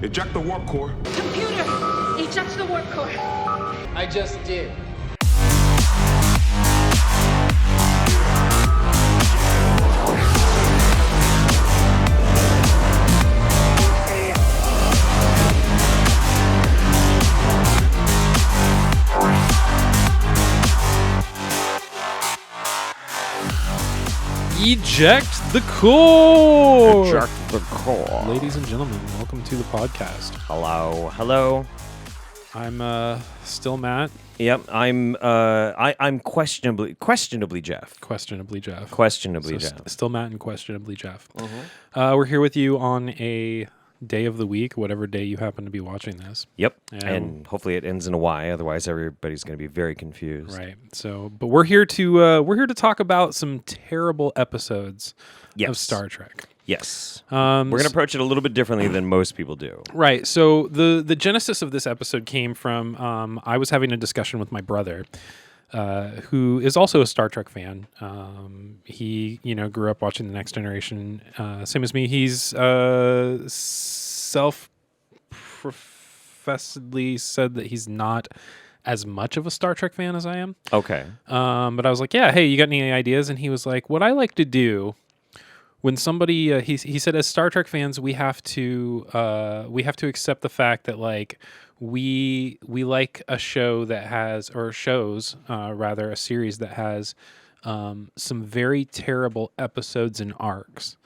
Eject the warp core. Computer, eject the warp core. I just did. Eject the Core! Eject the Core. Ladies and gentlemen, welcome to the podcast. Hello. I'm still Matt. Yep, I'm questionably Jeff. Questionably Jeff. Jeff. Still Matt and questionably Jeff. We're here with you on a day of the week, whatever day you happen to be watching this. Yep, and hopefully it ends in a Y. Otherwise, everybody's going to be very confused. Right. So, but we're here to talk about some terrible episodes of Star Trek. Yes. We're going to approach it a little bit differently than most people do. Right. So the genesis of this episode came from I was having a discussion with my brother, who is also a Star Trek fan. He grew up watching The Next Generation, same as me. He's self-professedly said that he's not as much of a Star Trek fan as I am. Okay. But I was like, yeah, hey, you got any ideas? And he was like, what I like to do when somebody he said, as Star Trek fans, we have to accept the fact that like we like a show that has, or shows rather, a series that has some very terrible episodes and arcs.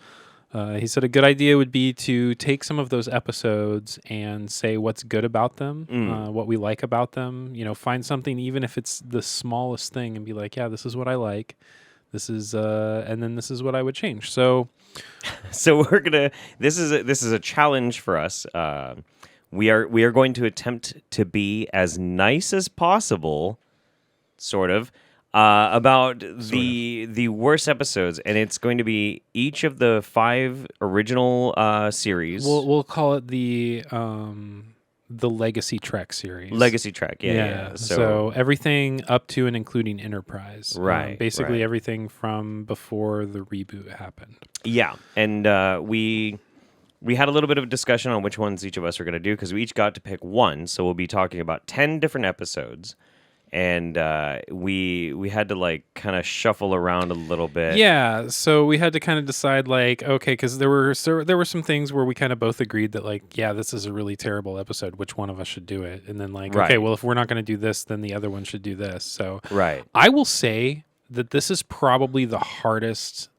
He said a good idea would be to take some of those episodes and say what's good about them, what we like about them. Find something, even if it's the smallest thing, and be like, yeah, this is what I like. This is, and then this is what I would change. So we're gonna. This is a challenge for us. We are going to attempt to be as nice as possible, sort of, about the worst episodes, and it's going to be each of the 5 original series. We'll call it the Legacy Trek series. Legacy Trek, yeah. So everything up to and including Enterprise. Right. Basically right. everything from before the reboot happened. Yeah, and we had a little bit of a discussion on which ones each of us are going to do, because we each got to pick one. So we'll be talking about 10 different episodes. And we had to like kind of shuffle around a little bit. Yeah, so we had to kind of decide like, okay, because there were some things where we kind of both agreed that like, yeah, this is a really terrible episode. Which one of us should do it? And then like, right. Okay, well, if we're not going to do this, then the other one should do this. So right. I will say that this is probably the hardest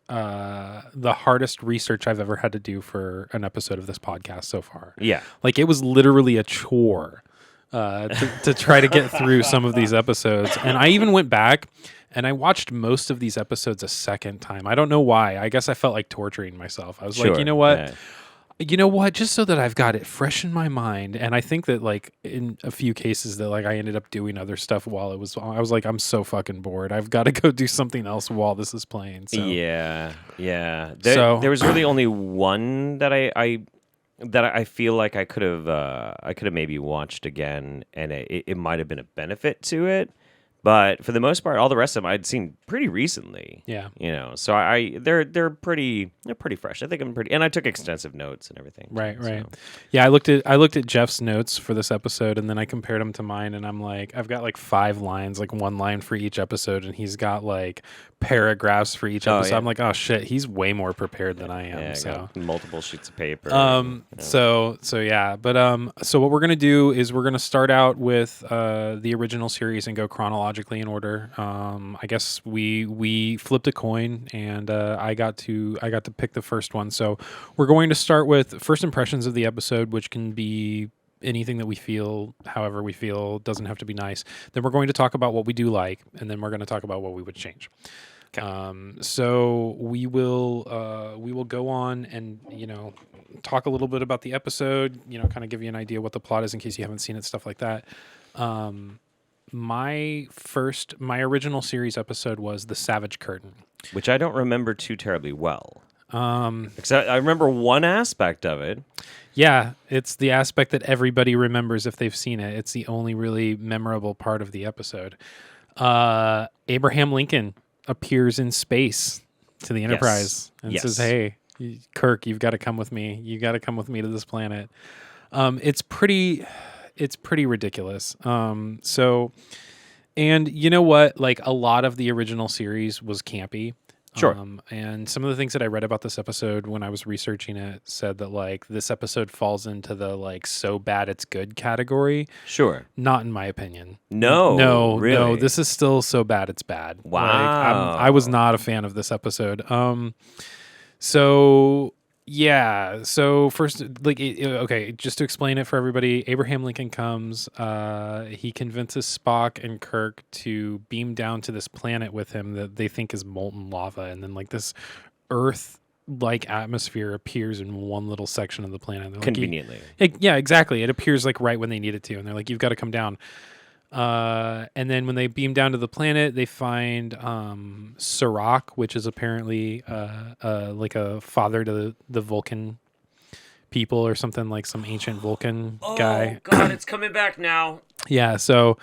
research I've ever had to do for an episode of this podcast so far. Yeah, like it was literally a chore. To try to get through some of these episodes. And I even went back and I watched most of these episodes a second time. I don't know why. I guess I felt like torturing myself. I was like, you know what? Yeah. You know what? Just so that I've got it fresh in my mind. And I think that like in a few cases that like I ended up doing other stuff while I was like, I'm so fucking bored. I've got to go do something else while this is playing. So. Yeah. There was really only one that I feel like I could have maybe watched again, and it might have been a benefit to it. But for the most part, all the rest of them I'd seen pretty recently. Yeah, so they're pretty fresh. I think I'm pretty, and I took extensive notes and everything. Right. So. Yeah, I looked at Jeff's notes for this episode, and then I compared them to mine, and I'm like, I've got like 5 lines, like 1 line for each episode, and he's got like paragraphs for each episode. Yeah. I'm like, oh shit, he's way more prepared than I am. Yeah, so got multiple sheets of paper. So yeah, but so what we're gonna do is we're gonna start out with the original series and go chronologically in order. I guess we flipped a coin, and I got to pick the first one. So we're going to start with first impressions of the episode, which can be anything that we feel, however we feel, doesn't have to be nice. Then we're going to talk about what we do like, and then we're going to talk about what we would change. Okay. So we will go on and talk a little bit about the episode, kind of give you an idea what the plot is in case you haven't seen it, stuff like that. My original series episode was The Savage Curtain, which I don't remember too terribly well. Except I remember one aspect of it. Yeah, it's the aspect that everybody remembers if they've seen it. It's the only really memorable part of the episode. Abraham Lincoln appears in space to the Enterprise and says, "Hey, Kirk, you've got to come with me. You got to come with me to this planet." It's pretty ridiculous. And you know what? Like a lot of the original series was campy. Sure. And some of the things that I read about this episode when I was researching it said that like this episode falls into the like so bad it's good category. Sure. Not in my opinion. No, No, really? this is still so bad it's bad. Wow. Like, I was not a fan of this episode. So yeah. So first, like, okay, just to explain it for everybody, Abraham Lincoln comes. He convinces Spock and Kirk to beam down to this planet with him that they think is molten lava, and then like this Earth-like atmosphere appears in one little section of the planet. They're like, Conveniently. yeah, exactly. It appears like right when they need it to, and they're like, "You've got to come down." And then when they beam down to the planet, they find Sirach, which is apparently like a father to the Vulcan people or something, like some ancient Vulcan guy. Oh God, it's coming back now. Yeah. So,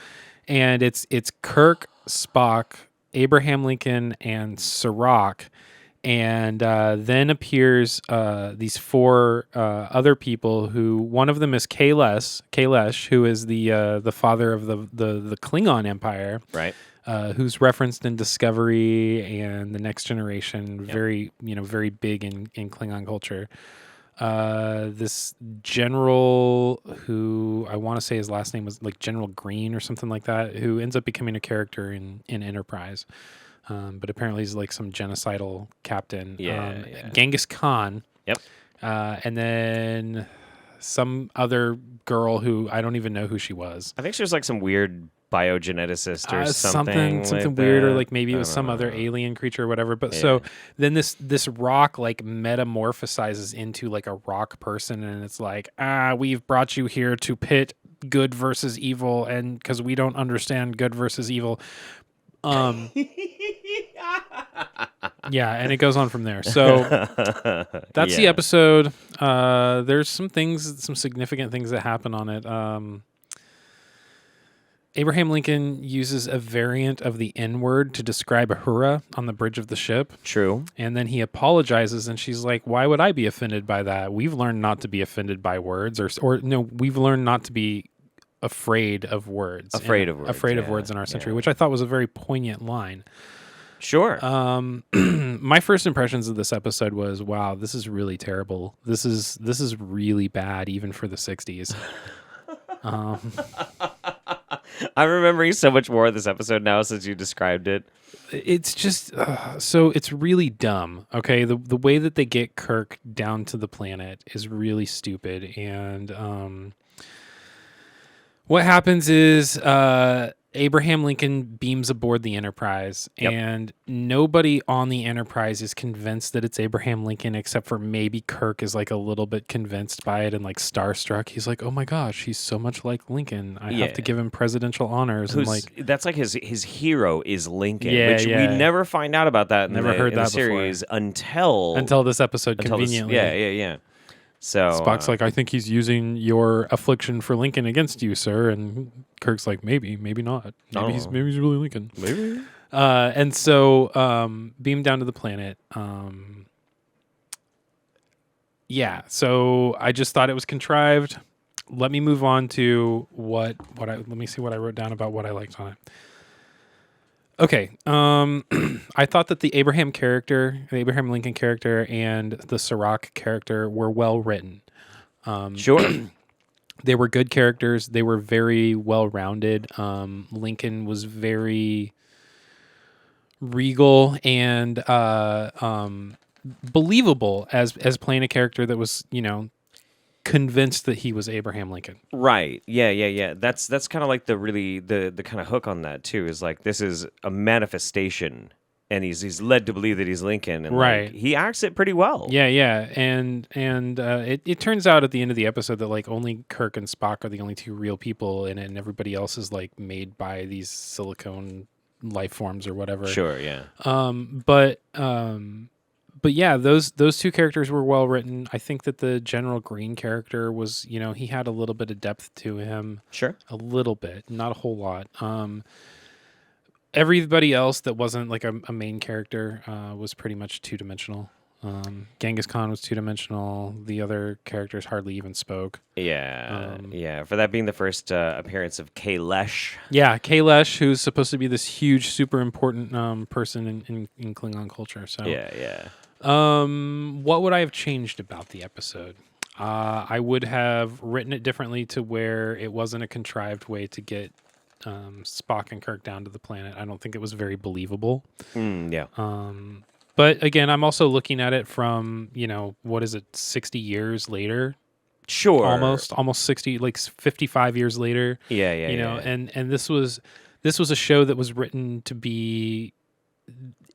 and it's Kirk, Spock, Abraham Lincoln, and Sirach. And then appears these four other people who one of them is Kalesh, who is the father of the Klingon Empire, Right. who's referenced in Discovery and the Next Generation, Yep. very big in Klingon culture. This general who I want to say his last name was like General Green or something like that, who ends up becoming a character in Enterprise. But apparently he's like some genocidal captain. Yeah. Genghis Khan. Yep. And then some other girl who I don't even know who she was. I think she was like some weird biogeneticist or Something like weird, or that. like maybe it was some other alien creature or whatever. But so then this rock like metamorphosizes into like a rock person, and it's like, we've brought you here to pit good versus evil, and because we don't understand good versus evil. Yeah, and it goes on from there. So that's the episode. There's some significant things that happen on it. Abraham Lincoln uses a variant of the N-word to describe Uhura on the bridge of the ship. True. And then he apologizes, and she's like, "Why would I be offended by that? We've learned not to be offended by words, or no, we've learned not to be afraid of words. Afraid of words in our century," which I thought was a very poignant line. Sure. My first impressions of this episode was, wow, this is really terrible. This is really bad, even for the 60s. I'm remembering so much more of this episode now since you described it. It's just so it's really dumb. Okay, the way that they get Kirk down to the planet is really stupid, and what happens is Abraham Lincoln beams aboard the Enterprise, and nobody on the Enterprise is convinced that it's Abraham Lincoln, except for maybe Kirk is like a little bit convinced by it and like starstruck. He's like, "Oh my gosh, he's so much like Lincoln. I have to give him presidential honors." And like that's like his hero is Lincoln, Yeah, which yeah. we never find out about that in Never heard in the that before. series until this episode, conveniently. Yeah. So Spock's like, "I think he's using your affliction for Lincoln against you, sir." And Kirk's like, maybe not. Maybe he's really Lincoln. maybe. And so beam down to the planet. Yeah. So I just thought it was contrived. Let me move on to let me see what I wrote down about what I liked on it. Okay. I thought that the Abraham Lincoln character, and the Sirach character were well written. Sure. They were good characters. They were very well rounded. Lincoln was very regal and believable as playing a character that was, convinced that he was Abraham Lincoln. Right. Yeah. That's kind of like the kind of hook on that too, is like this is a manifestation, and he's led to believe that he's Lincoln, and Right. like, he acts it pretty well. Yeah. And it turns out at the end of the episode that like only Kirk and Spock are the only two real people in it, and everybody else is like made by these silicone life forms or whatever. Sure. Yeah. But yeah, those two characters were well written. I think that the General Green character was, he had a little bit of depth to him. Sure. A little bit, not a whole lot. Everybody else that wasn't like a main character was pretty much two-dimensional. Genghis Khan was two-dimensional. The other characters hardly even spoke. Yeah. For that being the first appearance of Kailash. Yeah, Kailash, who's supposed to be this huge, super important person in Klingon culture. So Yeah. what would I have changed about the episode? I would have written it differently to where it wasn't a contrived way to get Spock and Kirk down to the planet. I don't think it was very believable. Yeah. But again, I'm also looking at it from, what is it, 60 years later? Sure. Almost 60, like 55 years later. Yeah. And this was a show that was written to be,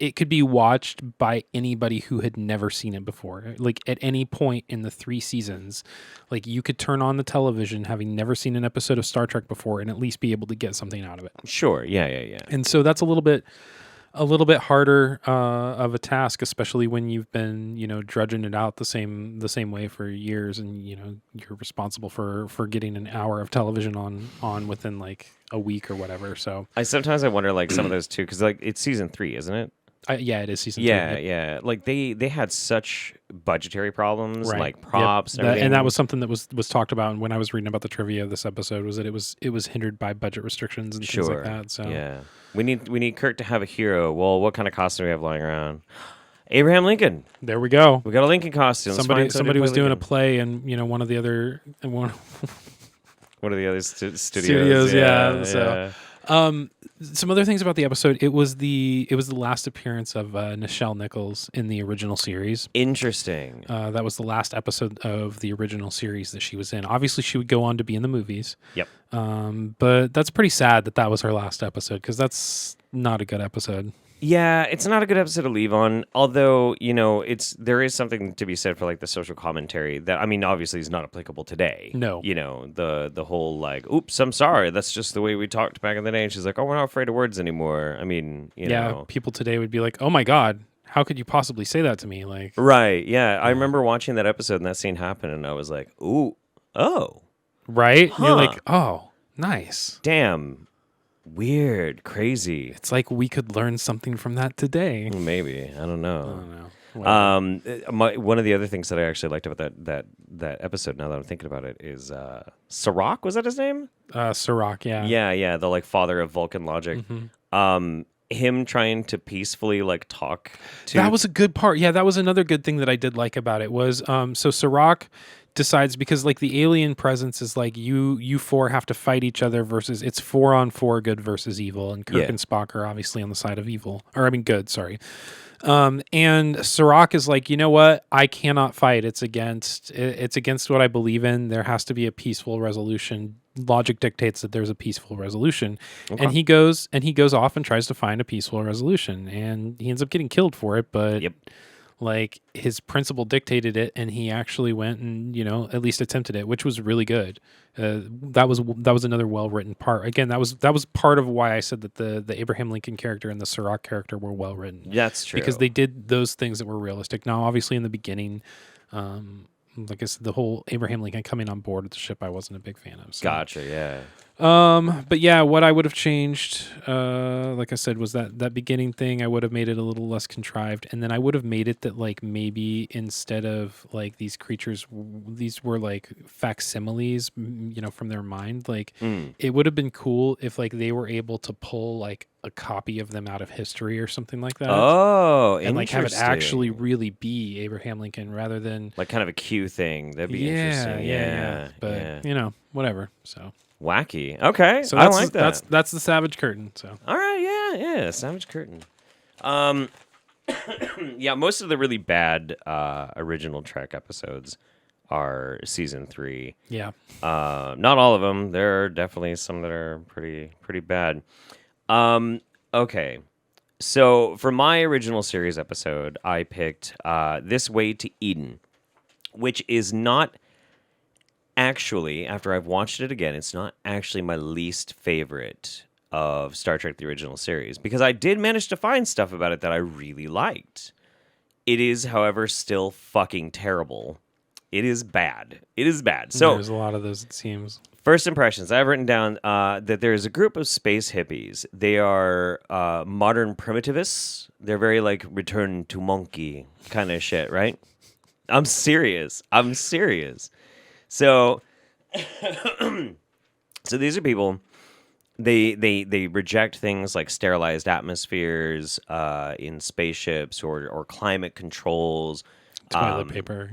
it could be watched by anybody who had never seen it before. Like at any point in the 3 seasons, like you could turn on the television having never seen an episode of Star Trek before and at least be able to get something out of it. Sure. Yeah. And so that's a little bit harder of a task, especially when you've been, drudging it out the same way for years, and you're responsible for getting an hour of television on within like a week or whatever. So Sometimes I wonder like some of those too, because like it's season 3, isn't it? Yeah, it is season 3. Yeah. Like they had such budgetary problems, Right. like props and That, everything. and that was something that was talked about when I was reading about the trivia of this episode, was that it was hindered by budget restrictions and things like that. So yeah, we need Kirk to have a hero. Well, what kind of costume do we have lying around? Abraham Lincoln. there we go. We got a Lincoln costume. Let's find Somebody to was play doing a Lincoln. play, and one of the other One of the other studios. studios. Yeah. yeah. So, some other things about the episode. It was the last appearance of Nichelle Nichols in the original series. Interesting. That was the last episode of the original series that she was in. Obviously, she would go on to be in the movies. Yep. But that's pretty sad that was her last episode, because that's not a good episode. Yeah, it's not a good episode to leave on. Although there is something to be said for like the social commentary that, I mean, obviously is not applicable today. No. The whole like, oops, I'm sorry, that's just the way we talked back in the day. And she's like, oh, we're not afraid of words anymore. I mean, People today would be like, oh my God, how could you possibly say that to me? Like, right? Yeah, I remember watching that episode and that scene happened, and I was like, ooh, oh, right? Huh. You're like, oh, nice. damn. Weird, crazy. It's like we could learn something from that today. Maybe, I don't know. I don't know. Whatever. One of the other things that I actually liked about that episode, now that I'm thinking about it, is Sirach. Was that his name? Sirach, yeah. Yeah, the like father of Vulcan logic. Him trying to peacefully like talk to. That was a good part. Yeah, that was another good thing that I did like about it was so Sirach decides, because like the alien presence is like you four have to fight each other versus, it's 4-on-4 good versus evil, and Kirk and Spock are obviously on the side of evil, or I mean good, sorry. And Sirach is like, you know what? I cannot fight. It's against what I believe in. There has to be a peaceful resolution. Logic dictates that there's a peaceful resolution. Okay. And he goes off and tries to find a peaceful resolution, and he ends up getting killed for it, but like his principle dictated it, and he actually went and at least attempted it, which was really good. That was another well-written part. Again, that was part of why I said that the Abraham Lincoln character and the Sirach character were well written. That's true, because they did those things that were realistic. Now, obviously, in the beginning, like I said, the whole Abraham Lincoln coming on board with the ship, I wasn't a big fan of. So. Gotcha. Yeah. But yeah, what I would have changed, like I said, was that beginning thing. I would have made it a little less contrived, and then I would have made it that like maybe instead of like these creatures, these were like facsimiles, from their mind. Like it would have been cool if like they were able to pull like a copy of them out of history or something like that. Oh, and like have it actually really be Abraham Lincoln rather than like kind of a Q thing. That'd be interesting. Yeah. But whatever. So. Wacky. Okay, so I like that. That's the Savage Curtain. So all right, yeah, Savage Curtain. Yeah, most of the really bad original Trek episodes are season 3. Yeah. Not all of them. There are definitely some that are pretty bad. Okay. So for my original series episode, I picked This Way to Eden, which is not actually, after I've watched it again, it's not actually my least favorite of Star Trek, the original series, because I did manage to find stuff about it that I really liked. It is, however, still fucking terrible. It is bad. It is bad. So there's a lot of those, it seems. first impressions, I've written down that there's a group of space hippies. They are modern primitivists. They're very like return to monkey kind of shit, right? I'm serious. So, so these are people. They reject things like sterilized atmospheres in spaceships or climate controls. Toilet paper.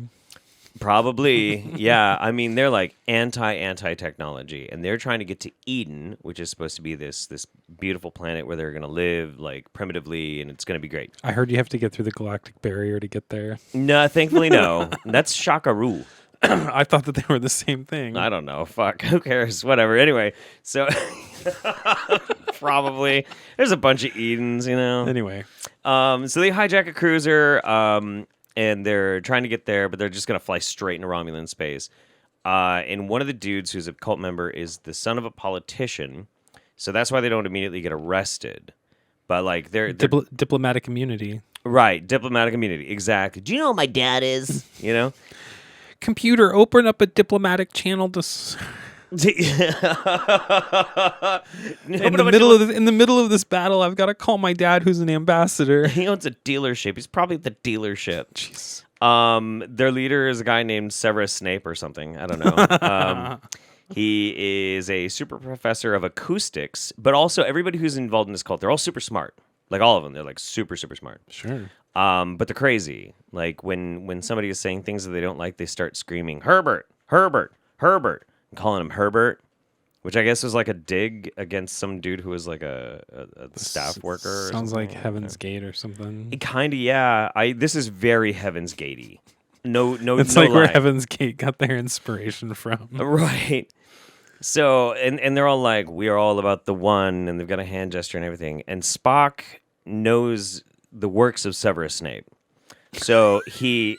Probably, yeah. I mean, they're like anti-technology, and they're trying to get to Eden, which is supposed to be this beautiful planet where they're going to live like primitively, and it's going to be great. I heard you have to get through the galactic barrier to get there. No, thankfully, no. That's Shakaru. I thought that they were the same thing. I don't know. Fuck. Who cares? Whatever. Anyway, so probably there's a bunch of Edens, you know. Anyway, so they hijack a cruiser, and they're trying to get there, but they're just gonna fly straight into Romulan space. And one of the dudes who's a cult member is the son of a politician, so that's why they don't immediately get arrested. But like they're diplomatic immunity. Right, diplomatic immunity. Exactly. Do you know who my dad is? You know. Computer, open up a diplomatic channel to. In the middle of this battle, I've got to call my dad, who's an ambassador. He owns a dealership. He's probably at the dealership. Jeez. Their leader is a guy named Severus Snape or something. I don't know. He is a super professor of acoustics, but also everybody who's involved in this cult, they're all super smart. Like all of them, they're like super, super smart. Sure. But they're crazy. Like when somebody is saying things that they don't like, they start screaming, Herbert, Herbert, Herbert, and calling him Herbert, which I guess was like a dig against some dude who was like a staff worker. Sounds like Heaven's Gate or something. It kind of, yeah. This is very Heaven's Gatey. No, it's no like lie. where Heaven's Gate got their inspiration from. Right. So, and they're all like, we are all about the one, and they've got a hand gesture and everything. And Spock knows the works of Severus Snape. So he's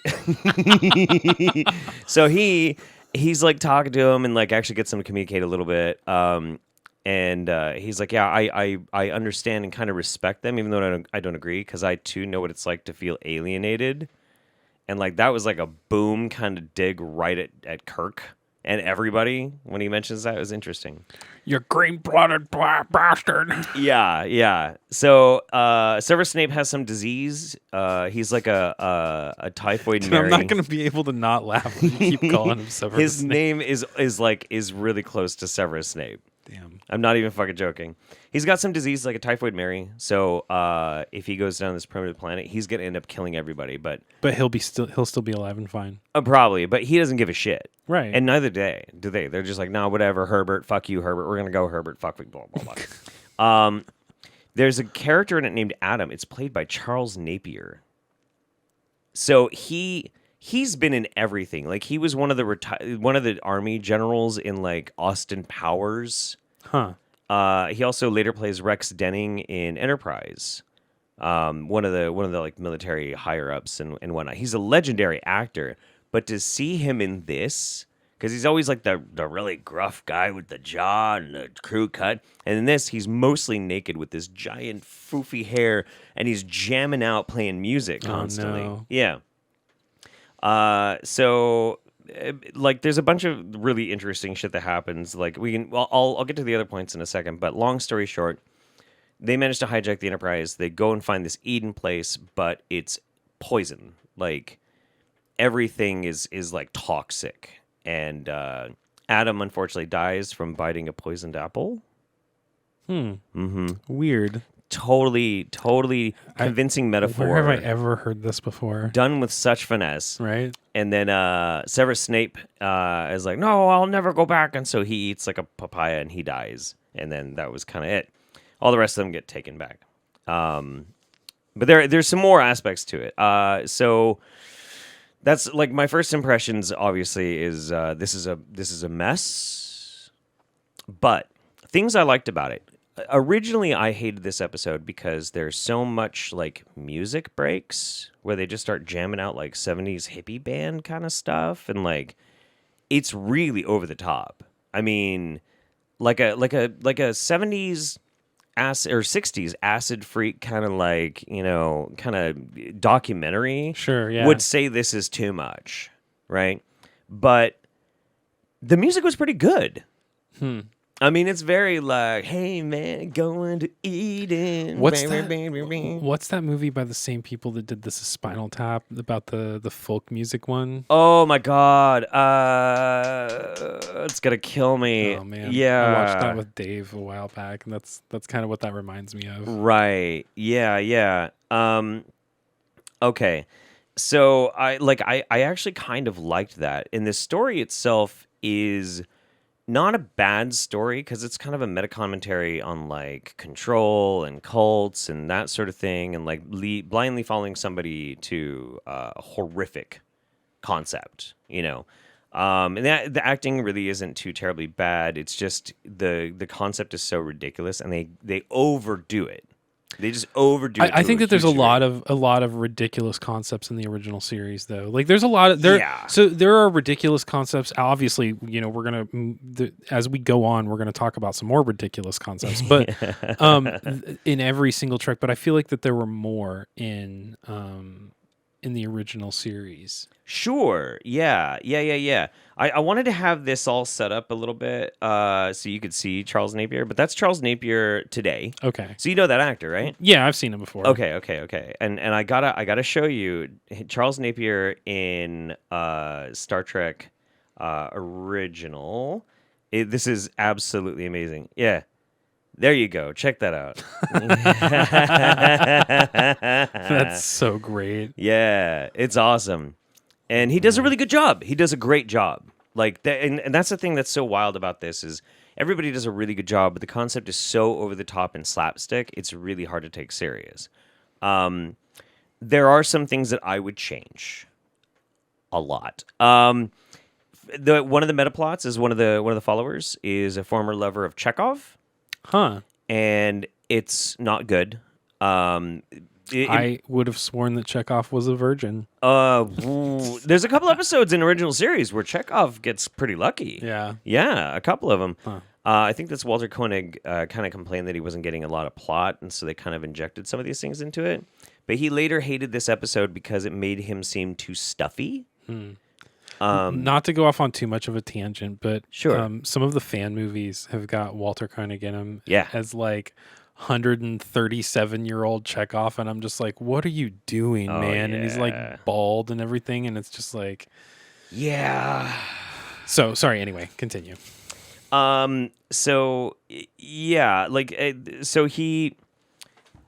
like talking to him and like actually gets him to communicate a little bit. And he's like, yeah, I understand and kind of respect them, even though I don't agree, because I too know what it's like to feel alienated. And like that was like a boom kind of dig right at Kirk and everybody when he mentions that. It was interesting. You green-blooded bastard. Yeah. So Severus Snape has some disease. He's like a typhoid Mary. I'm not going to be able to not laugh when you keep calling him Severus His Snape. name is really close to Severus Snape. Damn. I'm not even fucking joking. He's got some disease like a typhoid Mary. So if he goes down this primitive planet, he's gonna end up killing everybody. But he'll still be alive and fine. Probably. But he doesn't give a shit. Right. And neither do they. They're just like, nah, whatever, Herbert. Fuck you, Herbert. We're gonna go, Herbert. Fuck blah blah blah. There's a character in it named Adam. It's played by Charles Napier. So he's been in everything. Like he was one of the army generals in like Austin Powers. Huh. He also later plays Rex Denning in Enterprise. One of the like military higher ups and whatnot. He's a legendary actor, but to see him in this, because he's always like the really gruff guy with the jaw and the crew cut, and in this he's mostly naked with this giant foofy hair, and he's jamming out playing music constantly. Oh, no. Yeah. So like there's a bunch of really interesting shit that happens. Like I'll get to the other points in a second, but long story short, they manage to hijack the Enterprise. They go and find this Eden place, but it's poison. Like everything is like toxic. And Adam unfortunately dies from biting a poisoned apple. Weird. Totally convincing metaphor. Where have I ever heard this before? Done with such finesse. Right. And then Severus Snape is like, no, I'll never go back. And so he eats like a papaya and he dies. And then that was kind of it. All the rest of them get taken back. But there's some more aspects to it. So that's like my first impressions, obviously, is this is a mess. But things I liked about it. Originally, I hated this episode because there's so much like music breaks where they just start jamming out like 70s hippie band kind of stuff, and like it's really over the top. I mean, like a 70s acid or 60s acid freak kind of like, you know, kind of documentary. Sure, yeah. Would say this is too much, right? but the music was pretty good. Hmm. I mean, it's very like, hey man, going to Eden. What's that movie by the same people that did this Spinal Tap about the folk music one? Oh my god, it's gonna kill me. Oh man, yeah, I watched that with Dave a while back, and that's kind of what that reminds me of. Right. Yeah. Okay. So I actually kind of liked that. And the story itself is not a bad story because it's kind of a meta commentary on like control and cults and that sort of thing, and like blindly following somebody to a horrific concept, and the acting really isn't too terribly bad. It's just the concept is so ridiculous, and they overdo it. They just overdo it. I think that there's a lot of ridiculous concepts in the original series, though. Like there's a lot of there. Yeah. So there are ridiculous concepts. Obviously, we're gonna as we go on, we're gonna talk about some more ridiculous concepts. But in every single Trek, but I feel like that there were more in the original series. Sure. Yeah. I wanted to have this all set up a little bit so you could see Charles Napier, but that's Charles Napier today. Okay. So you know that actor, right? Yeah, I've seen him before. Okay. And I gotta show you Charles Napier in Star Trek original. This is absolutely amazing. Yeah. There you go. Check that out. That's so great. Yeah, it's awesome. And he does a really good job. He does a great job. Like that, and that's the thing that's so wild about this is everybody does a really good job, but the concept is so over the top and slapstick, it's really hard to take serious. There are some things that I would change a lot. One of the meta plots is one of the followers is a former lover of Chekhov. Huh. And it's not good. I would have sworn that Chekhov was a virgin. There's a couple episodes in original series where Chekhov gets pretty lucky. Yeah, a couple of them. Huh. I think that's Walter Koenig kind of complained that he wasn't getting a lot of plot, and so they kind of injected some of these things into it. But he later hated this episode because it made him seem too stuffy. Not to go off on too much of a tangent, but sure. Some of the fan movies have got Walter Koenig in them as like 137-year-old Chekhov, and I'm just like, what are you doing, man? Yeah. And he's like bald and everything, and it's just like... Yeah. So, sorry, anyway, continue. So, yeah, so he...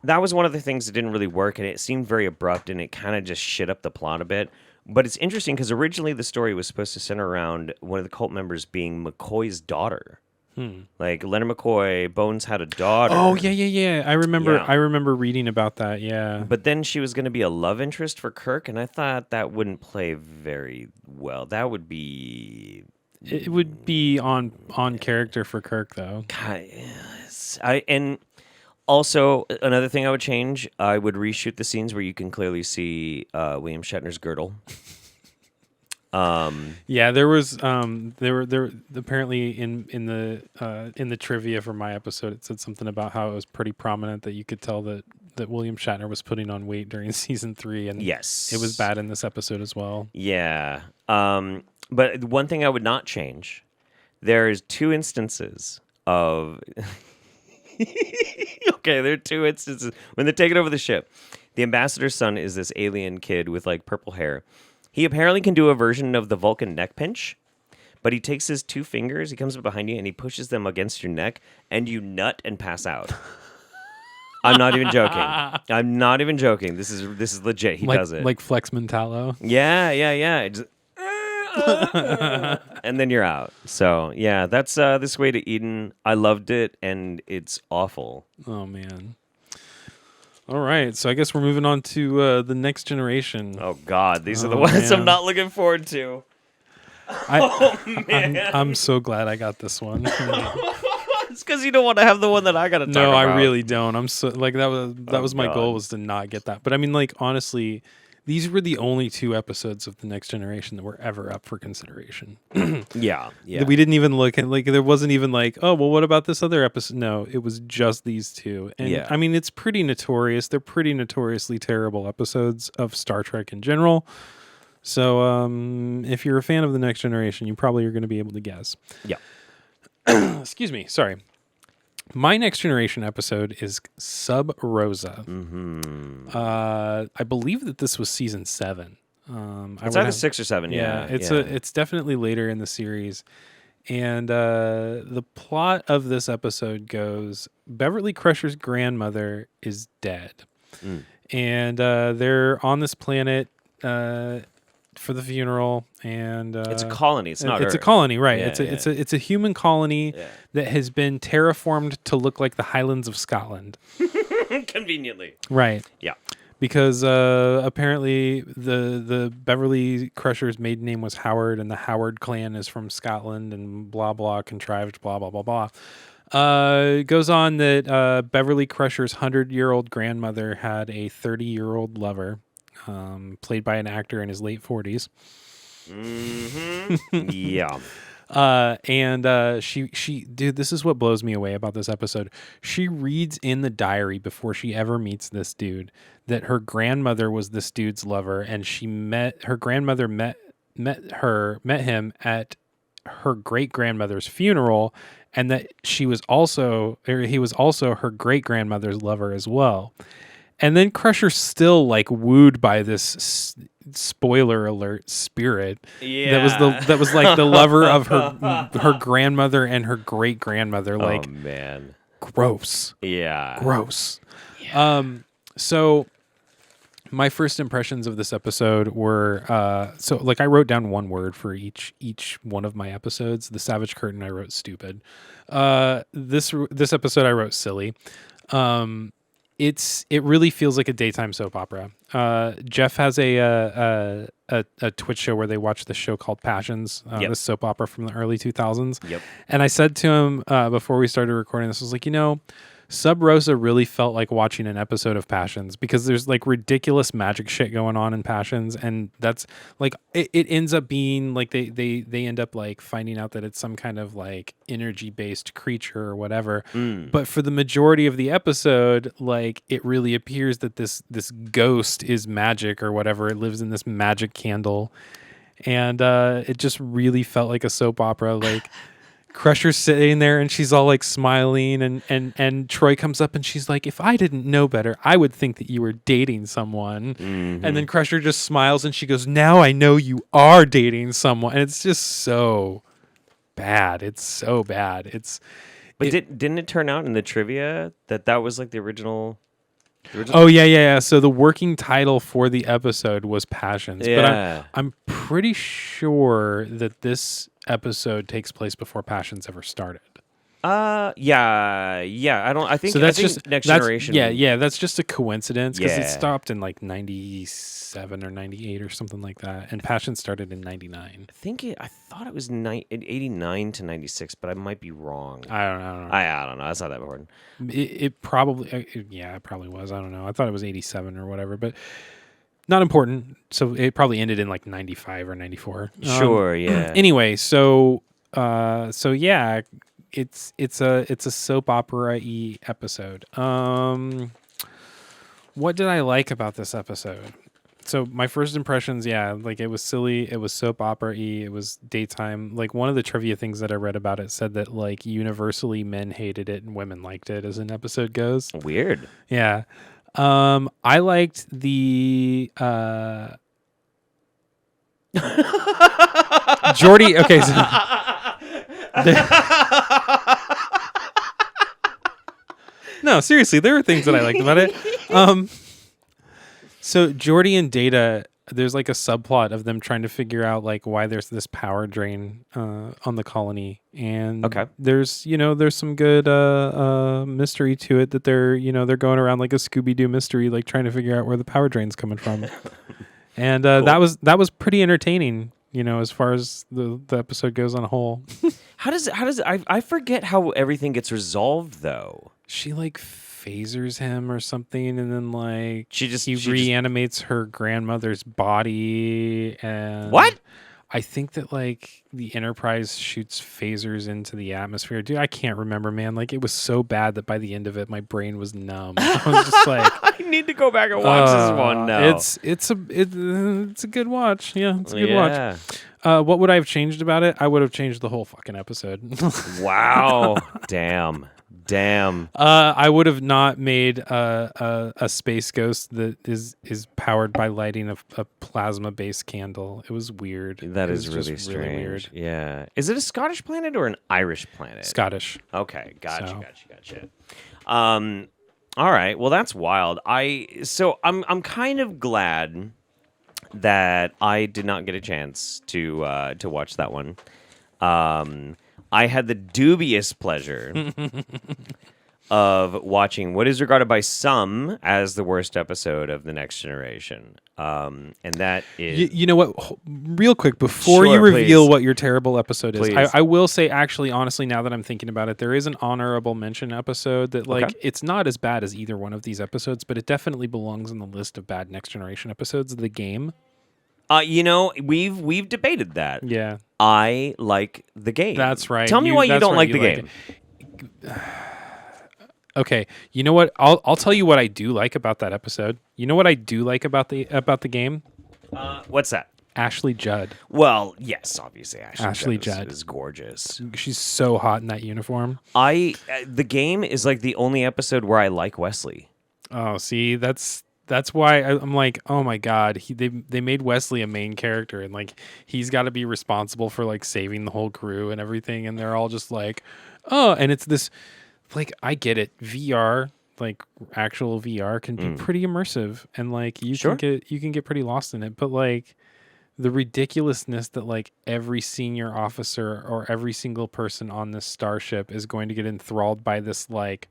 That was one of the things that didn't really work, and it seemed very abrupt, and it kind of just shit up the plot a bit. But it's interesting because originally the story was supposed to center around one of the cult members being McCoy's daughter. Like Leonard McCoy, Bones had a daughter. Oh yeah. I remember reading about that. Yeah. But then she was going to be a love interest for Kirk, and I thought that wouldn't play very well. That would be. It would be on character for Kirk, though. God, yes. And also another thing I would change, I would reshoot the scenes where you can clearly see William Shatner's girdle. Yeah, there was there apparently in the trivia for my episode, it said something about how it was pretty prominent that you could tell that William Shatner was putting on weight during season 3, and yes, it was bad in this episode as well. Yeah. But one thing I would not change, there's 2 instances of okay, there are 2 instances when they're taking over the ship. The ambassador's son is this alien kid with like purple hair. He apparently can do a version of the Vulcan neck pinch, but he takes his 2 fingers, he comes up behind you, and he pushes them against your neck, and you nut and pass out. I'm not even joking. This is legit. He does it. Like Flex Mentallo. Yeah. Just, and then you're out. So, yeah, that's This Way to Eden. I loved it, and it's awful. Oh, man. All right, so I guess we're moving on to the Next Generation. Oh God, these are the ones I'm not looking forward to. Man, I'm so glad I got this one. It's because you don't want to have the one that I got to talk about. No, I really don't. I'm so like that was my goal, was to not get that. But I mean, like, honestly, these were the only 2 episodes of the Next Generation that were ever up for consideration. Yeah. We didn't even look at, like, there wasn't even like, oh, well, what about this other episode? No, it was just these 2. And yeah. I mean, it's pretty notorious. They're pretty notoriously terrible episodes of Star Trek in general. So if you're a fan of The Next Generation, you probably are going to be able to guess. Yeah. Excuse me. Sorry. My Next Generation episode is Sub Rosa. Mm-hmm. I believe that this was season 7. It's either 6 or 7. Yeah. It's definitely later in the series. And the plot of this episode goes: Beverly Crusher's grandmother is dead. And they're on this planet for the funeral, and it's a colony. It's not It's Earth. a colony, right? Yeah, It's a human colony Yeah. that has been terraformed to look like the Highlands of Scotland. Conveniently. Right. Yeah. Because apparently the Beverly Crusher's maiden name was Howard, and the Howard clan is from Scotland, and blah blah contrived blah blah blah blah. It goes on that Beverly Crusher's 100-year-old grandmother had a 30-year-old lover, played by an actor in his late 40s. Mm-hmm. Yeah. She dude, this is what blows me away about this episode. She reads in the diary before she ever meets this dude that her grandmother was this dude's lover, and her grandmother met him at her great grandmother's funeral, and that he was also her great grandmother's lover as well. And then Crusher's still like wooed by this spoiler alert spirit. Yeah. That was like the lover of her grandmother and her great grandmother. Like, oh man, gross. Yeah. Gross. So my first impressions of this episode were I wrote down one word for each one of my episodes. The Savage Curtain, I wrote stupid. This episode I wrote silly. It really feels like a daytime soap opera. Jeff has a Twitch show where they watch this show called Passions, this soap opera from the early 2000s. Yep. And I said to him before we started recording this, I was like, Sub Rosa really felt like watching an episode of Passions, because there's like ridiculous magic shit going on in Passions, and that's like it ends up being like they end up like finding out that it's some kind of like energy based creature or whatever. But for the majority of the episode, like it really appears that this ghost is magic or whatever. It lives in this magic candle, and it just really felt like a soap opera. Like Crusher's sitting there and she's all like smiling, and Troy comes up and she's like, if I didn't know better, I would think that you were dating someone. And then Crusher just smiles and she goes, now I know you are dating someone. And it's just so bad. It's so bad. But didn't it turn out in the trivia that was like the original? Oh yeah. So the working title for the episode was Passions. Yeah. But I'm pretty sure that this episode takes place before Passions ever started. Yeah. I think just Next Generation. That's just a coincidence, because it Yeah. stopped in like 97 or 98 or something like that, and Passion started in 99. I thought it was 89 to 96, but I might be wrong. I don't know. I don't know. That's not that important. It probably it probably was. I don't know. I thought it was 87 or whatever, but not important. So it probably ended in like 95 or 94. Sure. Yeah. Anyway, so yeah. It's a soap opera-y episode. What did I like about this episode? So my first impressions, like it was silly, it was soap opera-y, it was daytime. Like one of the trivia things that I read about it said that like universally men hated it and women liked it as an episode goes. Weird. Yeah. I liked the Jordy. Okay, so no, seriously, there were things that I liked about it. So Jordy and Data, there's like a subplot of them trying to figure out like why there's this power drain on the colony, and there's some good mystery to it, that they're going around like a Scooby-Doo mystery, like trying to figure out where the power drain's coming from. And cool. that was pretty entertaining, as far as the episode goes on a whole. How does I forget how everything gets resolved though. She like phasers him or something, and then like he she reanimates her grandmother's body. And what? I think that like the Enterprise shoots phasers into the atmosphere. Dude, I can't remember, man. Like it was so bad that by the end of it, my brain was numb. I was just like, I need to go back and watch this one now. It's a good watch. Yeah, it's a good Yeah. watch. What would I have changed about it? I would have changed the whole fucking episode. Wow. Damn. I would have not made a space ghost that is powered by lighting a plasma based candle. It was weird. That It is was really just strange. weird. Yeah. Is it a Scottish planet or an Irish planet? Scottish. Okay. Gotcha. So. Gotcha. All right. Well, that's wild. I'm kind of glad that I did not get a chance to watch that one. I had the dubious pleasure of watching what is regarded by some as the worst episode of The Next Generation. And that is... You know what? Real quick, before Sure, you reveal please. what your terrible episode is, Please. I will say, actually, honestly, now that I'm thinking about it, there is an honorable mention episode that, like, Okay. it's not as bad as either one of these episodes, but it definitely belongs in the list of bad Next Generation episodes. The game. We've debated that. Yeah. I like the game. That's right. Tell me why you that's don't right, like the game. Okay, you know what? I'll tell you what I do like about that episode. You know what I do like about the game? What's that? Ashley Judd. Well, yes, obviously Ashley Judd. is gorgeous. She's so hot in that uniform. The game is like the only episode where I like Wesley. Oh, see, that's why I'm like, oh my god, they made Wesley a main character, and like he's got to be responsible for like saving the whole crew and everything, and they're all just like, oh, and it's this, like, I get it, VR, like actual VR can be pretty immersive, and like you Sure. can get pretty lost in it, but like the ridiculousness that like every senior officer or every single person on this starship is going to get enthralled by this like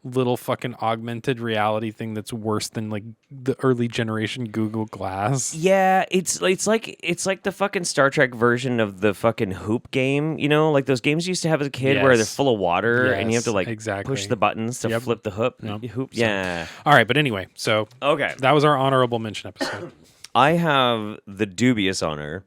little fucking augmented reality thing that's worse than like the early generation Google Glass. Yeah, it's like the fucking Star Trek version of the fucking hoop game, you know, like those games you used to have as a kid where they're Yes. full of water and you have to Yes, like exactly. push the buttons to Yep. flip the hoop. Yep. Hoop. So- Yeah. All right, but anyway, so Okay. that was our honorable mention episode. I have the dubious honor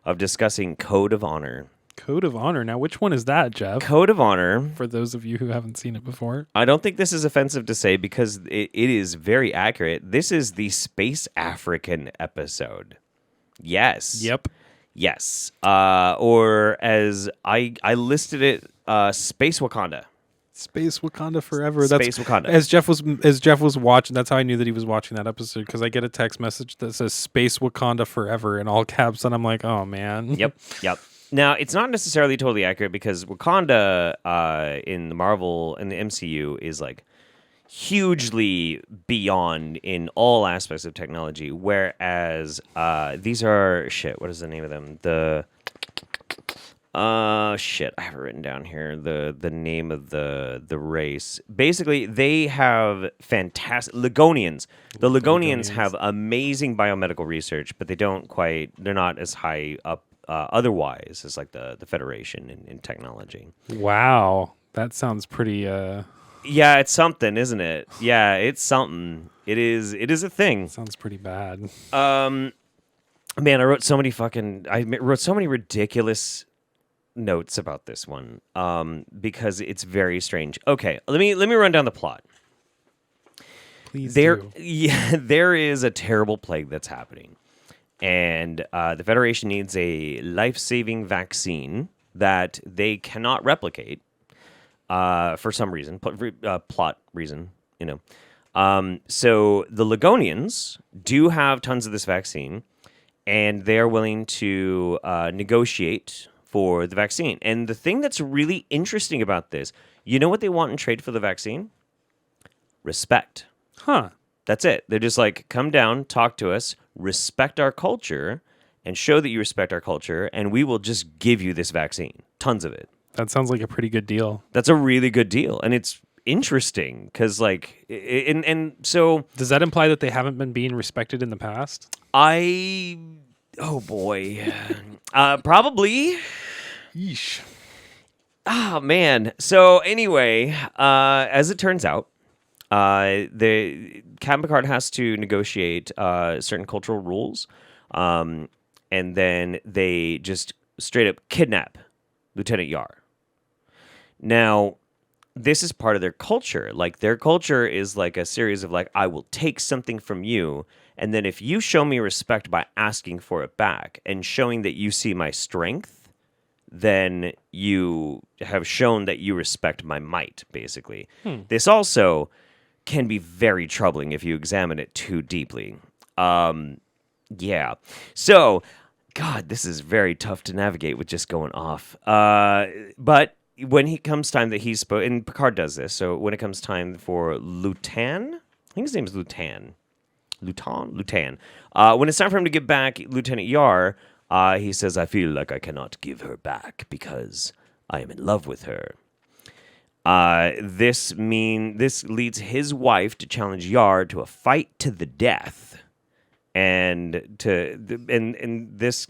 of discussing Code of Honor. Code of Honor. Now, which one is that, Jeff? Code of Honor. For those of you who haven't seen it before. I don't think this is offensive to say because it is very accurate. This is the Space African episode. Yes. Yep. Yes. Or as I listed it, Space Wakanda. Space Wakanda Forever. Space Wakanda. As Jeff was watching, that's how I knew that he was watching that episode, because I get a text message that says Space Wakanda Forever in all caps, and I'm like, oh man. Yep. Now, it's not necessarily totally accurate because Wakanda in the Marvel and the MCU is like hugely beyond in all aspects of technology, whereas these are what is the name of them? I have it written down here. The name of the race. Basically, they have fantastic Ligonians. The Ligonians have amazing biomedical research, but they're not as high up otherwise as like the Federation in technology. Wow. That sounds pretty Yeah, it's something, isn't it? Yeah, it's something. It is a thing. sounds pretty bad. Man, I wrote so many ridiculous notes about this one because it's very strange. Okay, let me run down the plot. Please do. There is a terrible plague that's happening, and the Federation needs a life-saving vaccine that they cannot replicate for some reason, plot reason, you know. So the Ligonians do have tons of this vaccine, and they're willing to negotiate for the vaccine. And the thing that's really interesting about this, you know what they want in trade for the vaccine? Respect. Huh. That's it. They're just like, come down, talk to us, respect our culture, and show that you respect our culture, and we will just give you this vaccine. Tons of it. That sounds like a pretty good deal. That's a really good deal. And it's interesting because, like, and so... Does that imply that they haven't been being respected in the past? Oh, boy. Probably... Yeesh. Oh, man. So anyway, as it turns out, the Captain Picard has to negotiate certain cultural rules, and then they just straight up kidnap Lieutenant Yar. Now, this is part of their culture. Like, their culture is like a series of like, I will take something from you, and then if you show me respect by asking for it back and showing that you see my strength, then you have shown that you respect my might, basically. This also can be very troubling if you examine it too deeply. Yeah. So, God, this is very tough to navigate with just going off. But when he comes time that he's and Picard does this, so when it comes time for Lutan, I think his name is Lutan. When it's time for him to give back Lieutenant Yar, he says, I feel like I cannot give her back because I am in love with her. This leads his wife to challenge Yar to a fight to the death. And this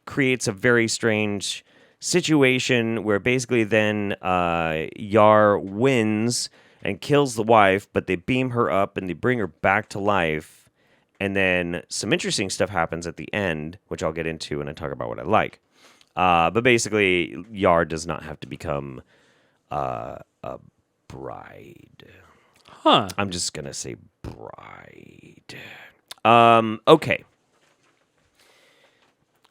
creates a very strange situation where basically then Yar wins and kills the wife, but they beam her up and they bring her back to life. And then some interesting stuff happens at the end, which I'll get into when I talk about what I like. But basically, Yar does not have to become a bride. Huh. I'm just going to say bride. Okay.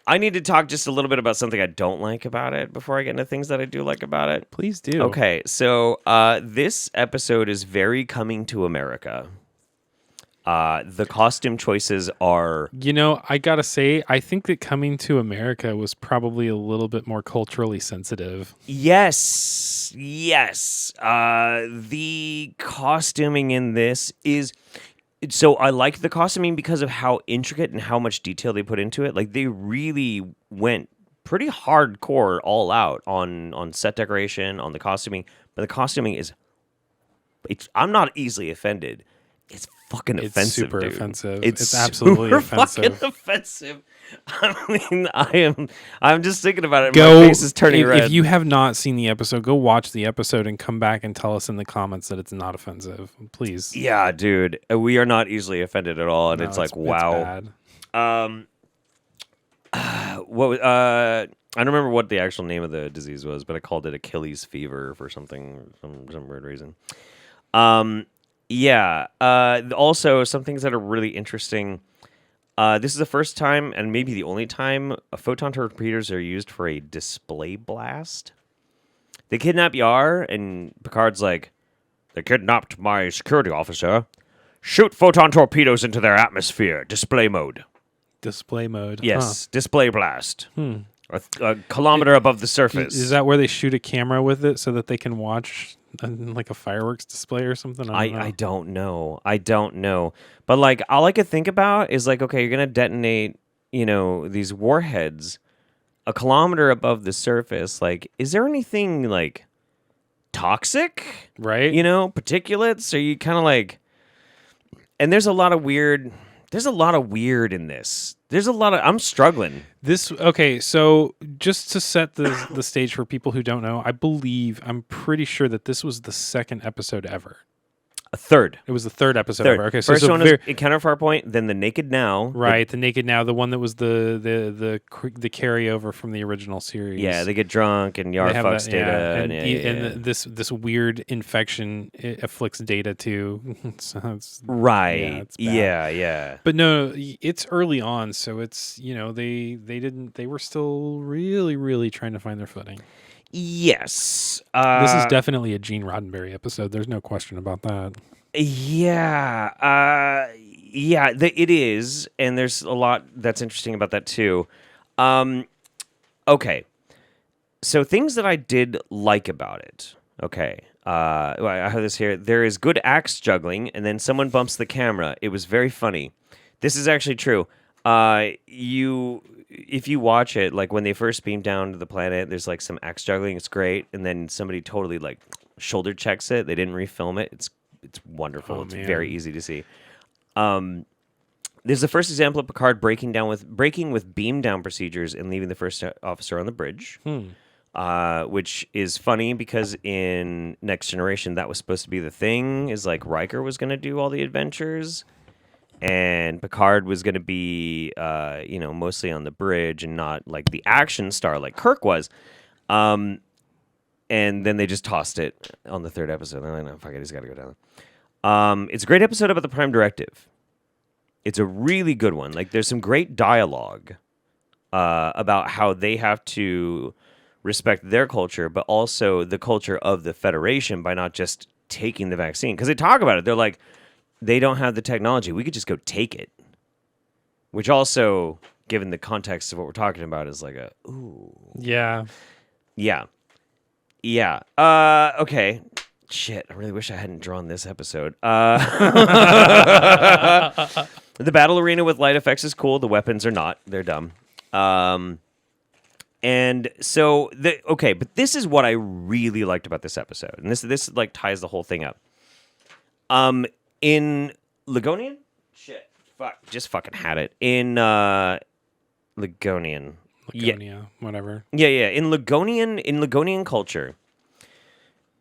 I need to talk just a little bit about something I don't like about it before I get into things that I do like about it. Please do. Okay, so this episode is very coming to America. The costume choices are... You know, I gotta say, I think that Coming to America was probably a little bit more culturally sensitive. Yes. The costuming in this is... So I like the costuming because of how intricate and how much detail they put into it. Like, they really went pretty hardcore all out on set decoration, on the costuming. But the costuming is... I'm not easily offended. It's fucking offensive, It's super dude. offensive. It's It's absolutely super offensive. fucking offensive. I mean, I'm just thinking about it. Go, My face is turning red. If you have not seen the episode, go watch the episode and come back and tell us in the comments that it's not offensive. Please. Yeah, dude. We are not easily offended at all. And No, it's like, wow. bad. I don't remember what the actual name of the disease was, but I called it Achilles fever for something, some weird reason. Yeah. Also, some things that are really interesting. This is the first time, and maybe the only time, photon torpedoes are used for a display blast. They kidnap Yar, and Picard's like, they kidnapped my security officer. Shoot photon torpedoes into their atmosphere. Display mode. Display mode. Yes, display blast. A kilometer above the surface. Is that where they shoot a camera with it so that they can watch like a fireworks display or something? I don't know. I don't know. But like, all I could think about is like, okay, you're gonna detonate, these warheads a kilometer above the surface. Like, is there anything like toxic? Right. Particulates? Are you kind of like? And there's a lot of weird. There's a lot of weird in this. I'm struggling. Okay, so just to set the stage for people who don't know, I'm pretty sure that this was the second episode ever. A third. It was the third episode ever. Okay, so first one is Encounter Farpoint, then the Naked Now. Right, the Naked Now, the one that was the carryover from the original series. Yeah, they get drunk and Yar fucks Data. This weird infection afflicts Data too. So it's, right. it's bad. Yeah. But no, it's early on, so it's they were still really, really trying to find their footing. Yes. This is definitely a Gene Roddenberry episode. There's no question about that. Yeah. It is. And there's a lot that's interesting about that, too. Okay. So things that I did like about it. Okay. I have this here. There is good axe juggling, and then someone bumps the camera. It was very funny. This is actually true. If you watch it, like when they first beam down to the planet, there's like some axe juggling. It's great, and then somebody totally like shoulder checks it. They didn't refilm it. It's wonderful. Oh, it's man. very easy to see. There's the first example of Picard breaking with beam down procedures and leaving the first officer on the bridge, which is funny because in Next Generation that was supposed to be the thing. Is like Riker was going to do all the adventures. and Picard was going to be, mostly on the bridge and not like the action star like Kirk was. And then they just tossed it on the third episode. I know, fuck it, he's got to go down. It's a great episode about the Prime Directive. It's a really good one. Like, there's some great dialogue about how they have to respect their culture, but also the culture of the Federation by not just taking the vaccine. Because they talk about it. They're like, they don't have the technology. We could just go take it. Which also, given the context of what we're talking about, is like a, ooh. Yeah. Yeah. Yeah. Okay. Shit, I really wish I hadn't drawn this episode. The battle arena with light effects is cool. The weapons are not. They're dumb. And so, but this is what I really liked about this episode. And this like ties the whole thing up. In Ligonian? Shit. Fuck. Just fucking had it. In Ligonian. Lagonia, whatever. Yeah. In Ligonian culture,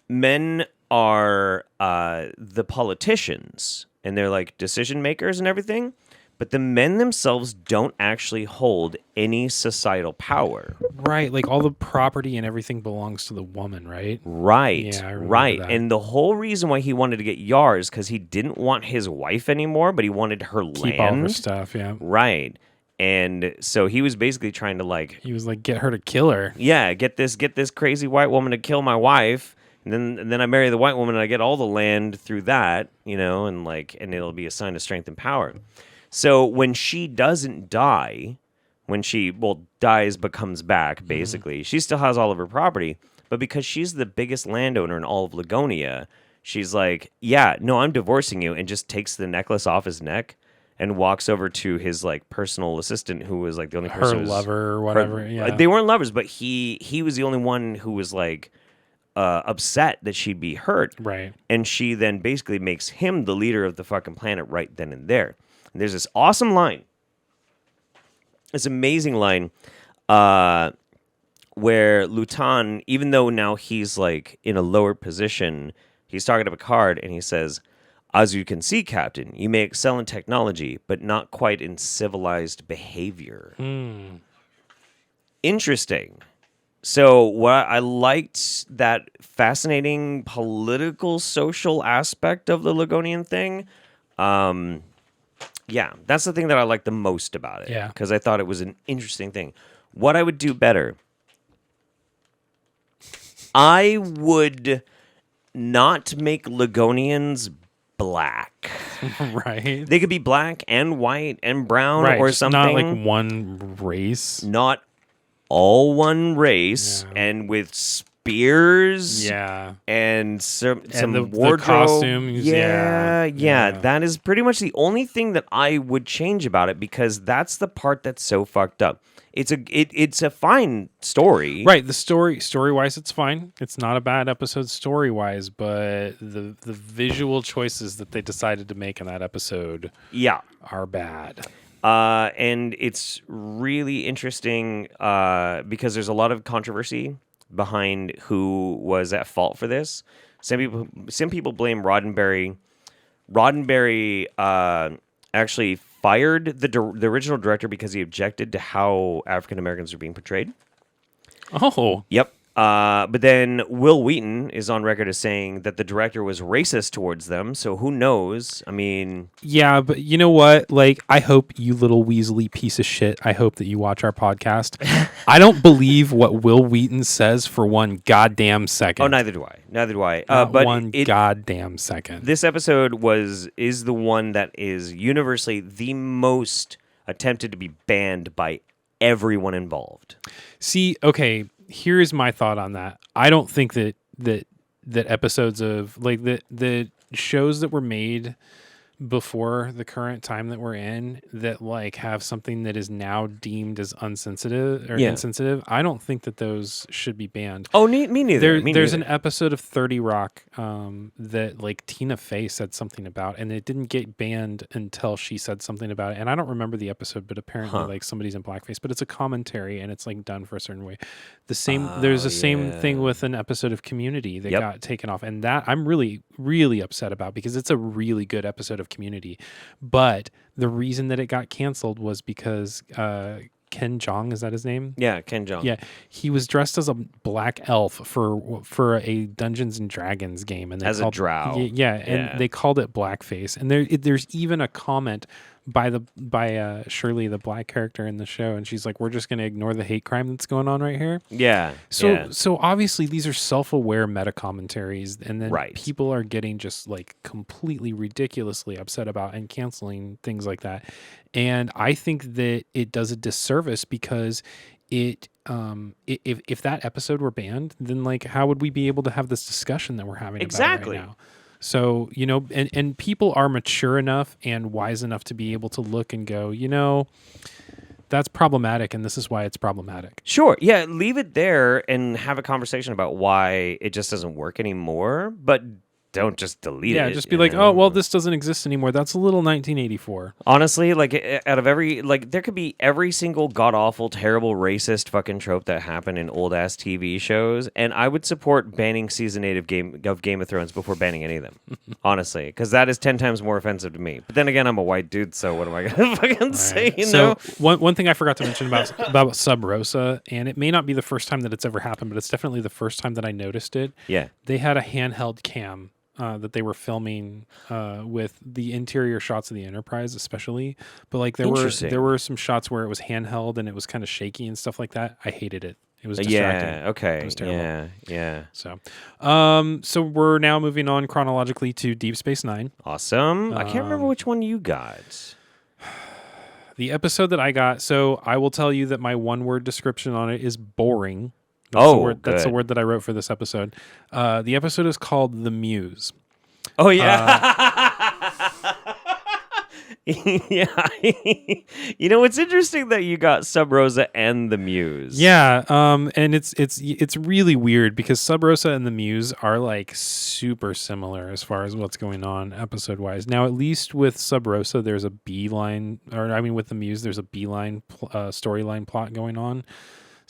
men are the politicians, and they're like decision makers and everything, but the men themselves don't actually hold any societal power. Right, like all the property and everything belongs to the woman, right? Right, yeah, I remember right. that. And the whole reason why he wanted to get Yar is because he didn't want his wife anymore, but he wanted her Keep all land. her stuff, yeah. Right. And so he was basically trying to like... He was like, get her to kill her. Yeah, get this crazy white woman to kill my wife. And then I marry the white woman and I get all the land through that, and it'll be a sign of strength and power. So when she doesn't die, when she dies but comes back, basically, she still has all of her property. But because she's the biggest landowner in all of Ligonia, she's like, yeah, no, I'm divorcing you, and just takes the necklace off his neck and walks over to his like personal assistant, who was like the only person Her lover or whatever. Yeah. They weren't lovers, but he was the only one who was like upset that she'd be hurt. Right. And she then basically makes him the leader of the fucking planet right then and there. And there's this awesome line, this amazing line, where Lutan, even though now he's like in a lower position, he's talking to Picard and he says, "As you can see, Captain, you may excel in technology, but not quite in civilized behavior." Interesting. So what I liked that fascinating political social aspect of the Ligonian thing. Yeah, that's the thing that I like the most about it. Yeah. Because I thought it was an interesting thing. What I would do better, I would not make Ligonians black. Right. They could be black and white and brown or just something. not like one race. Not all one race, Yeah. and with spears. Yeah. And some the wardrobe. costumes. Yeah. That is pretty much the only thing that I would change about it, because that's the part that's so fucked up. It's a fine story. Right. The story wise, it's fine. It's not a bad episode story wise, but the visual choices that they decided to make in that episode are bad. And it's really interesting because there's a lot of controversy behind who was at fault for this. Some people blame Roddenberry. Roddenberry actually fired the original director because he objected to how African Americans were being portrayed. Oh. Yep. But then Will Wheaton is on record as saying that the director was racist towards them. So who knows? I mean... Yeah, but you know what? Like, I hope, you little Weasley piece of shit, I hope that you watch our podcast. I don't believe what Will Wheaton says for one goddamn second. Oh, neither do I. Not But one goddamn second. This episode is the one that is universally the most attempted to be banned by everyone involved. See, okay, here's my thought on that. I don't think that episodes of like the shows that were made before the current time that we're in that like have something that is now deemed as insensitive. I don't think that those should be banned. Oh, me neither. There's an episode of 30 Rock that like Tina Fey said something about, and it didn't get banned until she said something about it. And I don't remember the episode, but apparently like somebody's in blackface. But it's a commentary, and it's like done for a certain way. There's the same thing with an episode of Community that got taken off, and that I'm really, really upset about because it's a really good episode of of Community. But the reason that it got canceled was because Ken Jeong, is that his name? Yeah, Ken Jeong. Yeah, he was dressed as a black elf for a Dungeons and Dragons game, and they As a called, drow. and they called it blackface. And there's even a comment by Shirley, the black character in the show, and she's like, "We're just going to ignore the hate crime that's going on right here." Yeah. So obviously these are self-aware meta commentaries, and then Right. people are getting just like completely ridiculously upset about and canceling things like that. And I think that it does a disservice because it if that episode were banned, then like how would we be able to have this discussion that we're having Exactly. about it right now? So, and people are mature enough and wise enough to be able to look and go, that's problematic, and this is why it's problematic. Sure. Yeah, leave it there and have a conversation about why it just doesn't work anymore, but don't just delete it. Yeah, just be like, oh, well, this doesn't exist anymore. That's a little 1984. Honestly, like out of every, like there could be every single god-awful, terrible, racist fucking trope that happened in old-ass TV shows, and I would support banning season 8 of Game of Thrones before banning any of them. Honestly, because that is 10 times more offensive to me. But then again, I'm a white dude, so what am I going to fucking say, you know? One thing I forgot to mention about Sub Rosa, and it may not be the first time that it's ever happened, but it's definitely the first time that I noticed it. Yeah. They had a handheld cam that they were filming with the interior shots of the Enterprise, especially. But like there were some shots where it was handheld and it was kind of shaky and stuff like that. I hated it. It was distracting. Yeah. Okay. It was terrible. Yeah. So we're now moving on chronologically to Deep Space Nine. Awesome. I can't remember which one you got. The episode that I got. So I will tell you that my one-word description on it is boring. That's the word that I wrote for this episode. The episode is called The Muse. Oh, yeah. Yeah. It's interesting that you got Sub Rosa and The Muse. Yeah, and it's really weird because Sub Rosa and The Muse are like super similar as far as what's going on episode-wise. Now, at least with Sub Rosa, there's a with The Muse, there's a beeline storyline plot going on.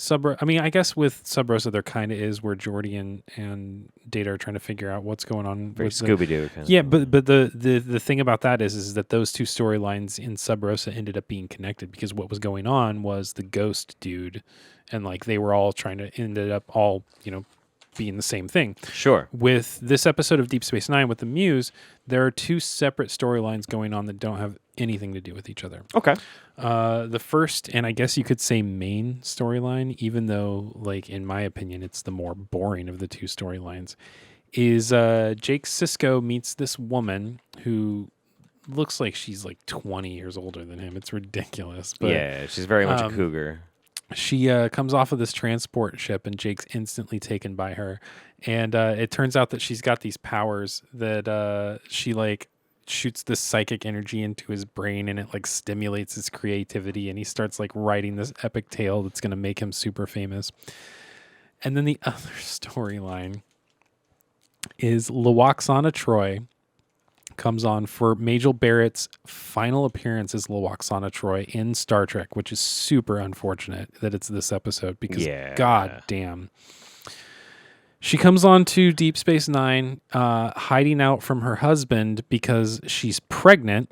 I guess with Sub Rosa there kind of is, where Geordi and Data are trying to figure out what's going on with Scooby-Doo. Yeah, but the thing about that is that those two storylines in Sub Rosa ended up being connected, because what was going on was the ghost dude, and like they were all ended up all being the same thing. Sure. With this episode of Deep Space Nine with the Muse, there are two separate storylines going on that don't have anything to do with each other. Okay. The first, and I guess you could say main storyline, even though, like, in my opinion, it's the more boring of the two storylines, is Jake Sisko meets this woman who looks like she's like 20 years older than him. It's ridiculous. But yeah, she's very much a cougar. She comes off of this transport ship, and Jake's instantly taken by her. And it turns out that she's got these powers that she like shoots this psychic energy into his brain, and it like stimulates his creativity, and he starts like writing this epic tale that's going to make him super famous. And then the other storyline is Lwaxana Troi comes on for Majel Barrett's final appearance as Lwaxana Troi in Star Trek, which is super unfortunate that it's this episode, because god damn. She comes on to Deep Space Nine, hiding out from her husband because she's pregnant.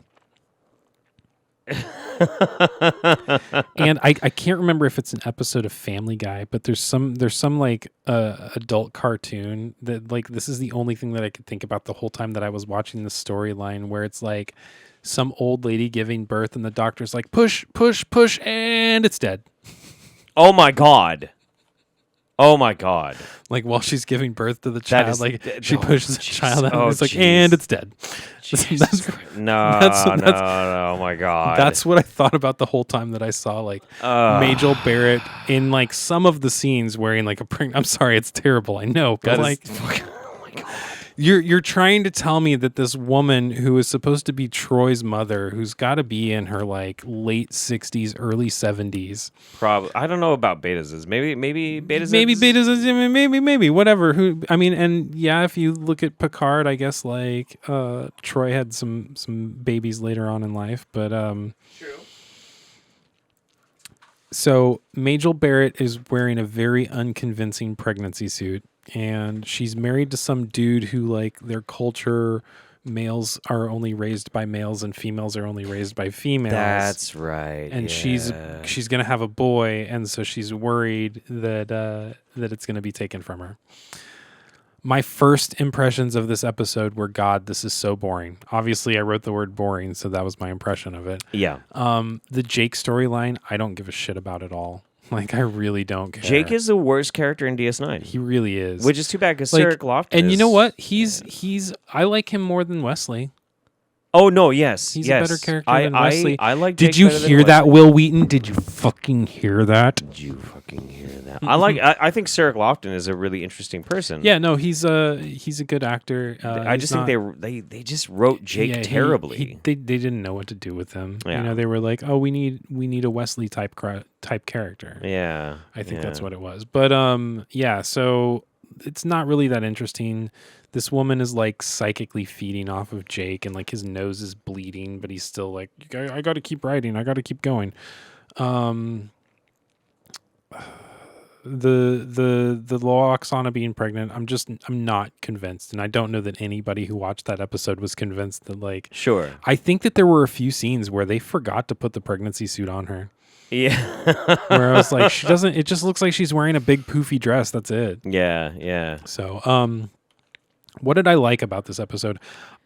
And I can't remember if it's an episode of Family Guy, but there's some like adult cartoon that, like, this is the only thing that I could think about the whole time that I was watching the storyline, where it's like some old lady giving birth and the doctor's like, push, push, push, and it's dead. Oh my god. Like, while she's giving birth to the child, she pushes the child out, and it's like, geez. and it's dead. No, oh my god. That's what I thought about the whole time that I saw, like, Majel Barrett in, like, some of the scenes wearing, like, I'm sorry, it's terrible, I know, but, like, oh my god. You're trying to tell me that this woman who is supposed to be Troy's mother, who's got to be in her like late 60s, early 70s. Probably. I don't know about Beta's. Maybe Beta's. Maybe whatever. And yeah, if you look at Picard, I guess like Troy had some babies later on in life, but True. So Majel Barrett is wearing a very unconvincing pregnancy suit, and she's married to some dude who, like, their culture males are only raised by males and females are only raised by females. That's right. And yeah. she's gonna have a boy, and so she's worried that that it's gonna be taken from her. My first impressions of this episode were, God, this is so boring. Obviously, I wrote the word boring, so that was my impression of it. Yeah. The Jake storyline, I don't give a shit about at all. Like, I really don't care. Jake is the worst character in DS9. He really is. Which is too bad because Like, Sarek Lofton and is... you know what? He's I like him more than Wesley. Oh, no, yes. He's yes. a better character than Wesley. I like Jake Did you better than hear that, Wesley. Will Wheaton? Did you fucking hear that? Did you fucking hear that? I think Sarek Lofton is a really interesting person. Yeah, no, he's a good actor. I just think they just wrote Jake terribly. They didn't know what to do with him. Yeah. You know, they were like, oh, we need a Wesley type character. Yeah. I think that's what it was. But yeah, so it's not really that interesting. This woman is like psychically feeding off of Jake, and like his nose is bleeding, but he's still like, I got to keep writing. I got to keep going. The Oksana being pregnant, I'm not convinced, and I don't know that anybody who watched that episode was convinced that, like, Sure. I think that there were a few scenes where they forgot to put the pregnancy suit on her. Yeah. Where I was like, she doesn't. It just looks like she's wearing a big poofy dress. That's it. Yeah. So, what did I like about this episode?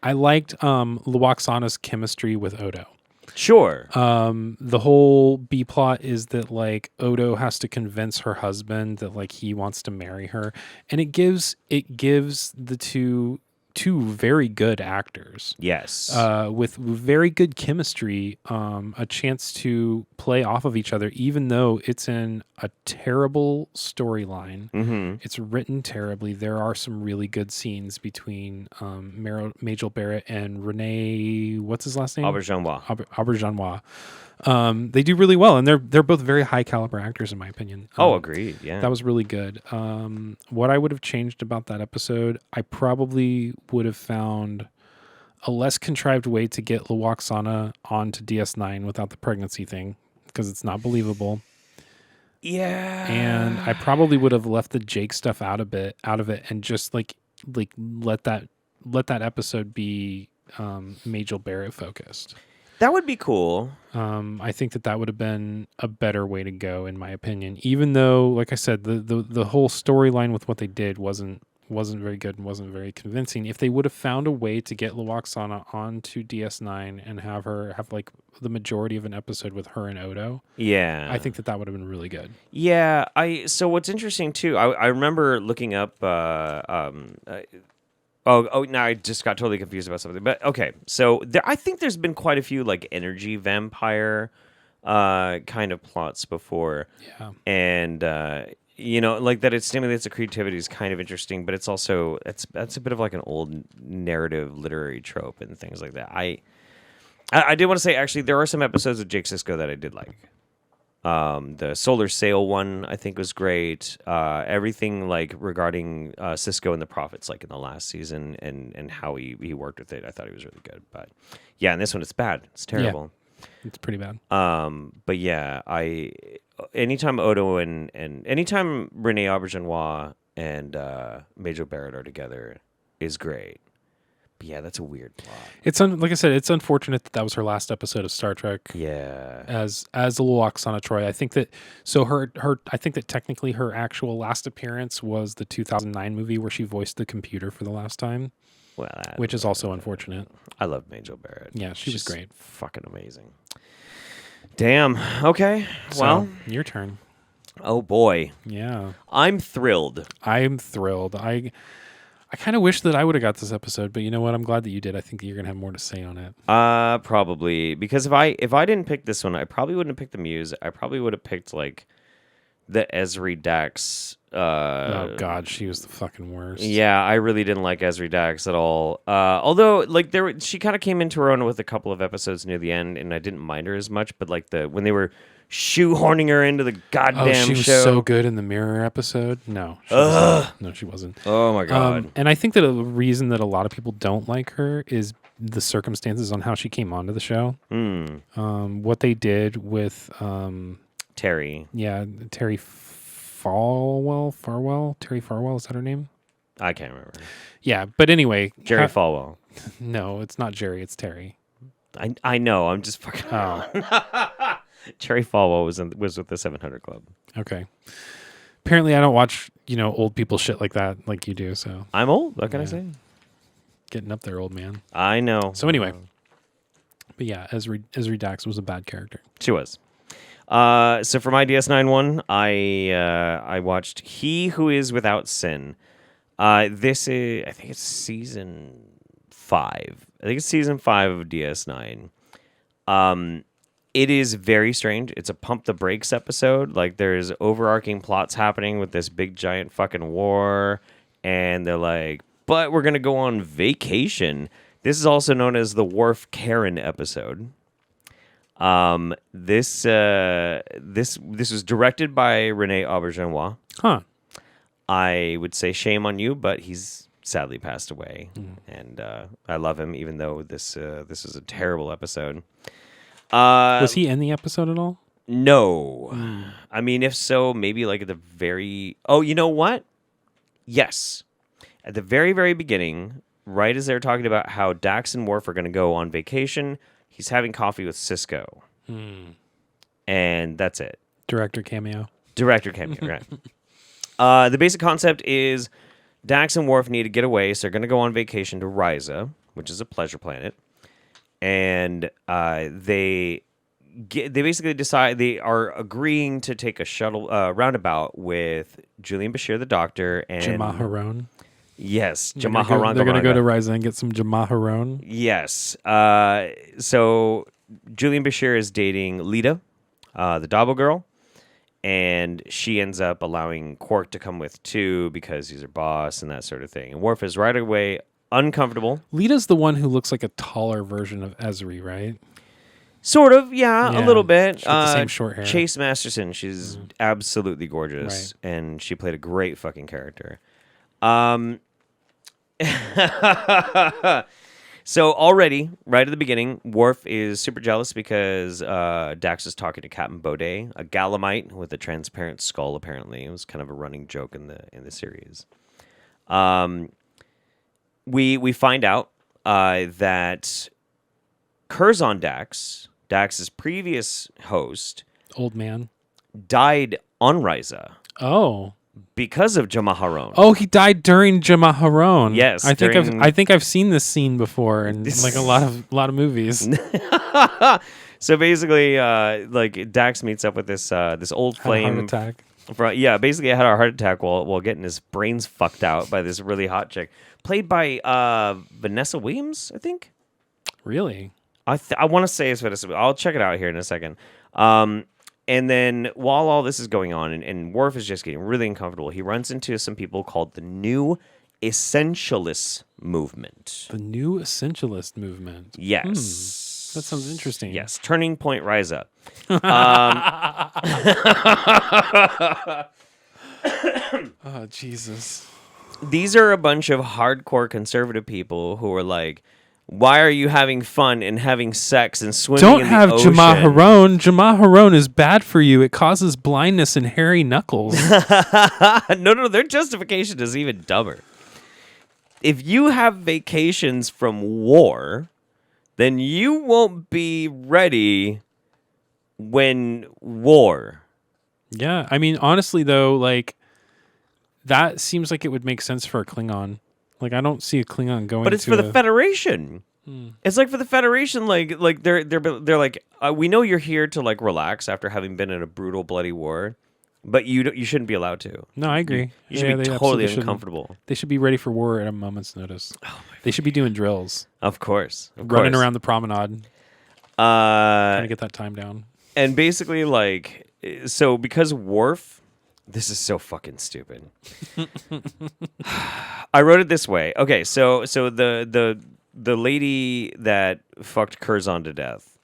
I liked Luoxana's chemistry with Odo. Sure. The whole B plot is that like Odo has to convince her husband that like he wants to marry her, and it gives the two very good actors, Yes. with very good chemistry, a chance to play off of each other, even though it's in a terrible storyline. Mm-hmm. It's written terribly. There are some really good scenes between Majel Barrett and Renee. What's his last name? Auberjonois. They do really well, and they're both very high caliber actors in my opinion. Agreed. Yeah. That was really good. What I would have changed about that episode, I probably would have found a less contrived way to get Luoxana onto DS9 without the pregnancy thing, because it's not believable. Yeah. And I probably would have left the Jake stuff out of it, and just like let that episode be Majel Barrett focused. That would be cool. I think that would have been a better way to go, in my opinion. Even though, like I said, the whole storyline with what they did wasn't very good and wasn't very convincing. If they would have found a way to get Luoxana onto DS9 and have her have like the majority of an episode with her and Odo, Yeah. I think that would have been really good. Yeah. So what's interesting too, I remember looking up now I just got totally confused about something. But okay, so I think there's been quite a few like energy vampire kind of plots before. Yeah. And like that it stimulates the creativity is kind of interesting, but it's also that's a bit of like an old narrative literary trope and things like that. I did want to say actually there are some episodes of Jake Sisko that I did like. The Solar Sail one I think was great. Everything like regarding Sisko and the Prophets, like in the last season, and how he worked with it, I thought he was really good. But yeah, in this one it's bad. It's terrible. Yeah, it's pretty bad. But yeah, anytime Odo and anytime Renee Auberjonois and Majel Barrett are together is great. But yeah, that's a weird plot. It's like I said, it's unfortunate that was her last episode of Star Trek. Yeah. As a little Oksana Troy, I think that I think that technically her actual last appearance was the 2009 movie where she voiced the computer for the last time. Well, which is also unfortunate. I love Majel Barrett. Yeah, she was great. Fucking amazing. Damn. Okay. So, well, your turn. Oh boy. Yeah. I'm thrilled. I'm thrilled. I kind of wish that I would have got this episode, but you know what? I'm glad that you did. I think that you're gonna have more to say on it. Probably because if I didn't pick this one, I probably wouldn't have picked the Muse. I probably would have picked like the Esri Dax. Oh God, she was the fucking worst. Yeah, I really didn't like Esri Dax at all. Although like she kind of came into her own with a couple of episodes near the end, and I didn't mind her as much. But like when they were shoehorning her into the goddamn show. She was so good in the Mirror episode. No, she wasn't. Oh my God. And I think that a reason that a lot of people don't like her is the circumstances on how she came onto the show. What they did with Terry. Yeah, Terry Farwell. Terry Farwell, is that her name? I can't remember. Yeah, but anyway, Jerry Falwell. No, it's not Jerry. It's Terry. I know. I'm just fucking. Oh, Jerry Falwell was with the 700 Club. okay. Apparently, I don't watch old people shit like that like you do. So I'm old. What can I say? getting up there, old man. I know. So anyway, but yeah, Esri Dax was a bad character. She was. So for my DS9 one, I watched He Who Is Without Sin. This is, I think it's season 5. I think it's season 5 of DS9. It is very strange. It's a pump the brakes episode. Like, there's overarching plots happening with this big giant fucking war, and they're like, but we're gonna go on vacation. This is also known as the Worf Karen episode. This was directed by Rene Auberjonois. Huh. I would say shame on you, but he's sadly passed away, and I love him, even though this is a terrible episode. Was he in the episode at all? No. I mean, if so, maybe like at the very... Oh, you know what? Yes. At the very, very beginning, right as they're talking about how Dax and Worf are going to go on vacation, he's having coffee with Cisco. And that's it. Director cameo. Right. The basic concept is Dax and Worf need to get away, so they're going to go on vacation to Risa, which is a pleasure planet. And they basically decide they are agreeing to take a shuttle roundabout with Julian Bashir, the Doctor, and Jamaharon. Yes, They're going to go to Risa and get some Jamaharon. Yes. So Julian Bashir is dating Lita, the Dobble girl, and she ends up allowing Quark to come with too because he's her boss and that sort of thing. And Worf is right away uncomfortable. Lita's the one who looks like a taller version of Esri, right? Sort of, yeah, a little bit. She's got the same short hair. Chase Masterson, she's absolutely gorgeous, Right. and she played a great fucking character. So already, right at the beginning, Worf is super jealous because Dax is talking to Captain Baudet, a Galamite with a transparent skull. Apparently, it was kind of a running joke in the series. We find out that Curzon Dax's previous host, Old man. died on Risa Oh. because of Jamaharon. Oh, he died during Jamaharon. Yes, I think during- I think I've seen this scene before in like a lot of movies. So basically, like Dax meets up with this old Had a flame. heart attack. Basically, I had a heart attack while getting his brains fucked out by this really hot chick, played by Vanessa Williams, I think. Really? I want to say it's Vanessa. I'll check it out here in a second. And then while all this is going on, and Worf is just getting really uncomfortable, he runs into some people called the New Essentialist Movement. The New Essentialist Movement. Yes. That sounds interesting. Yes. Turning Point Rise Up. Oh, Jesus. These are a bunch of hardcore conservative people who are like, why are you having fun and having sex and swimming Don't in have the ocean? Jamaharon. Jamaharon is bad for you. It causes blindness and hairy knuckles. No, their justification is even dumber. If you have vacations from war, then you won't be ready when war. Yeah, I mean, honestly, though, like, that seems like it would make sense for a Klingon. Like, I don't see a Klingon going. But it's for the Federation. It's like for the Federation, like they're like, we know you're here to like relax after having been in a brutal, bloody war, but you shouldn't be allowed to. No, I agree. You should Yeah, be they totally absolutely shouldn't. uncomfortable. They should be ready for war at a moment's notice. They should be doing drills, Of course, running around the promenade, trying to get that time down. And basically, like, so because Worf, this is so fucking stupid. I wrote it this way. Okay, so the lady that fucked Curzon to death,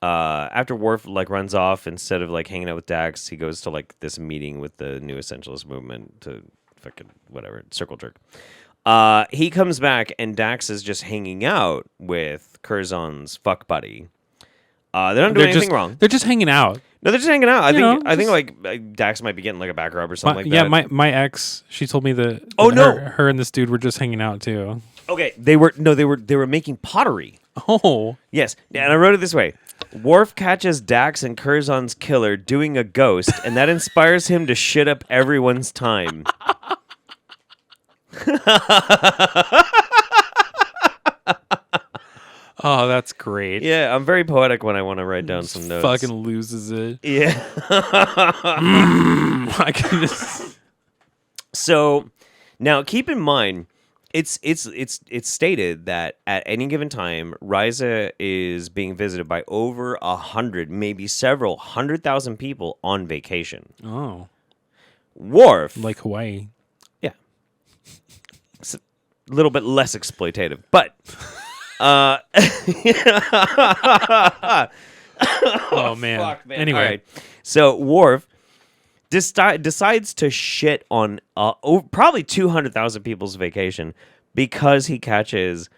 after Worf like runs off, instead of like hanging out with Dax, he goes to like this meeting with the New Essentialist Movement to fucking whatever, circle jerk. He comes back and Dax is just hanging out with Curzon's fuck buddy. They're not doing They're anything just wrong. They're just hanging out. No, they're just hanging out. I think just- like Dax might be getting like a back rub or something like Yeah, that. my ex, she told me that. Oh, that no. her and this dude were just hanging out too. Okay, they were making pottery. Oh, Yes, and I wrote it this way. Worf catches Dax and Curzon's killer doing a ghost, and that inspires him to shit up everyone's time. oh, that's great. Yeah, I'm very poetic when I want to write down some notes. Fucking loses it. Yeah. My goodness. So now keep in mind, it's stated that at any given time, Risa is being visited by over 100, maybe several 100,000 people on vacation. Oh, Worf, like Hawaii. yeah, it's a little bit less exploitative, but Oh man. fuck, man. Anyway, All right. So Worf decides to shit on probably 200,000 people's vacation because he catches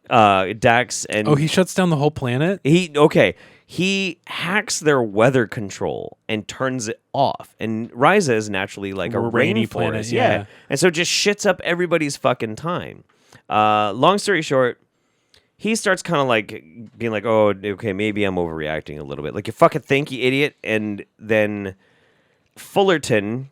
Dax and he shuts down the whole planet. he hacks their weather control and turns it off. And Risa is naturally like a Rainy rainforest, planet, yeah. and so just shits up everybody's fucking time. Long story short, he starts kind of like being like, oh, okay, maybe I'm overreacting a little bit. Like, you fucking think, you idiot. And then Fullerton,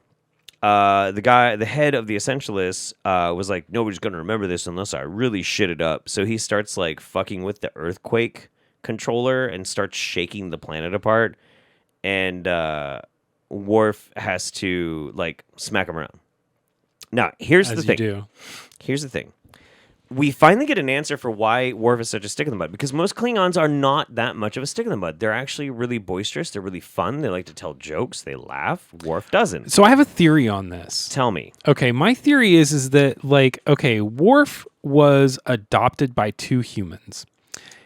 the head of the Essentialists, was like, nobody's going to remember this unless I really shit it up. So he starts like fucking with the earthquake controller and starts shaking the planet apart. And Worf has to like smack him around. Now, here's the thing. Here's the thing. We finally get an answer for why Worf is such a stick in the mud, because most Klingons are not that much of a stick in the mud. They're actually really boisterous. They're really fun. They like to tell jokes. They laugh. Worf doesn't. So I have a theory on this. Tell me. Okay, my theory is that like, okay, Worf was adopted by two humans.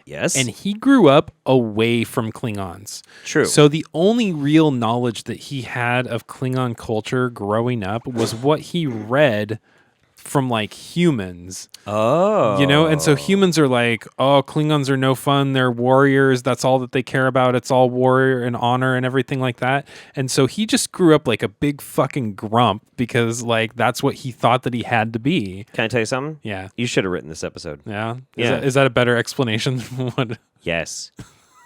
Yes. And he grew up away from Klingons. True. So the only real knowledge that he had of Klingon culture growing up was what he read from like humans. Oh. You know, and so humans are like, oh, Klingons are no fun. They're warriors. That's all that they care about. It's all warrior and honor and everything like that. And so he just grew up like a big fucking grump because like that's what he thought that he had to be. Can I tell you something? Yeah. You should have written this episode. Yeah. Yeah. Is that a better explanation than what? Yes.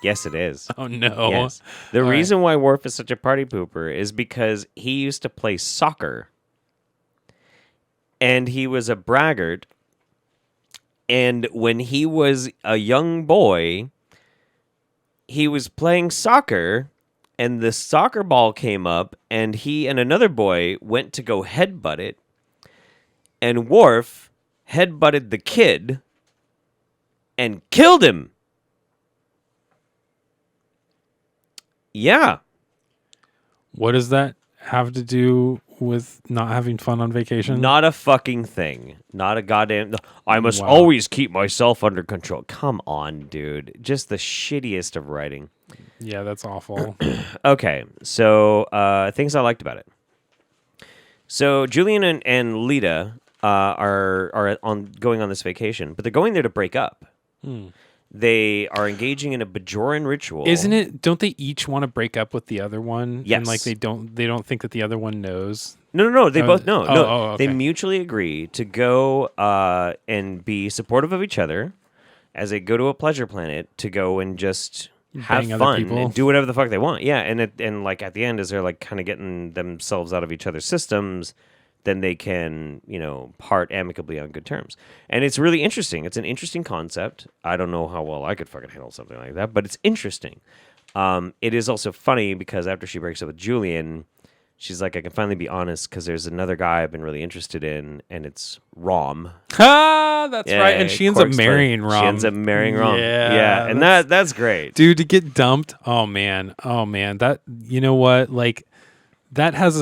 Yes, it is. Oh, no. Yes. The All reason why Worf is such a party pooper is because he used to play soccer. And he was a braggart. And when he was a young boy, he was playing soccer, and the soccer ball came up, and he and another boy went to go headbutt it. And Worf headbutted the kid and killed him. Yeah. What does that have to do with not having fun on vacation? Not a fucking thing. Not a goddamn... I must Wow. always keep myself under control. Come on, dude. Just the shittiest of writing. Yeah, that's awful. Okay, so things I liked about it. So Julian and Lita are going on this vacation, but they're going there to break up. They are engaging in a Bajoran ritual. Isn't it? Don't they each want to break up with the other one? Yes. And like they don't think that the other one knows. No. They both know. Okay. They mutually agree to go and be supportive of each other as they go to a pleasure planet to go and just have Bang other fun people. and do whatever the fuck they want. Yeah, and like at the end, as they're like kind of getting themselves out of each other's systems, then they can, part amicably on good terms. And it's really interesting. It's an interesting concept. I don't know how well I could fucking handle something like that, but it's interesting. It is also funny because after she breaks up with Julian, she's like, I can finally be honest because there's another guy I've been really interested in, and it's Rom. Ah, that's Yeah, right. And she ends up Quark's marrying like- Rom. She ends up marrying Rom. Yeah, and that's great. Dude, to get dumped. Oh man. That, you know what? Like that has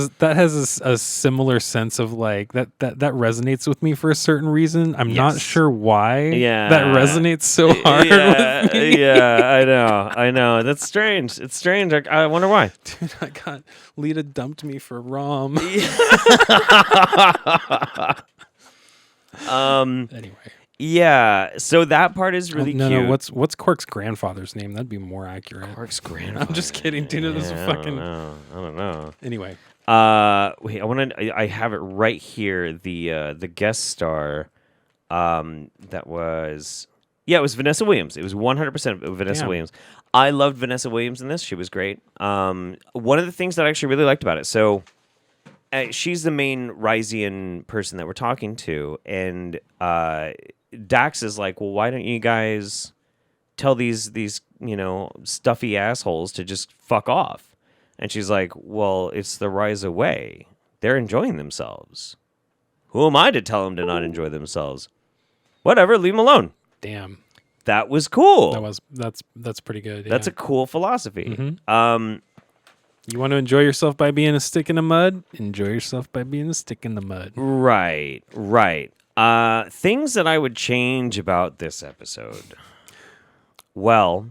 a similar sense of like that resonates with me for a certain reason. I'm not Yes. sure why. Yeah. That resonates so hard with me. Yeah, I know. That's strange. It's strange. I wonder why. Dude, I got Lita dumped me for Rom. Anyway. Yeah, so that part is really no, cute. no. What's Quark's grandfather's name? That'd be more accurate. Quark's grandfather? I'm just kidding, dude. This is fucking. I don't know. Anyway, Wait, I have it right here. The guest star, that was, yeah, it was Vanessa Williams. It was 100% Vanessa Damn. Williams. I loved Vanessa Williams in this. She was great. One of the things that I actually really liked about it. So, she's the main Ryzian person that we're talking to, and Dax is like, well, why don't you guys tell these stuffy assholes to just fuck off? And she's like, well, it's the Ryza way. They're enjoying themselves. Who am I to tell them to not enjoy themselves? Whatever, leave them alone. damn. That was cool. That's pretty good. That's yeah. a cool philosophy. Mhm. You want to enjoy yourself by being a stick in the mud? Enjoy yourself by being a stick in the mud. Right. Things that I would change about this episode. Well,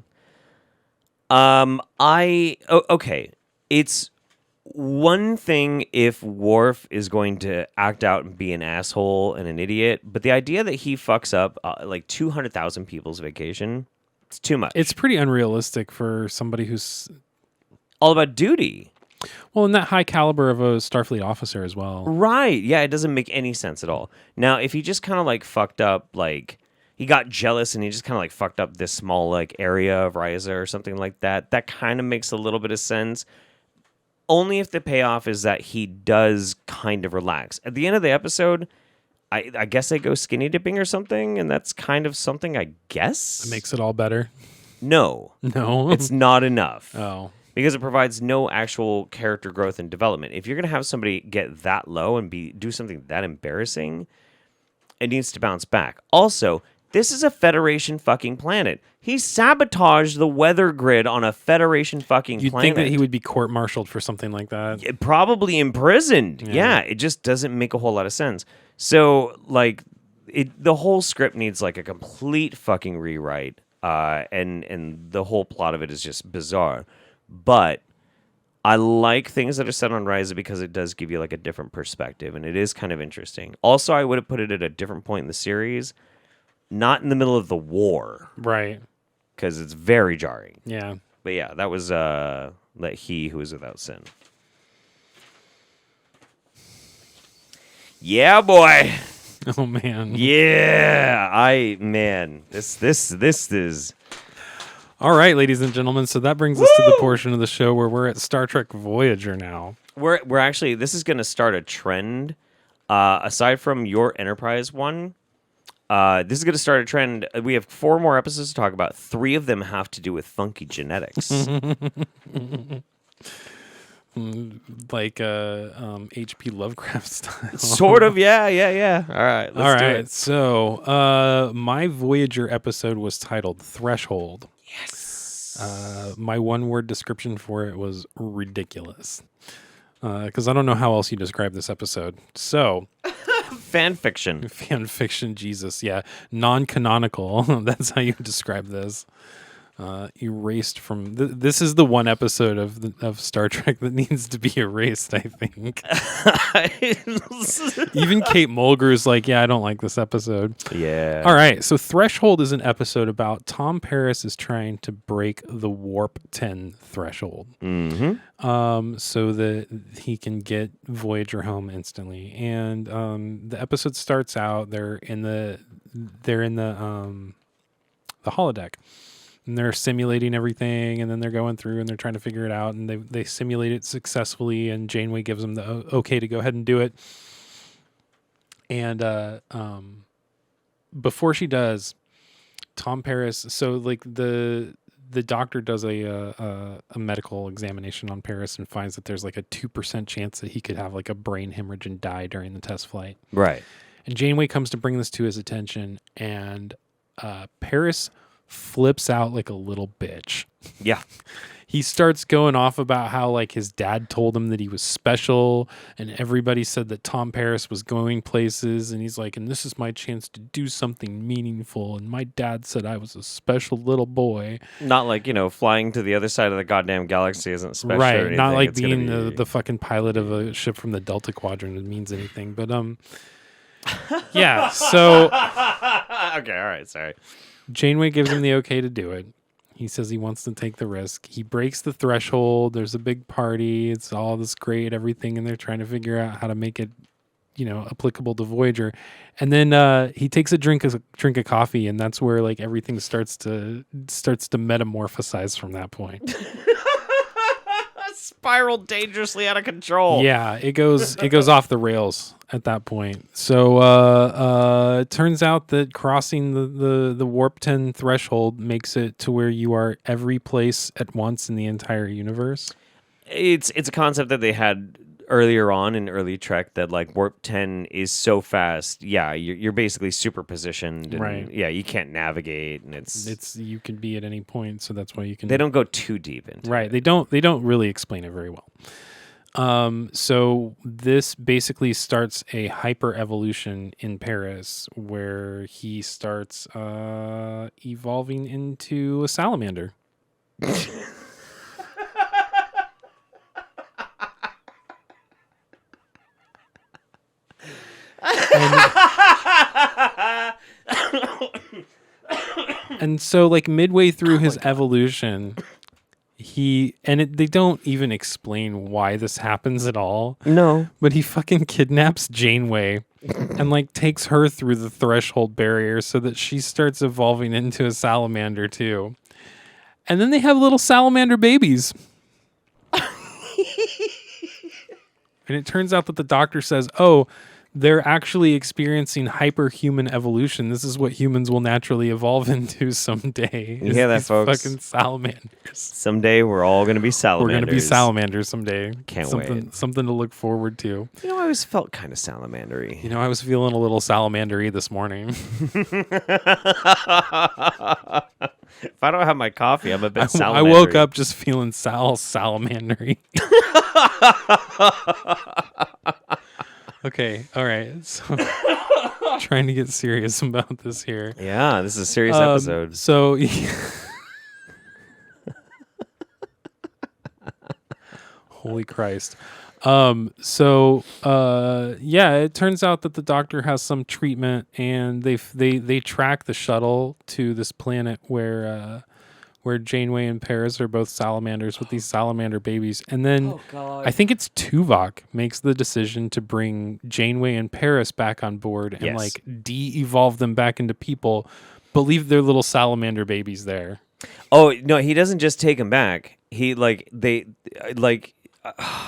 okay. It's one thing if Worf is going to act out and be an asshole and an idiot, but the idea that he fucks up like 200,000 people's vacation, it's too much. It's pretty unrealistic for somebody who's all about duty. well in that high caliber of a Starfleet officer as well. Right. Yeah, it doesn't make any sense at all. Now, if he just kind of like fucked up, like he got jealous and he just kind of like fucked up this small like area of Ryza or something like that, that kind of makes a little bit of sense. Only if the payoff is that he does kind of relax. At the end of the episode, I guess they go skinny dipping or something, and that's kind of something, I guess. It makes it all better. No. No. It's not enough. Oh. Because it provides no actual character growth and development. If you're going to have somebody get that low and do something that embarrassing, it needs to bounce back. Also, this is a Federation fucking planet. He sabotaged the weather grid on a Federation fucking You'd planet. think that he would be court-martialed for something like that. Probably imprisoned. Yeah. Yeah, it just doesn't make a whole lot of sense. So, like, the whole script needs like a complete fucking rewrite, and the whole plot of it is just bizarre. But I like things that are set on Ryza because it does give you like a different perspective, and it is kind of interesting. Also, I would have put it at a different point in the series, not in the middle of the war, Right. because it's very jarring. Yeah. But yeah, that was let he who is without sin. Yeah, boy. Oh man. Yeah, this is. All right, ladies and gentlemen. So that brings us to the portion of the show where we're at Star Trek Voyager now. We're actually, this is going to start a trend. Aside from your Enterprise one, this is going to start a trend. We have 4 more episodes to talk about. 3 of them have to do with funky genetics. Like H.P. Lovecraft style. Sort of, yeah. All right, let's do it. So my Voyager episode was titled Threshold. Yes. My one-word description for it was ridiculous. Because I don't know how else you describe this episode. So... Fan fiction. Fan fiction, Jesus, yeah. Non-canonical. That's how you describe this. Erased from... this is the one episode of Star Trek that needs to be erased, I think. Even Kate Mulgrew is like, yeah, I don't like this episode. Yeah. All right, so Threshold is an episode about Tom Paris is trying to break the Warp 10 threshold. Mm-hmm. So that he can get Voyager home instantly. And the episode starts out, they're in the holodeck. And they're simulating everything, and then they're going through and they're trying to figure it out, and they simulate it successfully, and Janeway gives them the okay to go ahead and do it. And before she does, Tom Paris, so like the doctor does a medical examination on Paris and finds that there's like a 2% chance that he could have like a brain hemorrhage and die during the test flight. Right. And Janeway comes to bring this to his attention, and Paris flips out like a little bitch. Yeah. He starts going off about how like his dad told him that he was special, and everybody said that Tom Paris was going places, and he's like, and this is my chance to do something meaningful, and my dad said I was a special little boy. Not like, flying to the other side of the goddamn galaxy isn't special. Right. Or anything. Not like It's gonna being be... the fucking pilot of a ship from the Delta Quadrant means anything. But Yeah, so Okay, all right, sorry. Janeway gives him the okay to do it. He says he wants to take the risk. He breaks the threshold. There's a big party. It's all this great everything, and they're trying to figure out how to make it, applicable to Voyager. And then he takes a drink of coffee, and that's where like everything starts to metamorphosize from that point. Spiral dangerously out of control. Yeah, it goes off the rails at that point. So it turns out that crossing the warp 10 threshold makes it to where you are every place at once in the entire universe. It's a concept that they had earlier on in early Trek, that like warp 10 is so fast. Yeah, you're basically superpositioned, and right. Yeah, you can't navigate, and it's you can be at any point, so that's why you can. They don't go too deep into right. it. They don't really explain it very well. So this basically starts a hyper evolution in Paris, where he starts evolving into a salamander. And so, like, midway through his evolution, they don't even explain why this happens at all. No. But he fucking kidnaps Janeway and, like, takes her through the threshold barrier so that she starts evolving into a salamander, too. And then they have little salamander babies. And it turns out that the doctor says, oh, they're actually experiencing hyperhuman evolution. This is what humans will naturally evolve into someday. You hear that, folks? Fucking salamanders. Someday we're all going to be salamanders. We're going to be salamanders someday. Can't wait. Something to look forward to. I always felt kind of salamandery. I was feeling a little salamandery this morning. If I don't have my coffee, I'm a bit salamandery. I woke up just feeling salamandery. Okay, all right. So trying to get serious about this here. Yeah, this is a serious episode. So holy Christ. It turns out that the doctor has some treatment, and they track the shuttle to this planet where Janeway and Paris are both salamanders with these salamander babies. And then I think it's Tuvok makes the decision to bring Janeway and Paris back on board and like de-evolve them back into people, but leave their little salamander babies there. Oh, no, he doesn't just take them back. He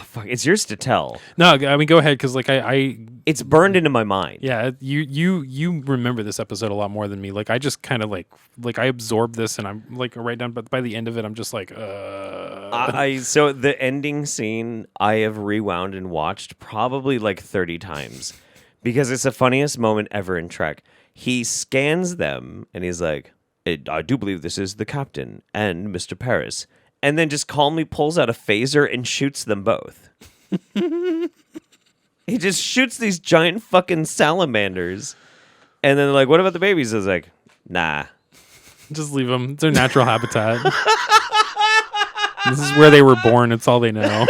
fuck, it's yours to tell. No, I mean, go ahead, because like I it's burned into my mind. Yeah, you remember this episode a lot more than me. Like I just kind of like I absorbed this, and I'm like right down, but by the end of it, I'm just like, So the ending scene I have rewound and watched probably like 30 times because it's the funniest moment ever in Trek. He scans them and he's like, I do believe this is the captain and Mr. Paris. And then just calmly pulls out a phaser and shoots them both. He just shoots these giant fucking salamanders. And then they're like, what about the babies? I was like, nah. Just leave them. It's their natural habitat. This is where they were born. It's all they know.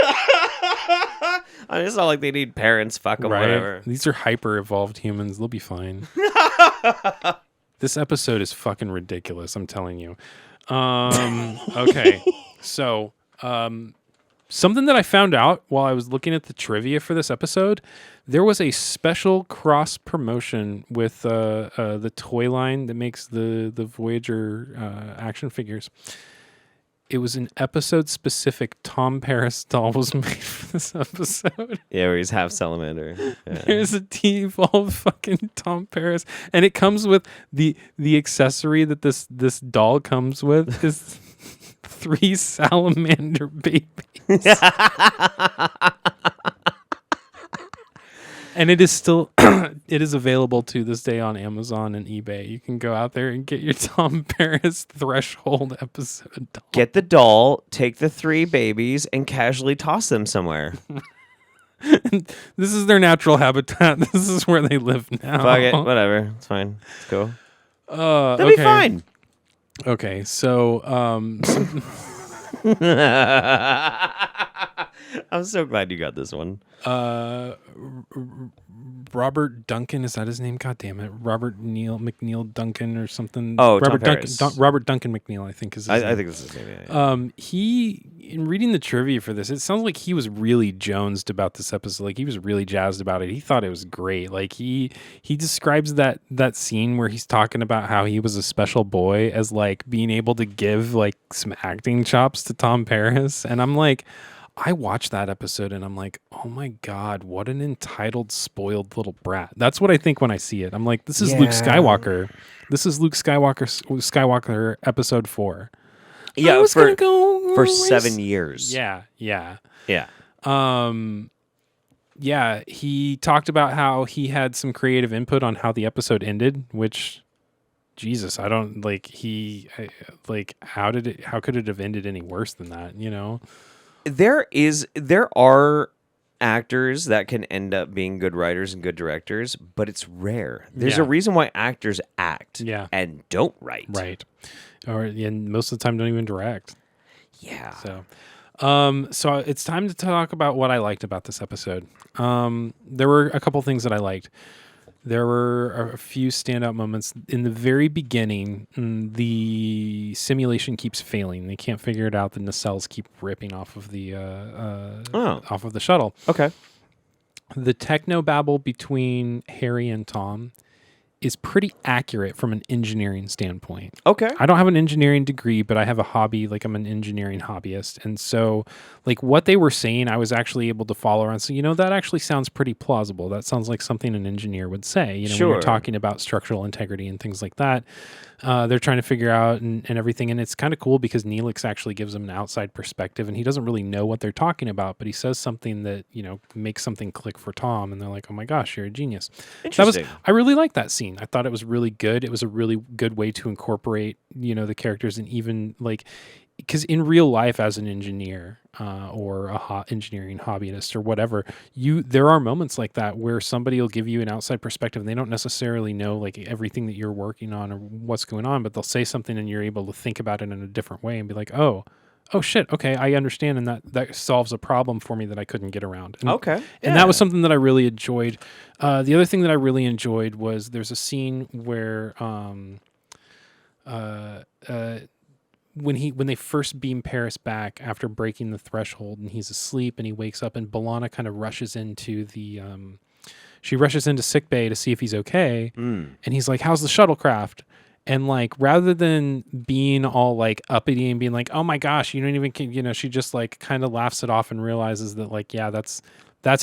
I mean, it's not like they need parents. Fuck them, right? Whatever. These are hyper-evolved humans. They'll be fine. This episode is fucking ridiculous, I'm telling you. Okay. So, something that I found out while I was looking at the trivia for this episode, there was a special cross promotion with the toy line that makes the Voyager action figures. It was an episode specific Tom Paris doll was made for this episode. Yeah, where he's half salamander. Yeah. There's a de-evolved fucking Tom Paris, and it comes with the accessory that this doll comes with is 3 salamander babies. And it is still it is available to this day on Amazon and eBay. You can go out there and get your Tom Paris Threshold episode doll. Get the doll, take the 3 babies, and casually toss them somewhere. This is their natural habitat. This is where they live now. Fuck it, whatever. It's fine. Let's go. They'll okay. be fine. Okay, so I'm so glad you got this one. Robert Duncan, is that his name? God damn it. Robert McNeil Duncan or something. Oh, Robert Tom Duncan. Paris. Robert Duncan McNeil, I think is his name. I think this is his name. Yeah. He, in reading the trivia for this, it sounds like he was really jonesed about this episode. Like he was really jazzed about it. He thought it was great. Like he describes that scene where he's talking about how he was a special boy as like being able to give like some acting chops to Tom Paris. And I'm like, I watched that episode and I'm like, oh my God, what an entitled, spoiled little brat. That's what I think when I see it. I'm like, this is Luke Skywalker. This is Luke Skywalker episode 4. Yeah, I was for gonna go for race- 7 years. Yeah. Yeah. Yeah, he talked about how he had some creative input on how the episode ended, which, Jesus, I don't like. How could it have ended any worse than that? You know, There are actors that can end up being good writers and good directors, but it's rare. There's a Yeah. reason why actors act Yeah. and don't write. right? And most of the time don't even direct. Yeah. So it's time to talk about what I liked about this episode. There were a couple things that I liked. There were a few standout moments in the very beginning. The simulation keeps failing; they can't figure it out. The nacelles keep ripping off of the shuttle. Okay. The technobabble between Harry and Tom is pretty accurate from an engineering standpoint. Okay. I don't have an engineering degree, but I have a hobby. Like I'm an engineering hobbyist. And so like what they were saying, I was actually able to follow around. So, that actually sounds pretty plausible. That sounds like something an engineer would say, when Sure. you're talking about structural integrity and things like that. They're trying to figure out and everything. And it's kind of cool because Neelix actually gives them an outside perspective and he doesn't really know what they're talking about, but he says something that, makes something click for Tom. And they're like, oh my gosh, you're a genius. Interesting. I really liked that scene. I thought it was really good. It was a really good way to incorporate, the characters and even like, because in real life as an engineer or a engineering hobbyist or whatever, there are moments like that where somebody will give you an outside perspective and they don't necessarily know like everything that you're working on or what's going on, but they'll say something and you're able to think about it in a different way and be like, oh shit, okay, I understand, and that solves a problem for me that I couldn't get around. And, Okay. And that was something that I really enjoyed. The other thing that I really enjoyed was there's a scene where when they first beam Paris back after breaking the threshold and he's asleep and he wakes up and B'Elanna kind of rushes into sickbay to see if he's okay. And he's like, how's the shuttlecraft? And like, rather than being all like uppity and being like, oh my gosh, you don't even, she just like kind of laughs it off and realizes that like, yeah, that's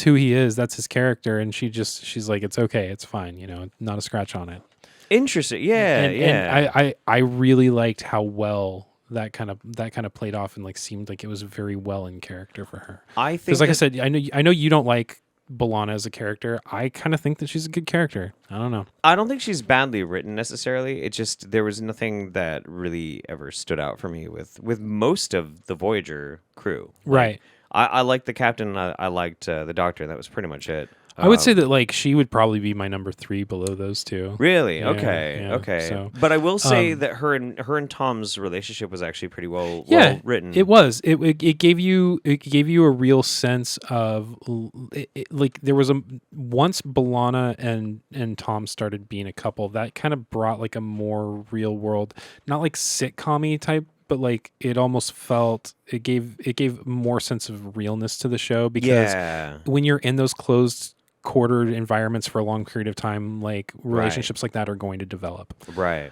who he is. That's his character. And she's like, it's okay. It's fine. Not a scratch on it. Interesting. Yeah. And I really liked how well that kind of played off and like seemed like it was very well in character for her. I think because like I said, I know you don't like B'Elanna as a character. I kind of think that she's a good character. I don't know. I don't think she's badly written necessarily. It just there was nothing that really ever stood out for me with most of the Voyager crew. Right. I liked the captain. I liked the doctor. That was pretty much it. I would say that like she would probably be my number 3 below those two. Really? Yeah, Okay. yeah, Okay. so, but I will say that her and Tom's relationship was actually pretty well written. It was. It gave you a real sense of like there was once B'Elanna and Tom started being a couple, that kind of brought like a more real world, not like sitcom-y type, but like it almost felt it gave more sense of realness to the show because when you're in those closed quartered environments for a long period of time, like relationships like that are going to develop. Right.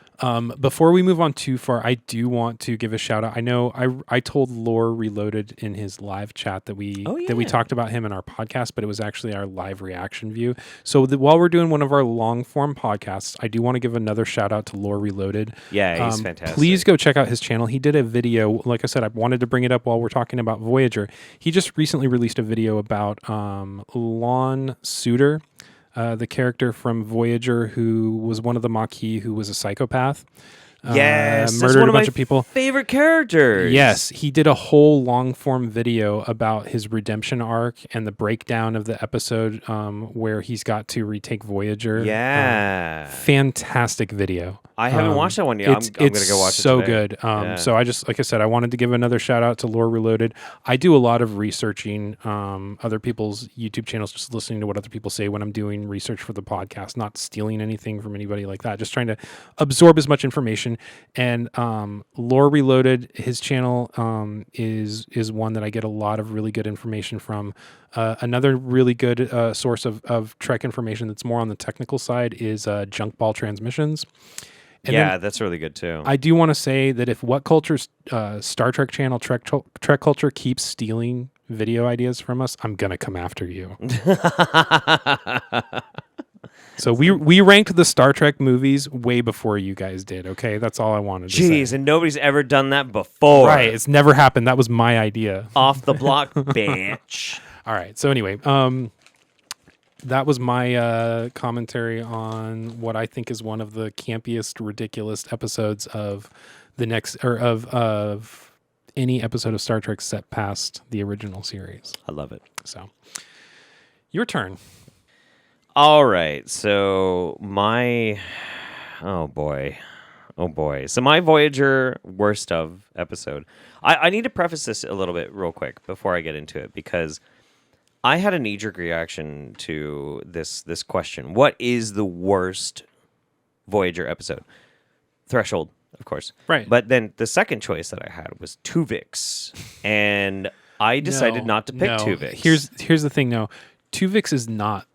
Before we move on too far, I do want to give a shout out. I know I told Lore Reloaded in his live chat that we talked about him in our podcast, but it was actually our live reaction view. So while we're doing one of our long form podcasts, I do want to give another shout out to Lore Reloaded. Yeah, he's fantastic. Please go check out his channel. He did a video. Like I said, I wanted to bring it up while we're talking about Voyager. He just recently released a video about Lon Suter, the character from Voyager who was one of the Maquis who was a psychopath. Yes, that's murdered one a of bunch my of people. favorite characters. Yes, he did a whole long form video about his redemption arc and the breakdown of the episode where he's got to retake Voyager. Yeah. Fantastic video. I haven't watched that one yet. I'm going to go watch it so today. good. Yeah. So I just, like I said, I wanted to give another shout out to Lore Reloaded. I do a lot of researching other people's YouTube channels, just listening to what other people say when I'm doing research for the podcast, not stealing anything from anybody like that, just trying to absorb as much information. And Lore Reloaded, his channel is one that I get a lot of really good information from. Another really good source of Trek information that's more on the technical side is Junk Ball Transmissions. And yeah, that's really good too. I do want to say that if What Culture's Star Trek channel, Trek Culture, keeps stealing video ideas from us, I'm gonna come after you. So we ranked the Star Trek movies way before you guys did. Okay, that's all I wanted to say. Jeez, and nobody's ever done that before. Right, it's never happened. That was my idea. Off the block, bitch. All right. So anyway, that was my commentary on what I think is one of the campiest, ridiculous episodes of the next, or of any episode of Star Trek set past the original series. I love it. So, your turn. All right. So oh boy. So my Voyager worst of episode. I need to preface this a little bit real quick before I get into it, because I had a knee-jerk reaction to this question. What is the worst Voyager episode? Threshold, of course. Right. But then the second choice that I had was Tuvix. And I decided not to pick Tuvix. Here's the thing, no. Tuvix is not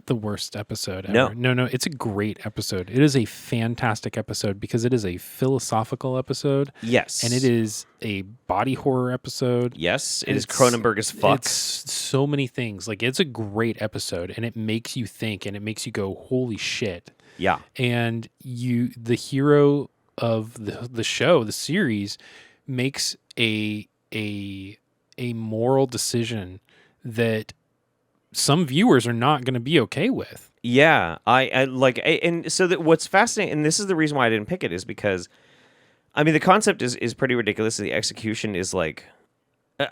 the worst episode ever. No, it's a great episode. It is a fantastic episode because it is a philosophical episode. Yes. And it is a body horror episode. Yes, it is Cronenberg as fuck. It's so many things. Like, it's a great episode, and it makes you think, and it makes you go, holy shit. Yeah. And the hero of the show, the series, makes a moral decision that some viewers are not going to be okay with. Yeah, I like, and so that what's fascinating, and this is the reason why I didn't pick it, is because, I mean, the concept is pretty ridiculous. The execution is like,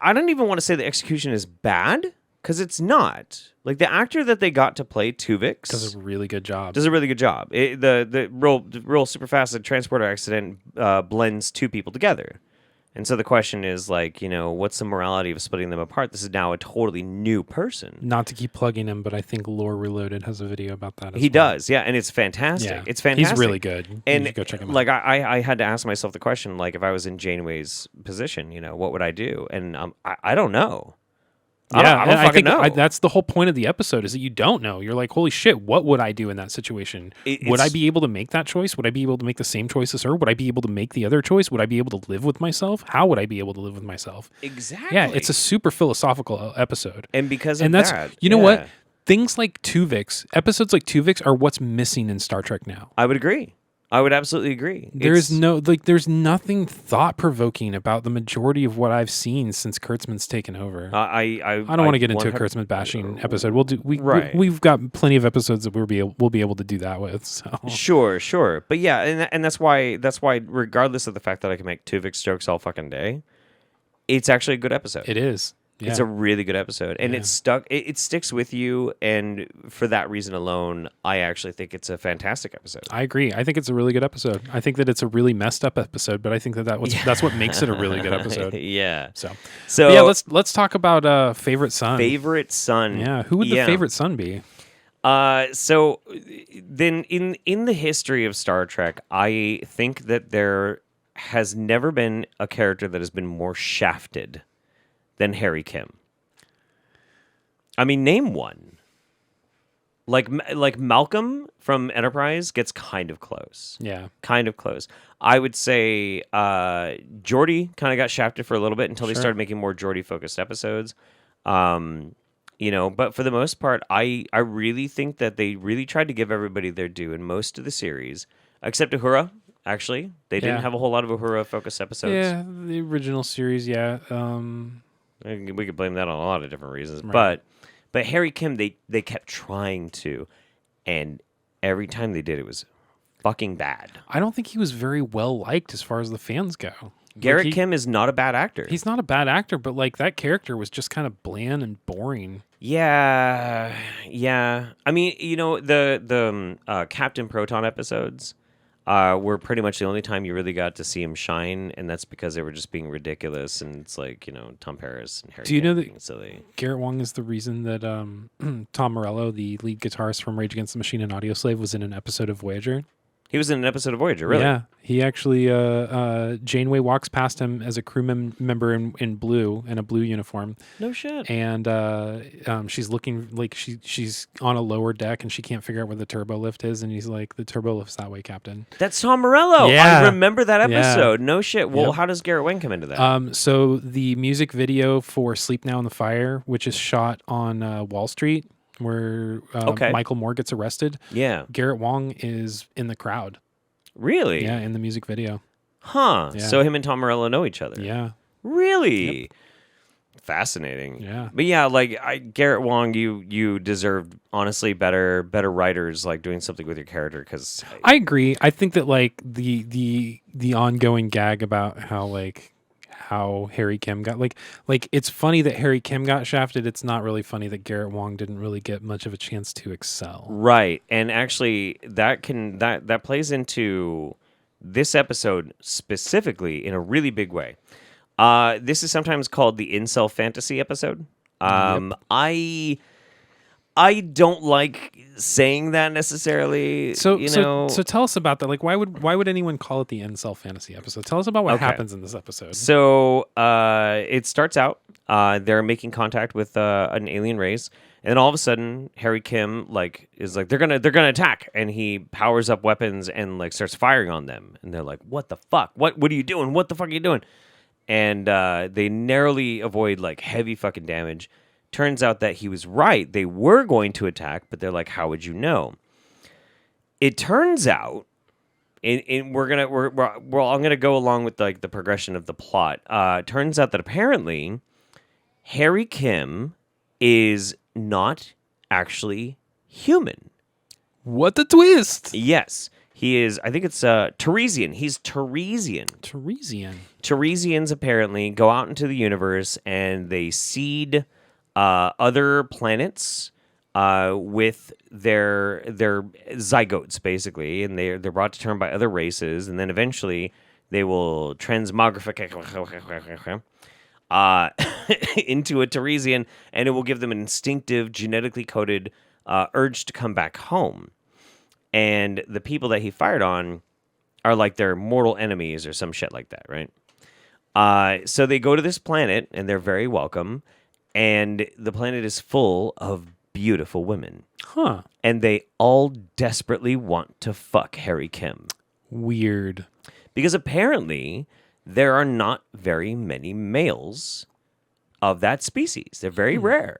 I don't even want to say the execution is bad, because it's not. Like, the actor that they got to play Tuvix Does a really good job. The real super fast, the transporter accident blends two people together. And so the question is, like, you know, what's the morality of splitting them apart? This is now a totally new person. Not to keep plugging him, but I think Lore Reloaded has a video about that as He well. does, yeah, and it's fantastic. Yeah. It's fantastic. He's really good. You And should go check him out. like, I had to ask myself the question, like, if I was in Janeway's position, you know, what would I do? And I don't know. I don't fucking know. That's the whole point of the episode, is that you don't know. You're like, holy shit, what would I do in that situation? Would I be able to make that choice? Would I be able to make the same choice as her? Would I be able to make the other choice? Would I be able to live with myself? How would I be able to live with myself? Exactly. Yeah, it's a super philosophical episode. And because and of that's, that, you know what? Things like Tuvix, episodes like Tuvix are what's missing in Star Trek now. I would agree. I would absolutely agree. There's nothing thought-provoking about the majority of what I've seen since Kurtzman's taken over. I don't want to get into a Kurtzman bashing episode. We've got plenty of episodes that we'll be able to do that with. So. Sure. But yeah, and that's why regardless of the fact that I can make Tuvix jokes all fucking day, it's actually a good episode. It is. Yeah. It's a really good episode, and it sticks with you, and for that reason alone, I actually think it's a fantastic episode. I agree. I think it's a really good episode. I think that it's a really messed up episode, but I think that's what makes it a really good episode. Yeah. So yeah, let's talk about favorite son. Favorite son. Yeah. Who would the favorite son be? So then in the history of Star Trek, I think that there has never been a character that has been more shafted than Harry Kim. I mean, name one. Like Malcolm from Enterprise gets kind of close. Yeah. Kind of close. I would say Geordi kind of got shafted for a little bit until they started making more Geordi-focused episodes. You know, but for the most part, I really think that they really tried to give everybody their due in most of the series, except Uhura. Actually, they didn't have a whole lot of Uhura-focused episodes. Yeah, the original series, yeah. We could blame that on a lot of different reasons, right. But Harry Kim, they kept trying to, and every time they did, it was fucking bad. I don't think he was very well liked as far as the fans go. Garrett Kim is not a bad actor. He's not a bad actor, but like that character was just kind of bland and boring. Yeah. I mean, the Captain Proton episodes were pretty much the only time you really got to see him shine, and that's because they were just being ridiculous, and it's like, Tom Paris and Harry. Do you know that being silly. Garrett Wang is the reason that Tom Morello, the lead guitarist from Rage Against the Machine and Audioslave, was in an episode of Voyager? He was in an episode of Voyager, really? Yeah. He actually, Janeway walks past him as a crew member in blue, in a blue uniform. No shit. And she's looking like she's on a lower deck and she can't figure out where the turbo lift is. And he's like, the turbo lift's that way, Captain. That's Tom Morello. Yeah. I remember that episode. Yeah. No shit. Well, Yep. how does Garrett Wang come into that? So the music video for Sleep Now in the Fire, which is shot on Wall Street, where Michael Moore gets arrested. Yeah. Garrett Wang is in the crowd. Really? Yeah, in the music video. Huh. Yeah. So him and Tom Morello know each other. Yeah. Really? Yep. Fascinating. Yeah. But yeah, like Garrett Wang, you deserved honestly better writers like doing something with your character, because I agree. I think that like the ongoing gag about how Harry Kim got like it's funny that Harry Kim got shafted. It's not really funny that Garrett Wang didn't really get much of a chance to excel. Right. And actually that plays into this episode specifically in a really big way. This is sometimes called the incel fantasy episode. Yep. I don't like saying that necessarily. So tell us about that. Like, why would anyone call it the incel fantasy episode? Tell us about what happens in this episode. So it starts out they're making contact with an alien race, and then all of a sudden Harry Kim is like they're gonna attack, and he powers up weapons and like starts firing on them, and they're like, what the fuck? What are you doing? What the fuck are you doing? And they narrowly avoid like heavy fucking damage. Turns out that he was right. They were going to attack, but they're like, how would you know? It turns out, I'm gonna go along with like the progression of the plot. Turns out that apparently Harry Kim is not actually human. What the twist? Yes. He is, I think it's Teresian. He's Teresian. Teresians apparently go out into the universe and they seed other planets with their zygotes, basically, and they're brought to term by other races, and then eventually they will transmogrify into a Teresian, and it will give them an instinctive, genetically coded urge to come back home. And the people that he fired on are like their mortal enemies or some shit like that, right? So they go to this planet, and they're very welcome. And the planet is full of beautiful women. Huh. And they all desperately want to fuck Harry Kim. Weird. Because apparently there are not very many males of that species. They're very rare.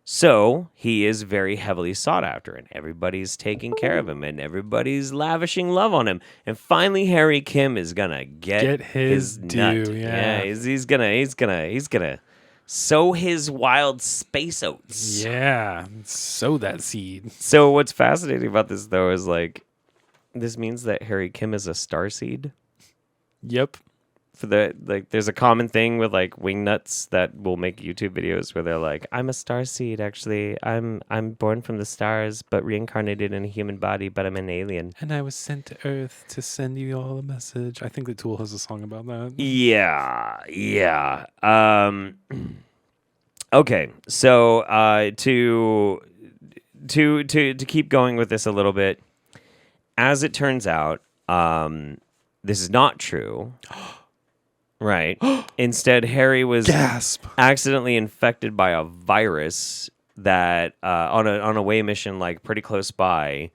So he is very heavily sought after, and everybody's taking care of him, and everybody's lavishing love on him. And finally, Harry Kim is gonna get his due. nut. Yeah, he's gonna sow his wild space oats. Yeah, sow that seed. So what's fascinating about this, though, is like this means that Harry Kim is a starseed. Yep. For there's a common thing with like wingnuts that will make YouTube videos where they're like, I'm a starseed, actually. I'm born from the stars, but reincarnated in a human body, but I'm an alien. And I was sent to Earth to send you all a message. I think the Tool has a song about that. Yeah. Okay, so to keep going with this a little bit, as it turns out, this is not true. Right. Instead, Harry was accidentally infected by a virus that on a away mission like pretty close by,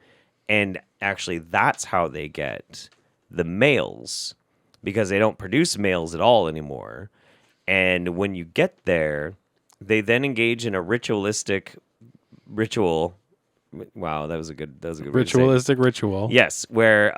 and actually that's how they get the males, because they don't produce males at all anymore. And when you get there, they then engage in a ritualistic ritual. Wow, that was a good Ritualistic ritual. Yes, where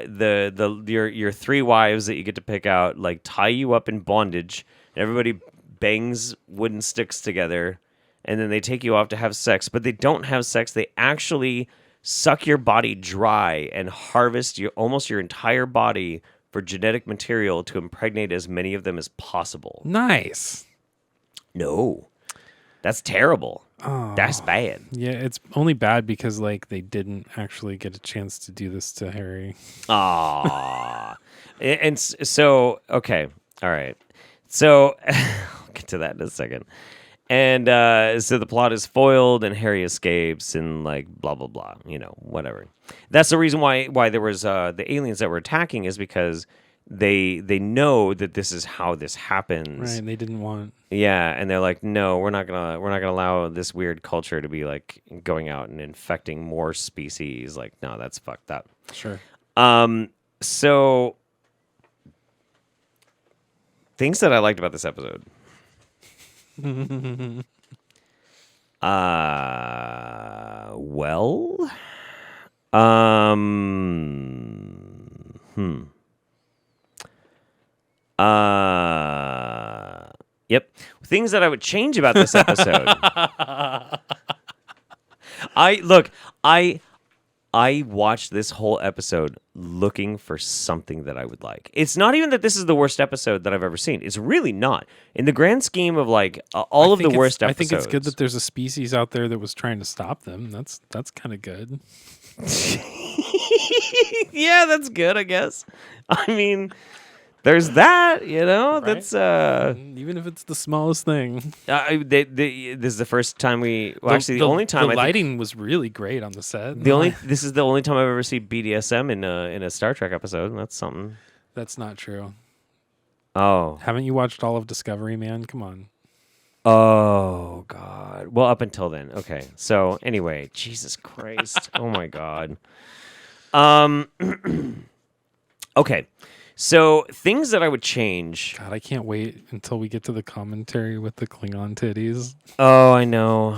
your three wives that you get to pick out like tie you up in bondage, and everybody bangs wooden sticks together, and then they take you off to have sex. But they don't have sex; they actually suck your body dry and harvest almost your entire body for genetic material to impregnate as many of them as possible. Nice. No. That's terrible. That's bad. Yeah, it's only bad because like they didn't actually get a chance to do this to Harry. Ah. And so, okay. All right. So, I'll get to that in a second. And so the plot is foiled and Harry escapes and like blah, blah, blah, whatever. That's the reason why there was the aliens that were attacking is because they know that this is how this happens. Right, they didn't want. Yeah, and they're like, no, we're not gonna allow this weird culture to be like going out and infecting more species. Like, no, that's fucked up. Sure. So things that I liked about this episode. Well, yep. Things that I would change about this episode. I watched this whole episode looking for something that I would like. It's not even that this is the worst episode that I've ever seen. It's really not. In the grand scheme of like all of the worst episodes. I think it's good that there's a species out there that was trying to stop them. That's kind of good. Yeah, that's good, I guess. I mean, there's that, Right? That's even if it's the smallest thing. this is the first time the only time the lighting was really great on the set. This is the only time I've ever seen BDSM in a Star Trek episode. And that's something. That's not true. Oh, Haven't you watched all of Discovery, man? Come on. oh God. Well, up until then, okay. So anyway, Jesus Christ. Oh my God. Okay. So things that I would change. God, I can't wait until we get to the commentary with the Klingon titties. Oh, I know.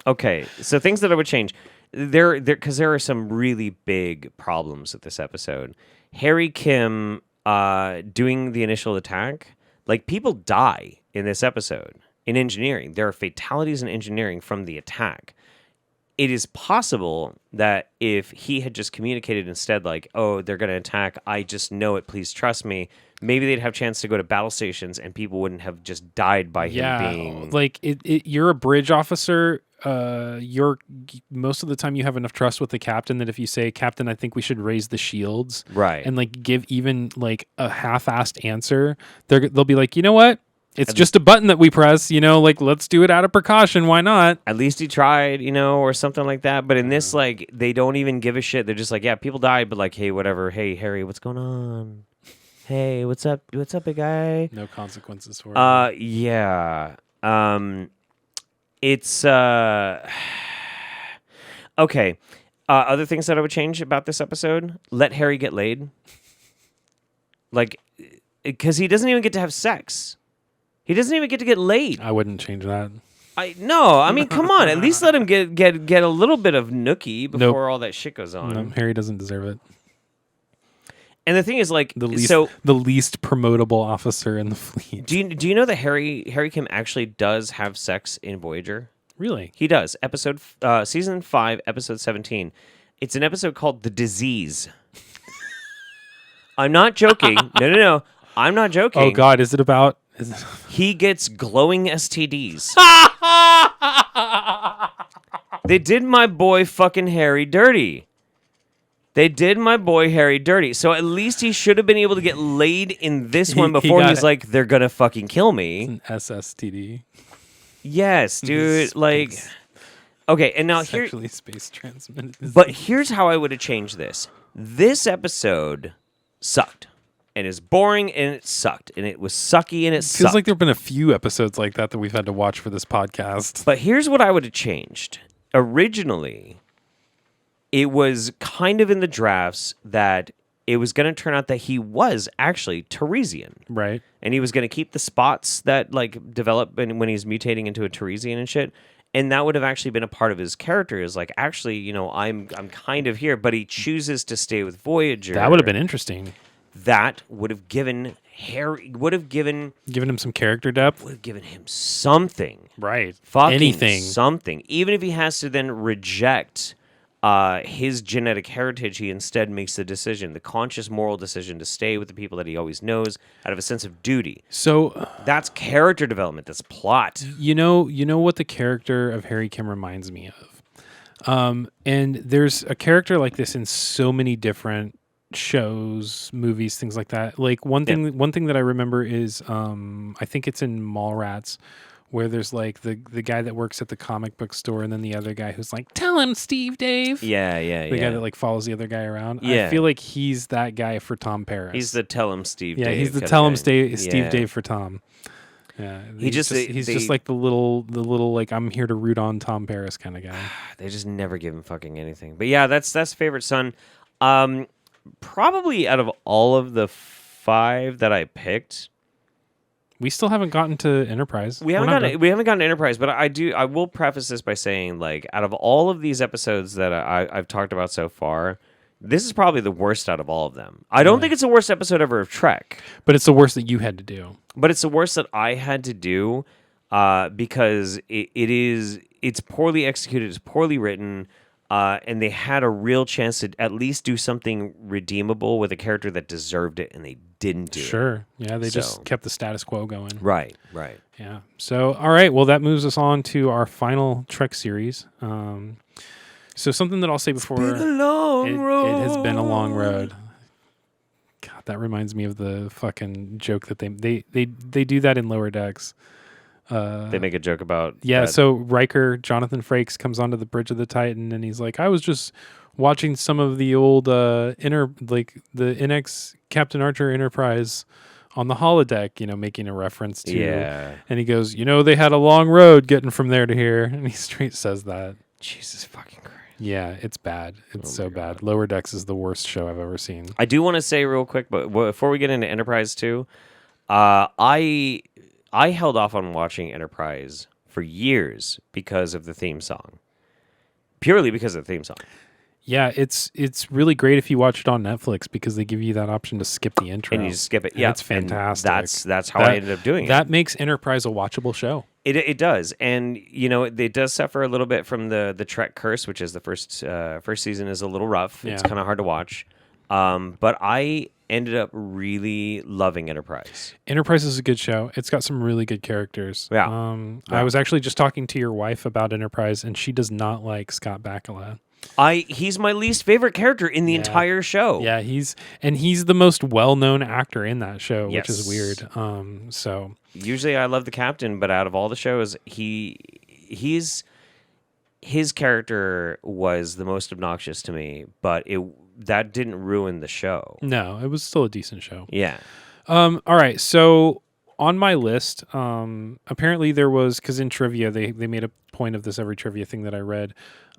Okay, so things that I would change. Because there are some really big problems with this episode. Harry Kim doing the initial attack. Like, people die in this episode in engineering. There are fatalities in engineering from the attack. It is possible that if he had just communicated instead, like, oh, they're going to attack, I just know it, please trust me, maybe they'd have a chance to go to battle stations and people wouldn't have just died by him being... like, you're a bridge officer. Most of the time you have enough trust with the captain that if you say, Captain, I think we should raise the shields. Right. And, like, give even, like, a half-assed answer, they'll be like, you know what? It's just a button that we press, like, let's do it out of precaution. Why not? At least he tried, or something like that. But in this, like, they don't even give a shit. They're just like, yeah, people died, but like, hey, whatever. Hey, Harry, what's going on? Hey, what's up? What's up, big guy? No consequences for it. Yeah. It's, okay. Other things that I would change about this episode, let Harry get laid. Like, because he doesn't even get to have sex. He doesn't even get to get laid. I wouldn't change that. No, I mean, come on. At least let him get a little bit of nookie before all that shit goes on. No, Harry doesn't deserve it. And the thing is, like, the least promotable officer in the fleet. Do you know that Harry Kim actually does have sex in Voyager? Really? He does. Season 5, episode 17. It's an episode called "The Disease." I'm not joking. No. I'm not joking. Oh God, is it about? He gets glowing STDs. They did my boy fucking Harry dirty. So at least he should have been able to get laid in this one before he's like, they're gonna fucking kill me. It's an SSTD. Yes, dude. Like, okay, and now sexually space transmitted. But here's how I would have changed this. This episode sucked. And it's boring, and it sucked, and it was sucky, and it sucked. Feels like there have been a few episodes like that we've had to watch for this podcast. But here's what I would have changed. Originally, it was kind of in the drafts that it was going to turn out that he was actually Teresian. Right. And he was going to keep the spots that, like, develop when he's mutating into a Teresian and shit. And that would have actually been a part of his character, is like, actually, I'm kind of here, but he chooses to stay with Voyager. That would have been interesting. That would have given Harry would have given Giving him some character depth. him something. Right. Fucking Anything. something. Even if he has to then reject his genetic heritage, he instead makes the conscious moral decision to stay with the people that he always knows out of a sense of duty. So That's character development. That's plot. you know what the character of Harry Kim reminds me of. And there's a character like this in so many different shows, movies, things like that. Like one thing that I remember is I think it's in Mallrats, where there's like the guy that works at the comic book store, and then the other guy who's like, "Tell him, Steve Dave." Yeah. The guy that like follows the other guy around. Yeah. I feel like he's that guy for Tom Paris. He's the tell him Steve yeah, Dave. he's the kinda tell him guy. Steve Dave for Tom. Yeah, He's just like the little like I'm here to root on Tom Paris kind of guy. They just never give him fucking anything. But yeah, that's favorite son. Probably out of all of the 5 that I picked, We still haven't gotten to Enterprise. we haven't gotten to Enterprise. But I will preface this by saying, like, out of all of these episodes that I've talked about so far, this is probably the worst out of all of them. I don't think it's the worst episode ever of Trek, But it's the worst that you had to do. but it's the worst that I had to do because it's poorly executed, it's poorly written, and they had a real chance to at least do something redeemable with a character that deserved it, and they didn't do it. Sure. Yeah, they So- just kept the status quo going. Right. Yeah. So, all right. Well, that moves us on to our final Trek series. So something that I'll say before Been a long road. it has been a long road. God, that reminds me of the fucking joke that they do that in Lower Decks. They make a joke about Yeah, that. so Riker, Jonathan Frakes, comes onto the bridge of the Titan, and he's like, "I was just watching some of the old the NX Captain Archer Enterprise on the holodeck," making a reference to. Yeah. And he goes, "They had a long road getting from there to here," and he straight says that. Jesus fucking Christ. Yeah, it's bad. It's so bad. Lower Decks is the worst show I've ever seen. I do want to say real quick, but before we get into Enterprise 2, I held off on watching Enterprise for years because of the theme song. Purely because of the theme song. Yeah, it's really great if you watch it on Netflix because they give you that option to skip the intro. And you just skip it. And Yeah, it's fantastic. That's how I ended up doing it. That makes Enterprise a watchable show. It does, and it does suffer a little bit from the Trek curse, which is the first season is a little rough. It's Yeah. kind of hard to watch, but I ended up really loving Enterprise. Enterprise is a good show. It's got some really good characters. Yeah. I was actually just talking to your wife about Enterprise, and she does not like Scott Bakula. He's my least favorite character in the entire show. Yeah, he's the most well-known actor in that show, which is Yes. weird. So Usually I love the captain, but out of all the shows, his character was the most obnoxious to me, but that didn't ruin the show. no, it was still a decent show. Yeah. All right, so on my list, apparently there was, because in trivia they made a point of this every trivia thing that I read.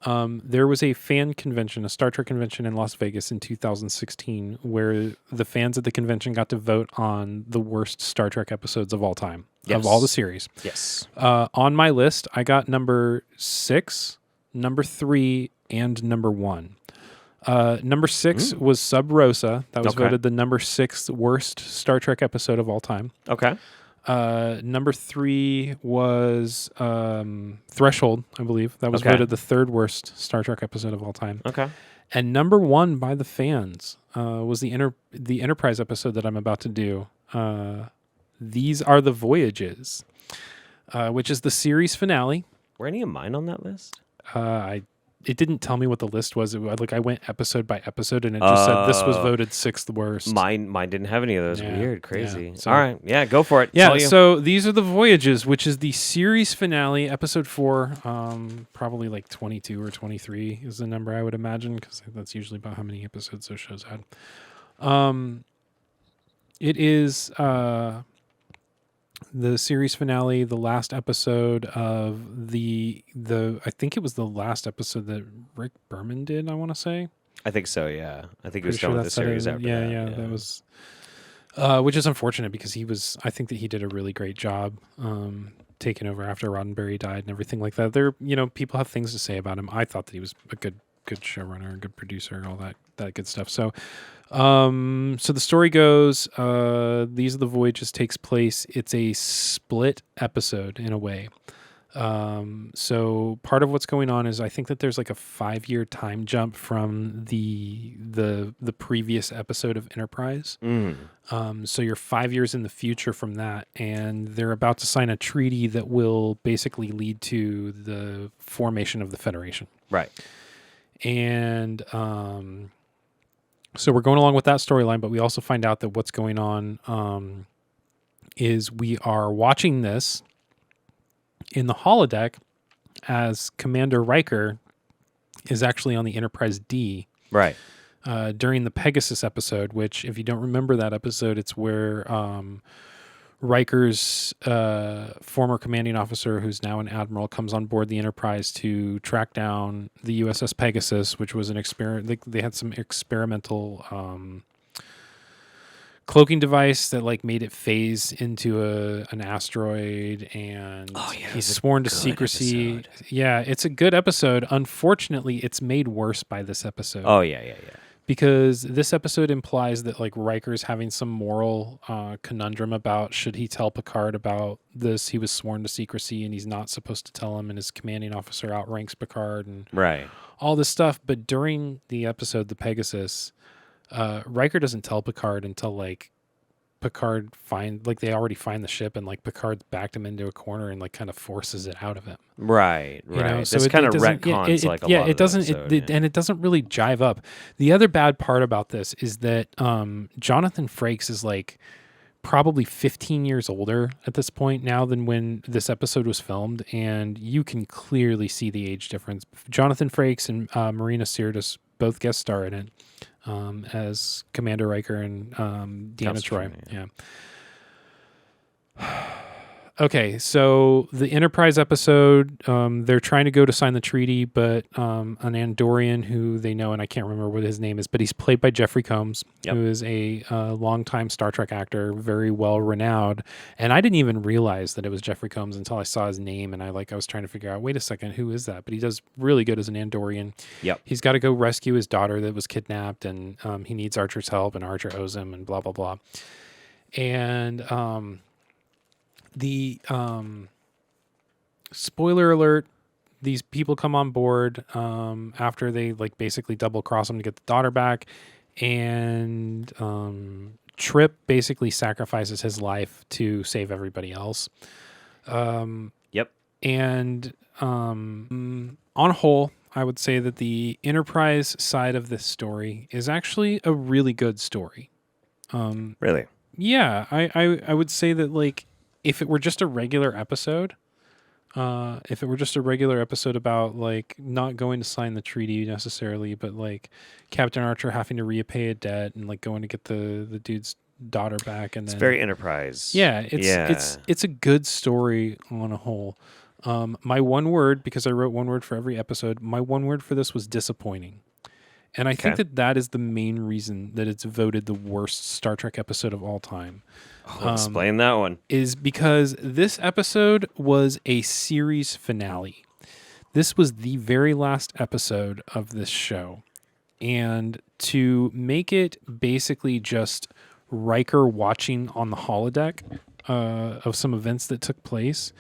There was a fan convention, a Star Trek convention in Las Vegas in 2016, where the fans at the convention got to vote on the worst Star Trek episodes of all time, of all the series. Yes. On my list, I got number 6, number 3, and number 1. Number 6 was Sub Rosa. That was Okay. voted the number 6 worst Star Trek episode of all time. Okay. Number 3 was Threshold, I believe. That was Okay. voted the 3rd worst Star Trek episode of all time. Okay. And number 1 by the fans was the Enterprise episode that I'm about to do. These Are the Voyages, which is the series finale. Were any of mine on that list? It didn't tell me what the list was. I went episode by episode, and it just said this was voted 6th worst. Mine didn't have any of those. Yeah, Weird, crazy. yeah. So- All right, yeah, go for it. It's Yeah, all you. so These Are the Voyages, which is the series finale, episode 4. Probably like 22 or 23 is the number I would imagine, because that's usually about how many episodes those shows had. It is the series finale, the last episode of the I think it was the last episode that Rick Berman did, I want to say. I think so. Yeah, I think he was Pretty done with the that's series it. after yeah, that. Yeah, that was, which is unfortunate because I think that he did a really great job taking over after Roddenberry died and everything like that. There, people have things to say about him. I thought that he was a good showrunner, a good producer, all that good stuff. So, So the story goes, These Are the Voyages takes place. It's a split episode in a way. So part of what's going on is I think that there's like a 5-year time jump from the previous episode of Enterprise. So you're 5 years in the future from that, and they're about to sign a treaty that will basically lead to the formation of the Federation. Right. And so we're going along with that storyline, but we also find out that what's going on is we are watching this in the holodeck as Commander Riker is actually on the Enterprise D. Right. During the Pegasus episode, which, if you don't remember that episode, it's where Riker's former commanding officer, who's now an admiral, comes on board the Enterprise to track down the USS Pegasus, which was an experiment. They had some experimental cloaking device that like made it phase into an asteroid, and he's sworn to secrecy. Episode. Yeah, it's a good episode. Unfortunately, it's made worse by this episode. Oh yeah. Because this episode implies that like Riker's having some moral conundrum about should he tell Picard about this. He was sworn to secrecy and he's not supposed to tell him, and his commanding officer outranks Picard and all this stuff. But during the episode, the Pegasus, Riker doesn't tell Picard until like Picard they already find the ship, and like Picard backed him into a corner and like kind of forces it out of him. Right. You know, So this kind of retcons like a lot it doesn't, of the episode, and it doesn't really jive up. The other bad part about this is that Jonathan Frakes is like probably 15 years older at this point now than when this episode was filmed, and you can clearly see the age difference. Jonathan Frakes and Marina Sirtis both guest star in it as Commander Riker and Deanna Troi. Yeah. Okay, so the Enterprise episode, they're trying to go to sign the treaty, but an Andorian who they know, and I can't remember what his name is, but he's played by Jeffrey Combs, who is a longtime Star Trek actor, very well renowned. And I didn't even realize that it was Jeffrey Combs until I saw his name, and I was trying to figure out, wait a second, who is that? But he does really good as an Andorian. Yep. He's got to go rescue his daughter that was kidnapped, and he needs Archer's help, and Archer owes him, and blah blah blah. And the spoiler alert, these people come on board after they like basically double cross him to get the daughter back, and Trip basically sacrifices his life to save everybody else. Yep. And on a whole, I would say that the Enterprise side of this story is actually a really good story. Really? Yeah, I would say that like if it were just a regular episode, about like not going to sign the treaty necessarily, but like Captain Archer having to repay a debt and like going to get the dude's daughter back, and It's then very Enterprise. yeah, it's a good story on a whole. My one word, because I wrote one word for every episode, my one word for this was disappointing. And I think that is the main reason that it's voted the worst Star Trek episode of all time. Explain that one. Is because this episode was a series finale. This was the very last episode of this show. And to make it basically just Riker watching on the holodeck of some events that took place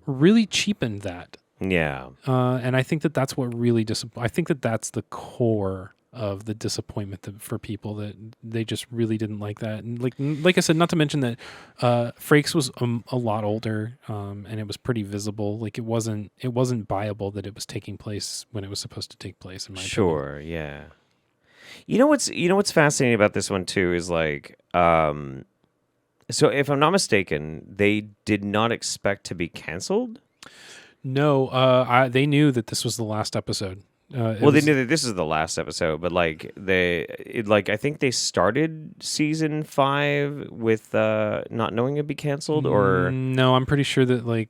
really cheapened that. Yeah. And I think that that's what really I think that that's the core of the disappointment for people, that they just really didn't like that. And like I said, not to mention that Frakes was a lot older, and it was pretty visible. Like it wasn't viable that it was taking place when it was supposed to take place. In my opinion. Yeah. You know what's fascinating about this one too is like, so if I'm not mistaken, they did not expect to be canceled. No, they knew that this was the last episode. They knew that this is the last episode, but like I think they started season 5 with not knowing it'd be canceled, or no, I'm pretty sure that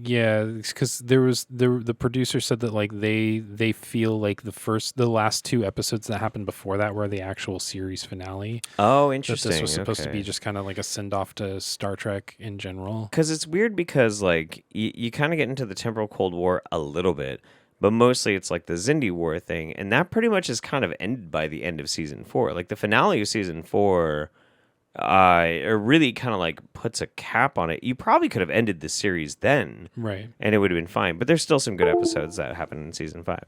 because the producer said that like they feel like the last 2 episodes that happened before that were the actual series finale. Oh, interesting. That this was supposed to be just kind of like a send off to Star Trek in general. Because it's weird because like you kind of get into the temporal Cold War a little bit. but mostly it's like the Xindi War thing, and that pretty much is kind of ended by the end of season 4. Like the finale of season 4, it really kind of like puts a cap on it. You probably could have ended the series then, Right. and it would have been fine. But there's still some good episodes that happen in season 5.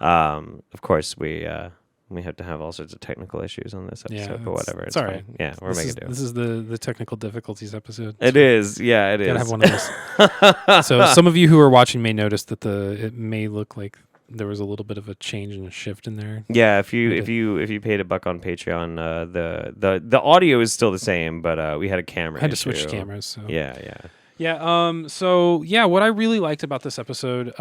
Of course, we have to have all sorts of technical issues on this episode, but whatever. It's all fine. right. Yeah, we're making do. This is the technical difficulties episode. It is. Yeah, it is. Gotta have one of those. So some of you who are watching may notice that it may look like there was a little bit of a change and a shift in there. Yeah, if you paid $1 on Patreon, the audio is still the same, but we had a camera. I had to issue. switch cameras. So Yeah. So yeah, what I really liked about this episode,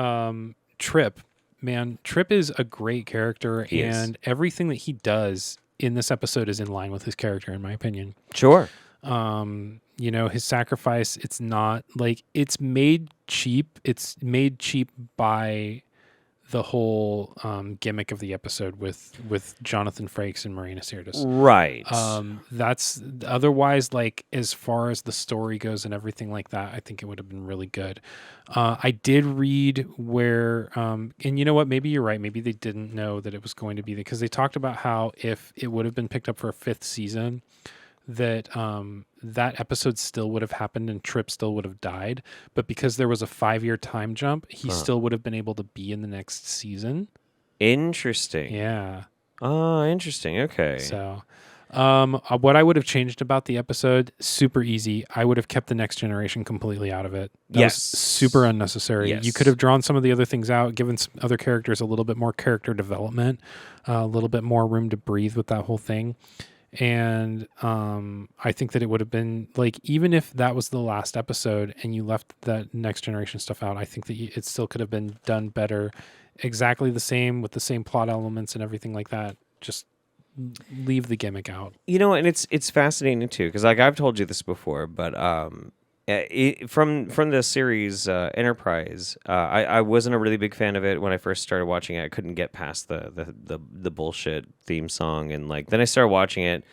Trip. Man, Trip is a great character, and everything that he does in this episode is in line with his character, in my opinion. Sure. His sacrifice, it's not like it's made cheap. It's made cheap by the whole gimmick of the episode with Jonathan Frakes and Marina Sirtis. Right. That's otherwise, like, as far as the story goes and everything like that, I think it would have been really good. I did read where, and you know what, maybe you're right. Maybe they didn't know that it was going to be because they talked about how if it would have been picked up for a 5th season, that that episode still would have happened and Trip still would have died. But because there was a 5-year time jump, he still would have been able to be in the next season. Interesting. Yeah. Oh, interesting. Okay. So what I would have changed about the episode, super easy. I would have kept the Next Generation completely out of it. That was super unnecessary. Yes. You could have drawn some of the other things out, given some other characters a little bit more character development, a little bit more room to breathe with that whole thing. And I think that it would have been like, even if that was the last episode and you left that Next Generation stuff out, I think that it still could have been done better, exactly the same with the same plot elements and everything like that. Just leave the gimmick out. You know, and it's fascinating too, because like I've told you this before, but from the series Enterprise, I wasn't a really big fan of it when I first started watching it. I couldn't get past the bullshit theme song, and like then I started watching it,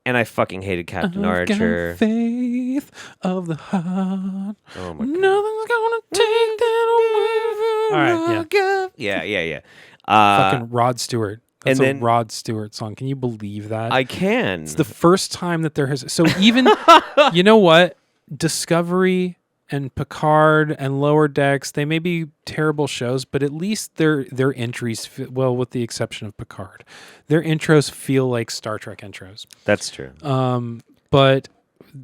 and I fucking hated Captain Archer. Got faith of the heart. Oh my god! Nothing's gonna take that away from All right, yeah. Fucking Rod Stewart. That's and then, a Rod Stewart song. Can you believe that? I can. It's the first time that there has. So even, you know what? Discovery and Picard and Lower Decks, they may be terrible shows, but at least their entries, well, with the exception of Picard, their intros feel like Star Trek intros. That's true. But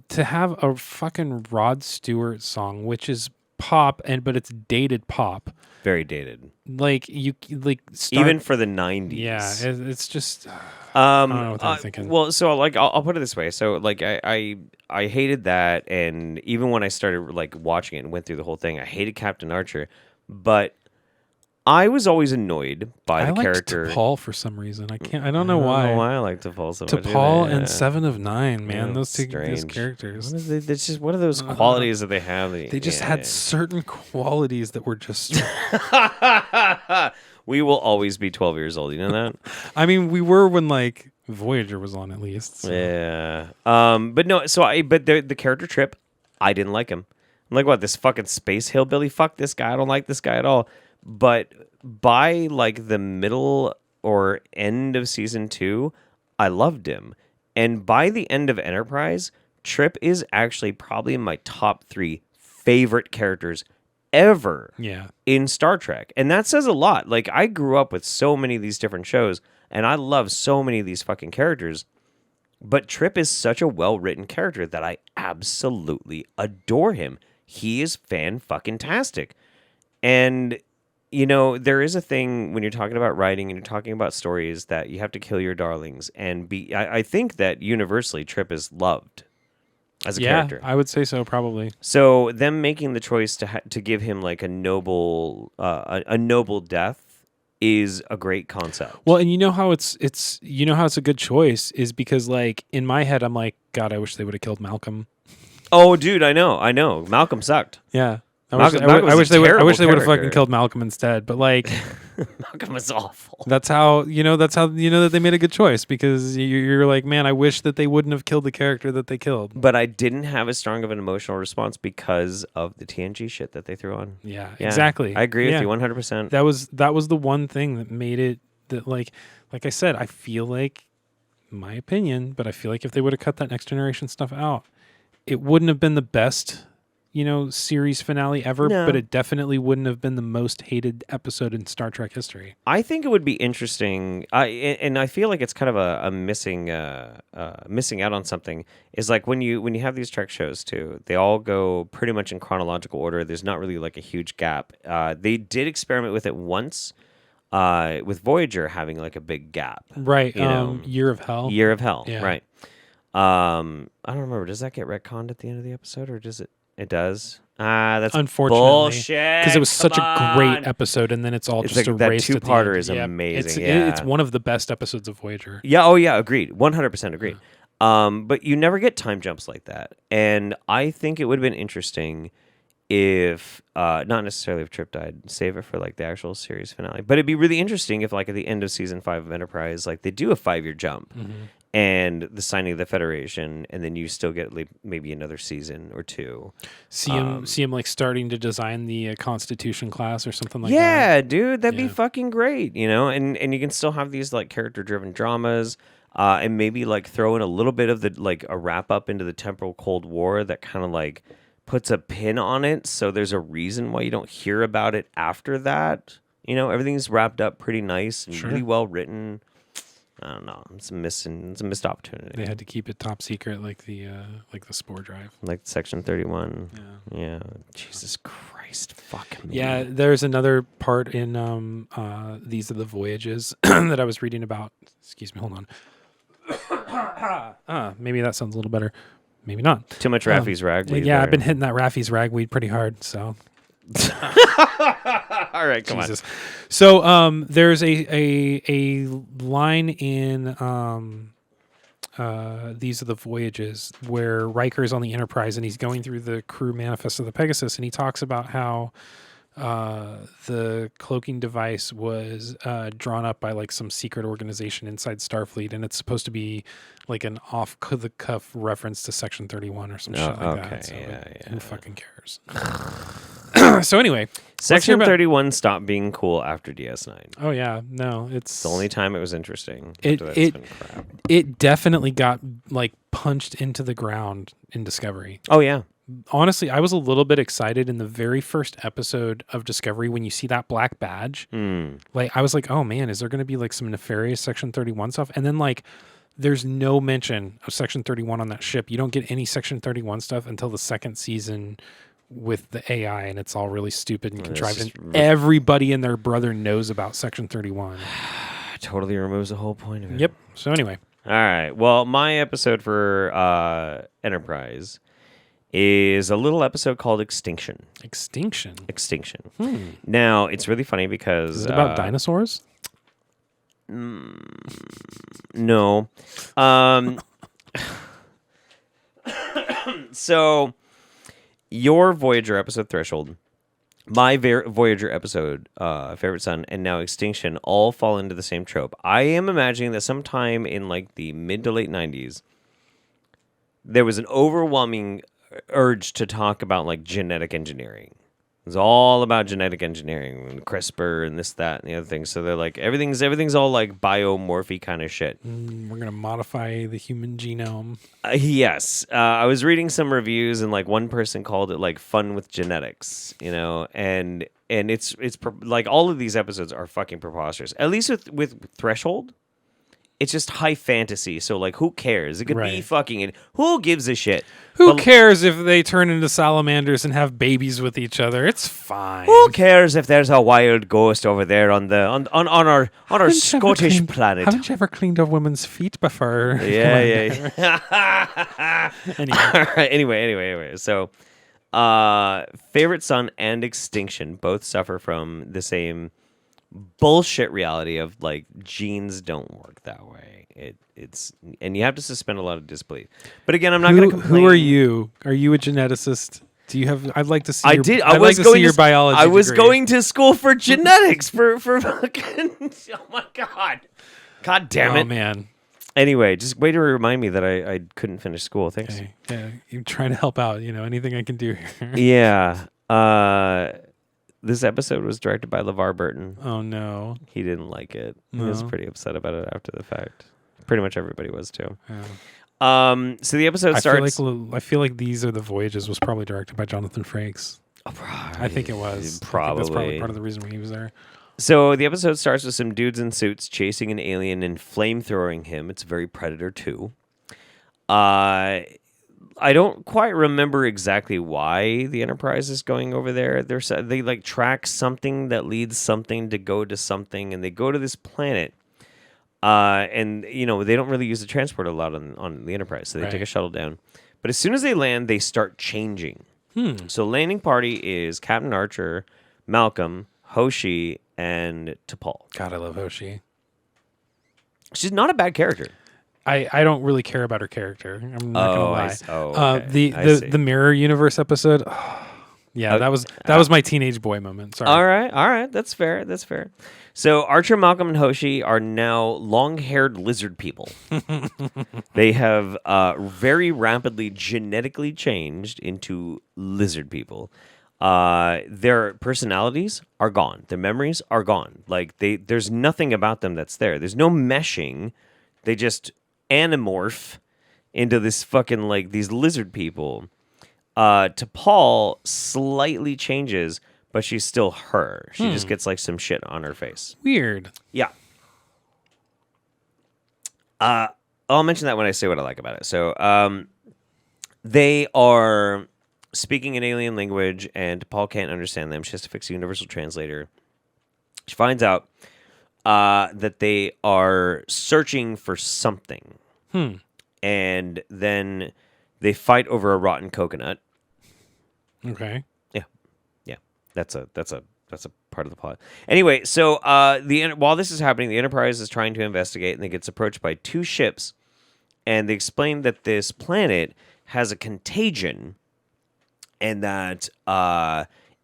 to have a fucking Rod Stewart song, which is pop, but it's dated pop. Very dated. Like even for the 90s. Yeah, it's just I don't know what I'm thinking. Well, so like I'll put it this way. So like I hated that, and even when I started like watching it and went through the whole thing, I hated Captain Archer, but I was always annoyed by the character. T'Pol for some reason. I don't know why. I don't know why I like T'Pol so much. T'Pol and 7 of 9, man. Yeah, those two strange. characters. What are those qualities that they have? They just had certain qualities that were just. We will always be 12 years old. You know that? I mean, we were when like Voyager was on, at least. So. Yeah. But no. So but the character Trip, I didn't like him. I'm like, what? This fucking space hillbilly? Fuck this guy. I don't like this guy at all. But by like the middle or end of season 2, I loved him. And by the end of Enterprise, Trip is actually probably in my top 3 favorite characters ever in Star Trek. And that says a lot. Like, I grew up with so many of these different shows, and I love so many of these fucking characters. But Trip is such a well-written character that I absolutely adore him. He is fan-fucking-tastic. And you know, there is a thing when you're talking about writing and you're talking about stories that you have to kill your darlings. And I think that universally Trip is loved as a character. I would say so, probably. So them making the choice to give him like a noble death is a great concept. Well, and you know how it's a good choice is because like in my head I'm like, God, I wish they would have killed Malcolm. Oh, dude, I know. Malcolm sucked. Yeah. Malcolm was a I wish terrible they would have fucking character. killed Malcolm instead. But like, Malcolm was awful. that's how that they made a good choice, because you're like, man, I wish that they wouldn't have killed the character that they killed. But I didn't have as strong of an emotional response because of the TNG shit that they threw on. Yeah, exactly. I agree with Yeah. you 100%. That was the one thing that made it that like I said, I feel like, my opinion, but I feel like if they would have cut that Next Generation stuff out, it wouldn't have been the best, series finale ever, No. but it definitely wouldn't have been the most hated episode in Star Trek history. I think it would be interesting, and I feel like it's kind of a missing out on something. Is like when you have these Trek shows too, they all go pretty much in chronological order. There's not really like a huge gap. They did experiment with it once, with Voyager having like a big gap. Right. know, Year of Hell. Year of Hell. Yeah. Right. I don't remember. Does that get retconned at the end of the episode, or does it? It does. That's Unfortunately, bullshit. because it was such Come a great on. episode, and then it's all It's just like that erased. at the two-parter end. is Yep. amazing, It's yeah. one of the best episodes of Voyager. Yeah. Oh, yeah. Agreed. 100% agreed. But you never get time jumps like that, and I think it would have been interesting if, not necessarily if Trip died, save it for like the actual series finale. But it'd be really interesting if, like, at the end of season 5 of Enterprise, like they do a 5-year jump. And the signing of the Federation, and then you still get like maybe another season or two. See him like starting to design the Constitution class or something like that. Yeah, dude, that'd Yeah. be fucking great, and you can still have these like character-driven dramas, and maybe like throw in a little bit of the like a wrap up into the temporal Cold War that kind of like puts a pin on it, so there's a reason why you don't hear about it after that. Everything's wrapped up pretty nice and really well written. I don't know. It's a missed opportunity. They had to keep it top secret, like the spore drive. Like Section 31. Yeah. Jesus Christ. Fuck me. Yeah, there's another part in These Are the Voyages that I was reading about. Excuse me, hold on. Maybe that sounds a little better. Maybe not. Too much Raffi's ragweed. Yeah, there. I've been hitting that Raffi's ragweed pretty hard, so. All right, come Jesus. So there's a line in These Are the Voyages where Riker's on the Enterprise and he's going through the crew manifest of the Pegasus, and he talks about how the cloaking device was drawn up by like some secret organization inside Starfleet, and it's supposed to be like an off the cuff reference to Section 31 or some shit like okay, that. So yeah. who fucking cares? So anyway, Section 31 stopped being cool after DS9. Oh yeah, no, it's The only time it was interesting. It- After that, it- it's been crap. it definitely got like punched into the ground in Discovery. Oh, yeah. Honestly, I was a little bit excited in the very first episode of Discovery when you see that black badge. Like I was like, oh man, is there going to be like some nefarious Section 31 stuff? And then like there's no mention of Section 31 on that ship. You don't get any Section 31 stuff until the second season with the AI, and it's all really stupid and contrived. And everybody and their brother knows about Section 31. Totally removes the whole point of it. Yep. So anyway. All right. Well, my episode for Enterprise is a little episode called Extinction. Extinction. Now, it's really funny because... Is it about dinosaurs? No. So, your Voyager episode, Threshold, my Voyager episode, Favorite Son, and now Extinction all fall into the same trope. I am imagining that sometime in like the mid to late 90s, there was an overwhelming urge to talk about like genetic engineering. It's all about genetic engineering and CRISPR and this, that, and the other thing. So they're like, everything's all like biomorphy kind of shit. We're going to modify the human genome. Yes. I was reading some reviews and like one person called it like fun with genetics, and it's like all of these episodes are fucking preposterous. At least with Threshold, it's just high fantasy. So like, who cares? It could be Right. fucking, who gives a shit? Who cares if they turn into salamanders and have babies with each other? It's fine. Who cares if there's a wild ghost over there on our Scottish planet? Haven't you ever cleaned a woman's feet before? Yeah. Anyway. All right. Anyway. So, Favorite Son and Extinction both suffer from the same bullshit reality of like genes don't work that way. It's and you have to suspend a lot of disbelief. But again, I'm not going to complain. Who are you? Are you a geneticist? Do you have? I'd like to see. I your, did. I'd like to see your biology. I was degree. going to school for genetics for fucking. Oh my god. God damn it. Oh man. Anyway, just wait to remind me that I couldn't finish school. Thanks. Okay. Yeah, you're trying to help out. Anything I can do here. Yeah. This episode was directed by LeVar Burton. Oh no. He didn't like it. He No. was pretty upset about it after the fact. Pretty much everybody was too. Yeah. So the episode starts. I feel like These Are the Voyages was probably directed by Jonathan Frakes. I think it was. Probably. That's probably part of the reason why he was there. So the episode starts with some dudes in suits chasing an alien and flamethrowing him. It's very Predator 2. I don't quite remember exactly why the Enterprise is going over there. They like track something that leads something to go to something, and they go to this planet. And they don't really use the transport a lot on the Enterprise, so they take a shuttle down. But as soon as they land, they start changing. So landing party is Captain Archer, Malcolm, Hoshi, and T'Pol. God, I love Hoshi. She's not a bad character. I don't really care about her character. I'm not gonna lie. Okay. The Mirror Universe episode. Yeah, that was my teenage boy moment. Sorry. All right. That's fair. So Archer, Malcolm, and Hoshi are now long-haired lizard people. They have very rapidly genetically changed into lizard people. Their personalities are gone. Their memories are gone. Like there's nothing about them that's there. There's no meshing. They just anamorph into this fucking like these lizard people. T'Pol slightly changes, but she's still her. She just gets like some shit on her face. Weird. Yeah. I'll mention that when I say what I like about it. So, they are speaking an alien language, and T'Pol can't understand them. She has to fix a universal translator. She finds out that they are searching for something. And then they fight over a rotten coconut. Okay. Yeah. That's a part of the plot. Anyway, so while this is happening, the Enterprise is trying to investigate, and it gets approached by two ships, and they explain that this planet has a contagion, and that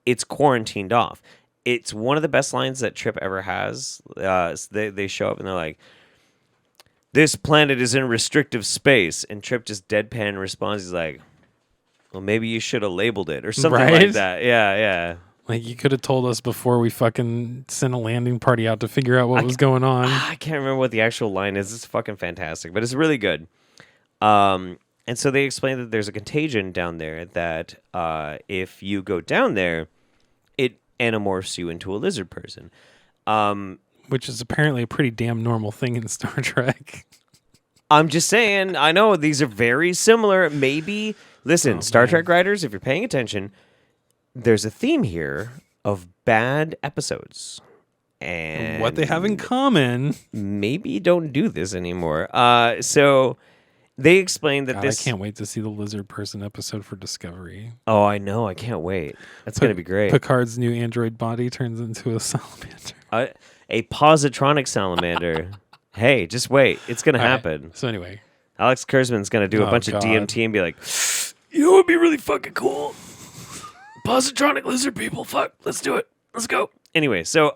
it's quarantined off. It's one of the best lines that Trip ever has. They show up and they're like, "This planet is in restrictive space," and Trip just deadpan responds. He's like, "Well, maybe you should have labeled it," or something like that. Yeah. Like, you could have told us before we fucking sent a landing party out to figure out what was going on. I can't remember what the actual line is. It's fucking fantastic, but it's really good. And so they explain that there's a contagion down there that if you go down there, it anamorphs you into a lizard person. Which is apparently a pretty damn normal thing in Star Trek. I'm just saying, I know these are very similar. Maybe, listen, Star Trek writers, if you're paying attention, there's a theme here of bad episodes. And what they have in common. Maybe don't do this anymore. So they explained that God, this... I can't wait to see the lizard person episode for Discovery. Oh, I know. I can't wait. That's going to be great. Picard's new android body turns into a salamander. A positronic salamander. Hey, just wait. It's going to happen. Right. So anyway. Alex Kurzman's going to do a bunch of DMT and be like, "You know what would be really fucking cool? Positronic lizard people. Fuck. Let's do it. Let's go." Anyway, so,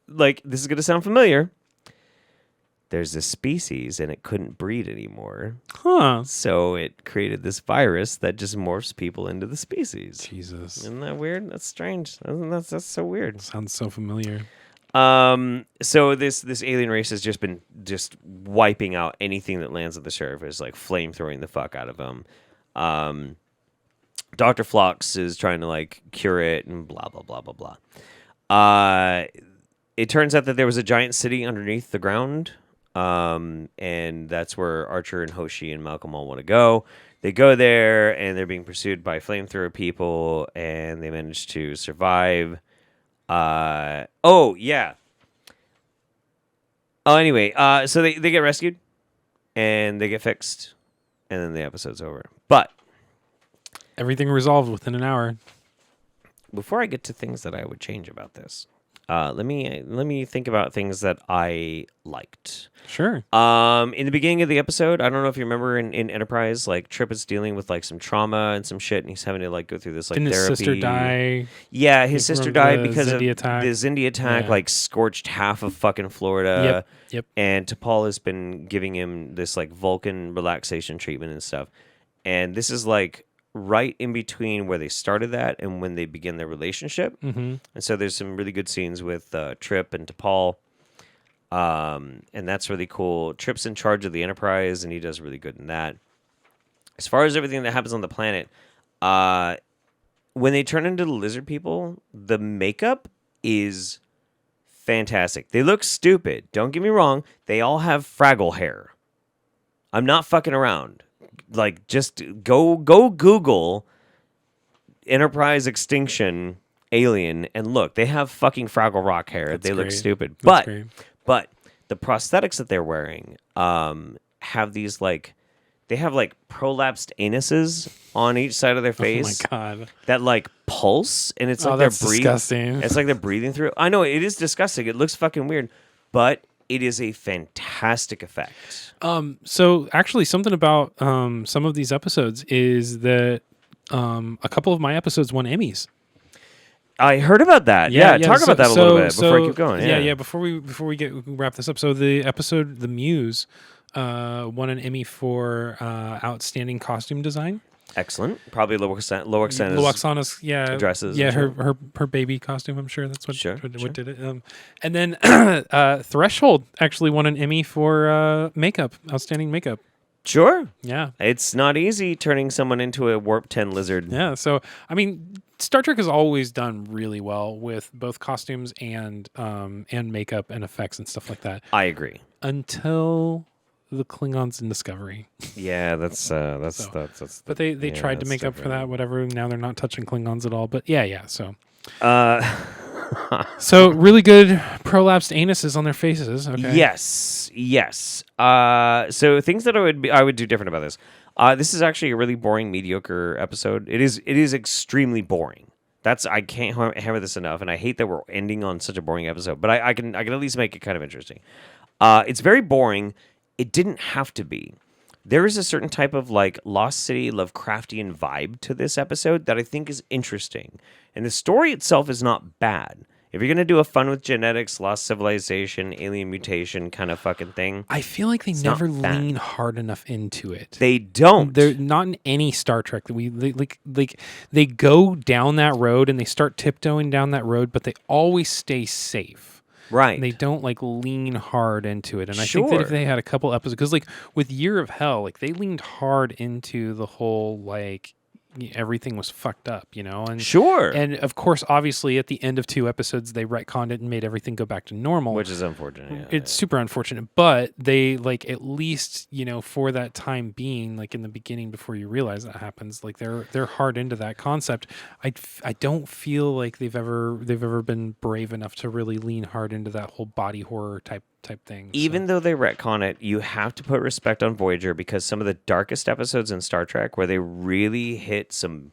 this is going to sound familiar. There's this species, and it couldn't breed anymore. Huh. So it created this virus that just morphs people into the species. Jesus. Isn't that weird? That's strange. That's so weird. Sounds so familiar. So this alien race has just been wiping out anything that lands at the surface, like flamethrowing the fuck out of them. Dr. Phlox is trying to like cure it and blah blah blah blah blah. It turns out that there was a giant city underneath the ground, and that's where Archer and Hoshi and Malcolm all want to go. They go there, and they're being pursued by flamethrower people, and they manage to survive. Anyway, so they get rescued, and they get fixed, and then the episode's over. But everything resolved within an hour. Before I get to things that I would change about this, Let me think about things that I liked. Sure. In the beginning of the episode, I don't know if you remember in Enterprise, like Trip is dealing with like some trauma and some shit, and he's having to like go through this like Didn't therapy. his sister die? Yeah, his sister died the because of Xindi attack? the Xindi attack, Yeah. like scorched half of fucking Florida. Yep. And T'Pol has been giving him this like Vulcan relaxation treatment and stuff. And this is like right in between where they started that and when they begin their relationship. Mm-hmm. And so there's some really good scenes with Trip and T'Pol. And that's really cool. Trip's in charge of the Enterprise, and he does really good in that. As far as everything that happens on the planet, when they turn into the lizard people, the makeup is fantastic. They look stupid. Don't get me wrong. They all have Fraggle hair. I'm not fucking around. Like, just go Google Enterprise Extinction Alien and look. They have fucking Fraggle Rock hair. They look great. stupid. That's great. But the prosthetics that they're wearing have these like they have like prolapsed anuses on each side of their face. Oh my god. That like pulse, and it's like that's they're breathing. disgusting. It's like they're breathing through. I know it is disgusting. It looks fucking weird, but it is a fantastic effect. So actually, something about some of these episodes is that a couple of my episodes won Emmys. I heard about that. Yeah, talk about that a little bit before I keep going. Yeah. Before we wrap this up, so the episode "The Muse" won an Emmy for outstanding costume design. Excellent. Probably Loaxana's dresses. Yeah, and her baby costume. I'm sure that's what Sure. did it. And then Threshold actually won an Emmy for makeup, outstanding makeup. Sure. Yeah, It's not easy turning someone into a Warp 10 lizard. yeah. So I mean, Star Trek has always done really well with both costumes and makeup and effects and stuff like that. I agree. Until the Klingons in Discovery. Yeah, that's. But they tried to make up for that, whatever. Now they're not touching Klingons at all. But yeah. So so really good prolapsed anuses on their faces. Okay. Yes. So things that I would do different about this. This is actually a really boring, mediocre episode. It is extremely boring. I can't hammer this enough, and I hate that we're ending on such a boring episode. But I can at least make it kind of interesting. It's very boring. It didn't have to be. There is a certain type of like Lost City Lovecraftian vibe to this episode that I think is interesting. And the story itself is not bad. If you're going to do a fun with genetics, lost civilization, alien mutation kind of fucking thing. I feel like they never lean hard enough into it. They don't. They're not in any Star Trek that they go down that road and they start tiptoeing down that road, but they always stay safe. Right. And they don't like lean hard into it. And I think that if they had a couple episodes, because like with Year of Hell, like they leaned hard into the whole like everything was fucked up, you know? And sure. And of course, obviously, at the end of 2 episodes, they retconned it and made everything go back to normal. Which is unfortunate. It's super unfortunate. But they, like, at least, you know, for that time being, like, in the beginning, before you realize that happens, like, they're hard into that concept. I don't feel like they've ever been brave enough to really lean hard into that whole body horror type thing. Even though they retcon it, you have to put respect on Voyager, because some of the darkest episodes in Star Trek where they really hit some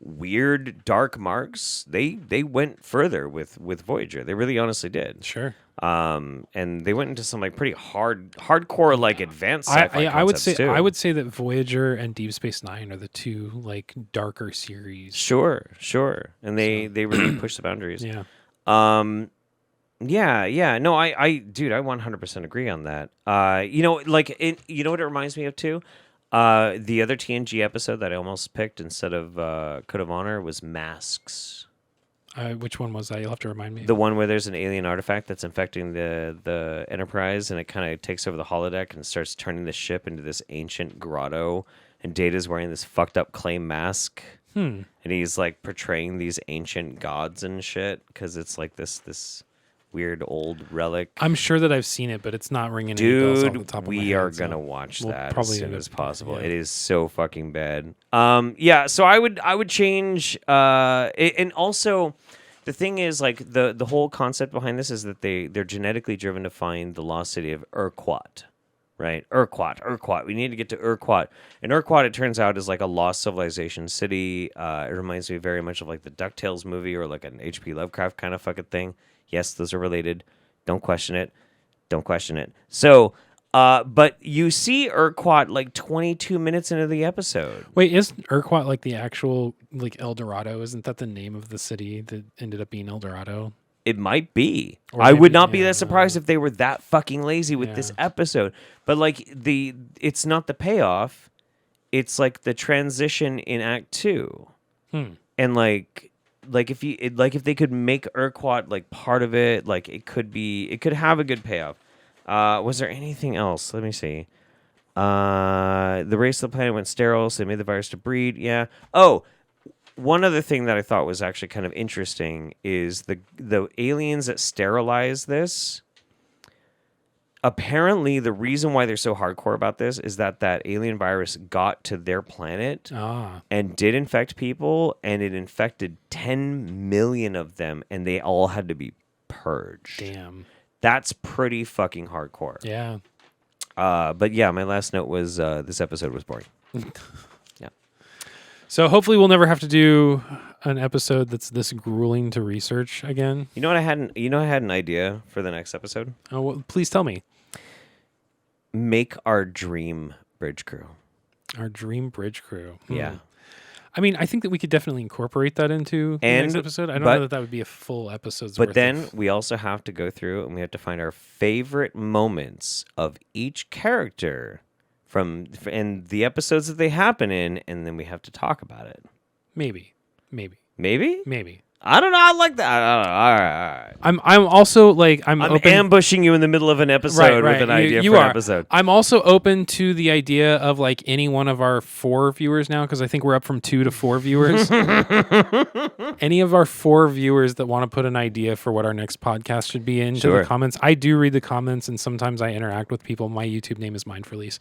weird dark marks, they went further with Voyager. They really honestly did. Sure. And they went into some like pretty hardcore like advanced sci-fi concepts too. I would say that Voyager and Deep Space Nine are the two like darker series. Sure. And they really push the boundaries. Yeah. Yeah. No, dude, I 100% agree on that. You know, like, you know what it reminds me of too? The other TNG episode that I almost picked instead of Code of Honor was Masks. Which one was that? You'll have to remind me. The one where there's an alien artifact that's infecting the Enterprise, and it kind of takes over the holodeck and starts turning the ship into this ancient grotto, and Data's wearing this fucked up clay mask. And he's like portraying these ancient gods and shit, because it's like this weird old relic. I'm sure that I've seen it, but it's not ringing any bells off the top of my head. We are gonna watch that as soon as possible. Yeah. It is so fucking bad. Yeah. So I would change. And also, the thing is, like the whole concept behind this is that they're genetically driven to find the lost city of Urquat. Right, Urquat. We need to get to Urquat. And Urquat, it turns out, is like a lost civilization city. It reminds me very much of like the DuckTales movie or like an H.P. Lovecraft kind of fucking thing. Yes, those are related. Don't question it. Don't question it. So, but you see Urquhart like 22 minutes into the episode. Wait, is Urquhart like the actual like El Dorado? Isn't that the name of the city that ended up being El Dorado? It might be. Or I would maybe- not be yeah. that surprised if they were that fucking lazy with this Yeah. episode. But like it's not the payoff. It's like the transition in Act 2. And like if they could make Urquhart like part of it, like it could have a good payoff. Was there anything else? Let me see. The race of the planet went sterile, so they made the virus to breed. Yeah. Oh, one other thing that I thought was actually kind of interesting is the aliens that sterilize this. Apparently, the reason why they're so hardcore about this is that alien virus got to their planet and did infect people, and it infected 10 million of them, and they all had to be purged. Damn. That's pretty fucking hardcore. Yeah. But yeah, my last note was this episode was boring. Yeah. So hopefully we'll never have to do an episode that's this grueling to research again. You know what I had an idea for the next episode? Oh, well, please tell me. Make our dream bridge crew. Our dream bridge crew. Yeah. I mean, I think that we could definitely incorporate that into the next episode. I don't know that would be a full episode's worth. But then we also have to go through and we have to find our favorite moments of each character and the episodes that they happen in, and then we have to talk about it. Maybe. Maybe? I don't know. I like that. I don't know. All right. I'm also like I'm open. Ambushing you in the middle of an episode with an idea for an episode. I'm also open to the idea of like any one of our 4 viewers now, because I think we're up from 2 to 4 viewers. Any of our 4 viewers that want to put an idea for what our next podcast should be into the comments. I do read the comments, and sometimes I interact with people. My YouTube name is MindForLease.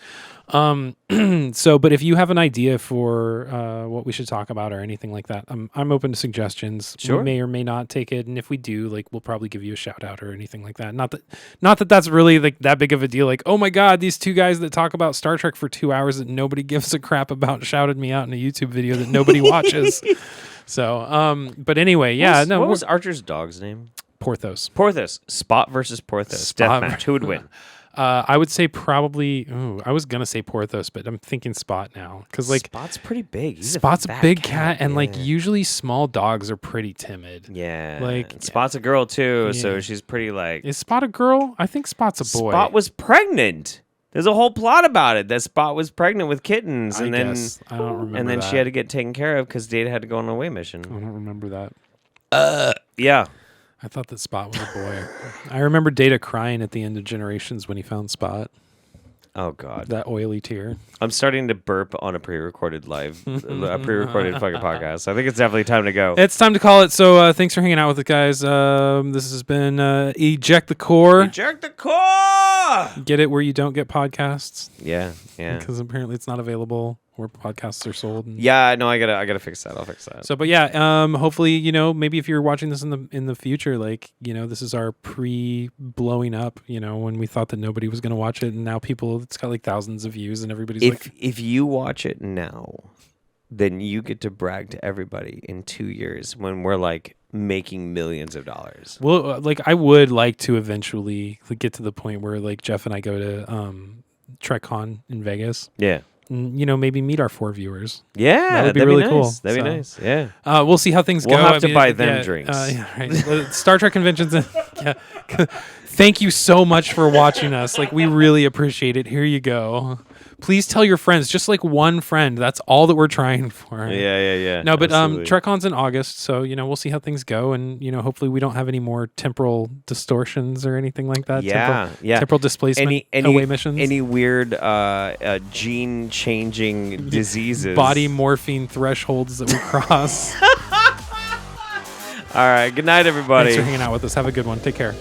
So, but if you have an idea for what we should talk about or anything like that, I'm open to suggestions. Sure. We may or may not take it, and if we do, like, we'll probably give you a shout out or anything like that. Not that that's really like that big of a deal. Like, oh my god, these 2 guys that talk about Star Trek for 2 hours that nobody gives a crap about shouted me out in a YouTube video that nobody watches. So, but anyway, yeah. What was Archer's dog's name? Porthos. Spot versus Porthos. Spot- Deathmatch. Who would win? I would say probably. I was gonna say Porthos, but I'm thinking Spot now because like Spot's pretty big. He's Spot's a fat big cat, and like yeah. usually small dogs are pretty timid. Yeah, like and Spot's a girl too, so Yeah. she's pretty like. Is Spot a girl? I think Spot's a boy. Spot was pregnant. There's a whole plot about it that Spot was pregnant with kittens, I and then guess. I don't remember. and then that. she had to get taken care of because Data had to go on a away I mission. don't remember that. Yeah. I thought that Spot was a boy. I remember Data crying at the end of Generations when he found Spot. Oh God. That oily tear. I'm starting to burp on a pre-recorded fucking podcast. I think it's definitely time to go. It's time to call it. So thanks for hanging out with us, guys. This has been Eject the Core. Eject the Core! Get it where you don't get podcasts, Yeah. because apparently it's not available where podcasts are sold. And Yeah, no, I gotta fix that. I'll fix that. So, but yeah, hopefully, maybe if you're watching this in the future, like, this is our blowing up, when we thought that nobody was going to watch it, and now it's got like thousands of views, and everybody's if you watch it now, then you get to brag to everybody in 2 years when we're like making millions of dollars. well, like I would like to eventually get to the point where like Jeff and I go to TrekCon in Vegas. Yeah. And, maybe meet our 4 viewers. Yeah, That would be that'd really nice. cool. That'd be So- nice. Yeah. We'll see how things We'll go. have to buy them drinks. Yeah, right. Star Trek conventions. Yeah. Thank you so much for watching us. Like, we really appreciate it. Here you go. Please tell your friends, just like one friend. That's all that we're trying for. Yeah. No, but Absolutely. TrekCon's in August, so we'll see how things go, and hopefully we don't have any more temporal distortions or anything like that. Yeah. Temporal displacement away missions. Any weird gene changing diseases. body morphine thresholds that we cross. All right. Good night, everybody. Thanks for hanging out with us. Have a good one. Take care.